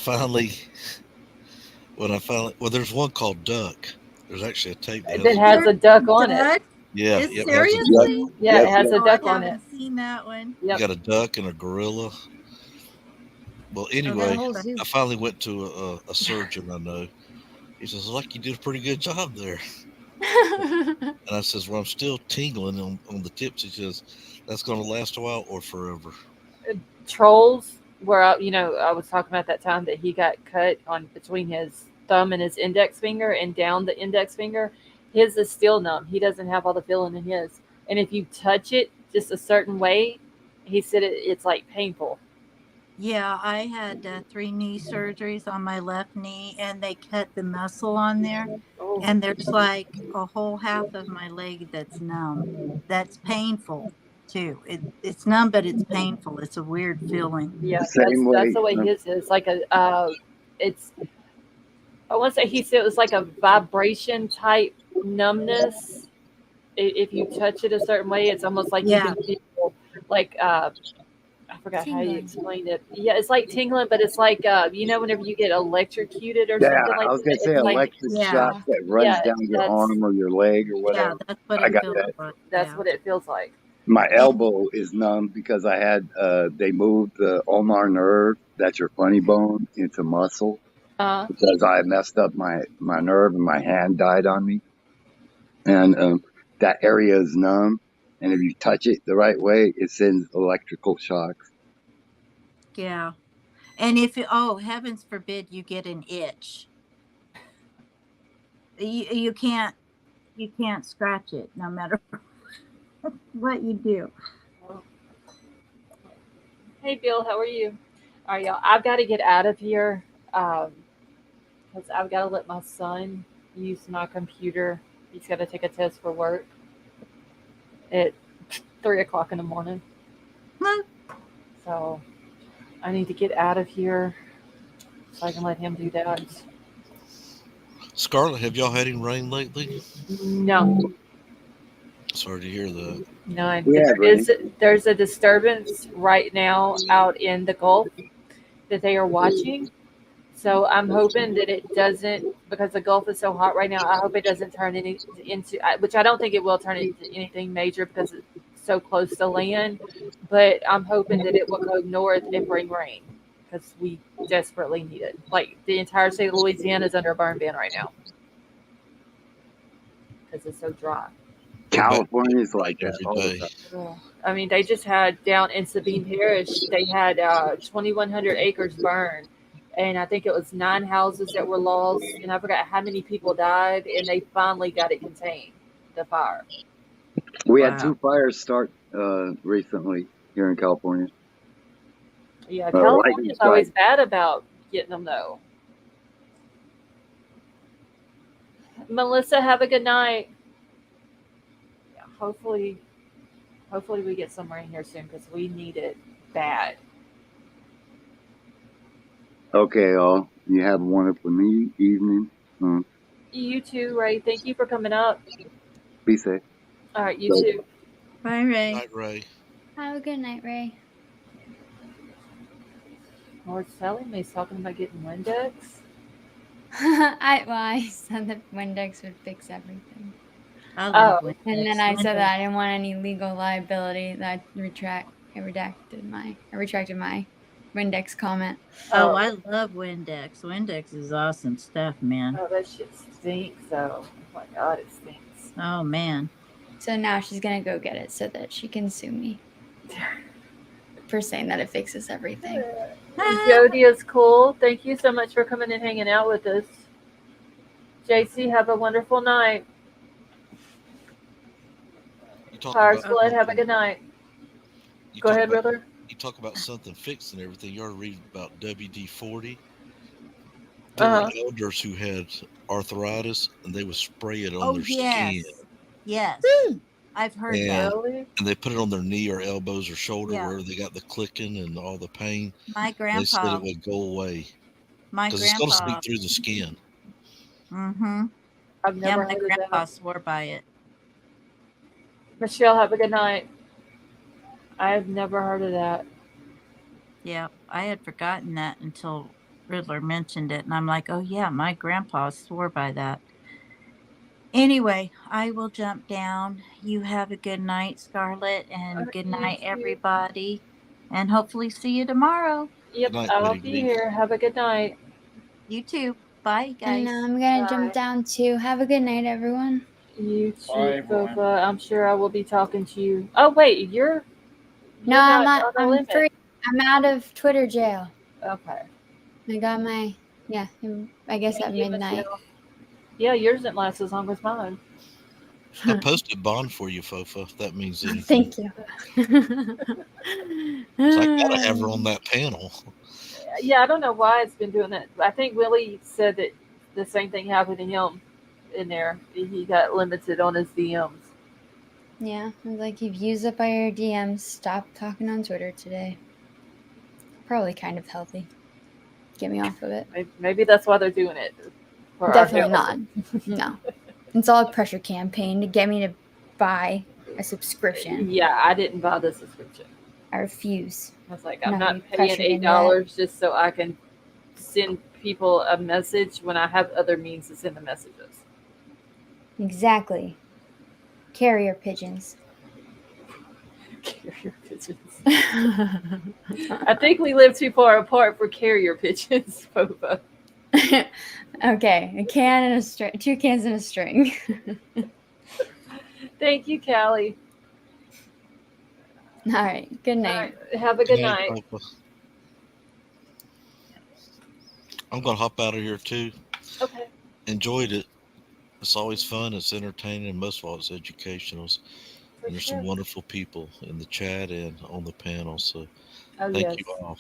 well, there's one called Duck. There's actually a tape that has a duck on it. Yeah, Is it has a duck. seriously? Yeah, it has a duck I on it. haven't seen that one. You got a duck and a gorilla. Well, anyway, I finally went to a surgeon I know. He says, "Like, you did a pretty good job there." And I says, "Well, I'm still tingling on the tips." He says, "That's going to last a while or forever." Trolls, where I was talking about that time that he got cut on between his thumb and his index finger and down the index finger. His is still numb. He doesn't have all the feeling in his. And if you touch it just a certain way, he said it's like painful. Yeah, I had 3 knee surgeries on my left knee, and they cut the muscle on there. Oh. And there's like a whole half of my leg that's numb. That's painful too. It's numb, but it's painful. It's a weird feeling. Yeah, that's the way his is. Like it's. I want to say he said it was like a vibration type numbness. If you touch it a certain way, it's almost like you can feel like I forgot tingling. How you explained it. Yeah, it's like tingling, but it's like whenever you get electrocuted or something like that. I was gonna say electric shock that runs down your arm or your leg or whatever. Yeah, that's what it feels like. That's what it feels like. My elbow is numb because I had they moved the ulnar nerve, that's your funny bone, into muscle. Because I messed up my nerve and my hand died on me. And that area is numb. And if you touch it the right way, it sends electrical shocks. Yeah. And if heavens forbid you get an itch. You can't scratch it no matter what you do. Hey Bill, how are you? All right, y'all. I've got to get out of here. Because I've got to let my son use my computer. He's got to take a test for work at 3:00 in the morning. So I need to get out of here so I can let him do that. Scarlett, have y'all had any rain lately? No. Sorry to hear that. No, there's a disturbance right now out in the Gulf that they are watching. So I'm hoping that it doesn't, because the Gulf is so hot right now, I hope it doesn't turn into, which I don't think it will turn into anything major because it's so close to land. But I'm hoping that it will go north and bring rain because we desperately need it. Like the entire state of Louisiana is under a burn ban right now because it's so dry. California is like that all the time. I mean, they just had down in Sabine Parish, they had 2,100 acres burned. And I think it was 9 houses that were lost. And I forgot how many people died. And they finally got it contained, the fire. We had 2 fires start recently here in California. Yeah, California's always bad about getting them, though. Melissa, have a good night. Yeah, hopefully we get some rain here soon because we need it bad. Okay, all. You have a wonderful evening. You too, Ray. Thank you for coming up. Be safe. All right, you too. Bye, Ray. Night, Ray. Have a good night, Ray. Lord's telling me he's talking about getting Windex. I said that Windex would fix everything. I love Windex. And then I said that I didn't want any legal liability. That I retracted my Windex comment. Oh, I love Windex. Windex is awesome stuff, man. Oh, that shit stinks, though. Oh my God, it stinks. Oh man. So now she's gonna go get it so that she can sue me for saying that it fixes everything. Jody is cool. Thank you so much for coming and hanging out with us. JC, have a wonderful night. Power Split, have a good night. Go ahead, brother. You talk about something fixed and everything. You already read about WD-40. There were elders who had arthritis, and they would spray it on their skin. Yes. I've heard that. And they put it on their knee or elbows or shoulder where they got the clicking and all the pain. My grandpa. They said it would go away. Because it's going to sneak through the skin. Mm-hmm. I've never my heard grandpa of that. swore by it. Michelle, have a good night. I have never heard of that. Yeah, I had forgotten that until Riddler mentioned it, and I'm like, oh yeah, my grandpa swore by that. Anyway, I will jump down. You have a good night, Scarlett, and good night, everybody. And hopefully see you tomorrow. Yep, I'll be here. Have a good night. You too. Bye, guys. And I'm gonna jump down too. Have a good night, everyone. You too, Boba. I'm sure I will be talking to you. Oh wait, you're no, I'm free. I'm out of Twitter jail. Okay. I got my I guess at midnight. Yeah, yours didn't last as long as mine. I posted bond for you, Fofa, if that means anything. Thank you. So I gotta have her on that panel. Yeah, I don't know why it's been doing that. I think Willie said that the same thing happened to him in there. He got limited on his DMs. Yeah, I was like, you've used up all your DMs. Stop talking on Twitter today. Probably kind of healthy. Get me off of it. Maybe that's why they're doing it. Definitely not. No. It's all a pressure campaign to get me to buy a subscription. Yeah, I didn't buy the subscription. I refuse. I was like, I'm not paying $8 just so I can send people a message when I have other means to send the messages. Exactly. Carrier pigeons. Carrier pigeons. I think we live too far apart for carrier pigeons, Boba. Okay, a can and a string, 2 cans and a string. Thank you, Callie. All right, good night. Right, have a good night. I'm gonna hop out of here too. Okay. Enjoyed it. It's always fun. It's entertaining, and most of all, it's educational. And there's some wonderful people in the chat and on the panel. So thank you all.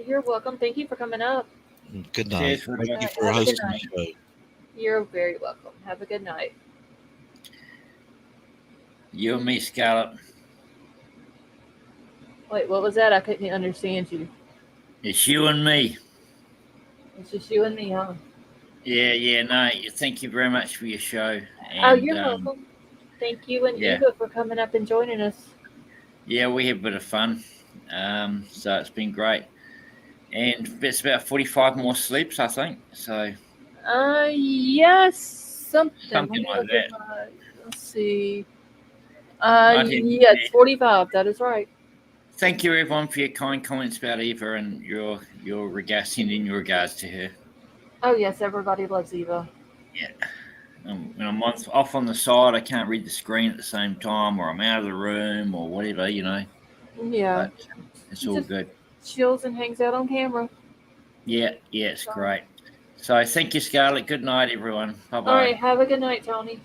You're welcome. Thank you for coming up. Good night. Thank you for hosting the show. You're very welcome. Have a good night. You and me, Scarlett. Wait, what was that? I couldn't understand you. It's you and me. It's just you and me, huh? Yeah, no, thank you very much for your show. And, you're welcome. Thank you and Eva for coming up and joining us. Yeah, we had a bit of fun. So it's been great. And it's about 45 more sleeps, I think. So. Yes, something like that. Let's see. It's 45. That is right. Thank you, everyone, for your kind comments about Eva and your regards, sending your regards to her. Oh yes, everybody loves Eva. Yeah. When I'm off on the side, I can't read the screen at the same time, or I'm out of the room, or whatever, you know. Yeah. But it's all good. Chills and hangs out on camera. Yeah, it's great. So thank you, Scarlett. Good night, everyone. Bye-bye. All right, have a good night, Tony.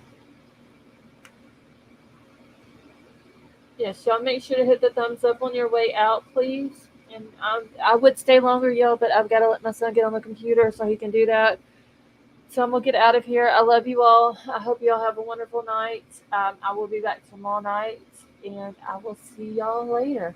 Yes, y'all make sure to hit the thumbs up on your way out, please. And I would stay longer, y'all, but I've got to let my son get on the computer so he can do that. So I'm going to get out of here. I love you all. I hope you all have a wonderful night. I will be back tomorrow night, and I will see y'all later.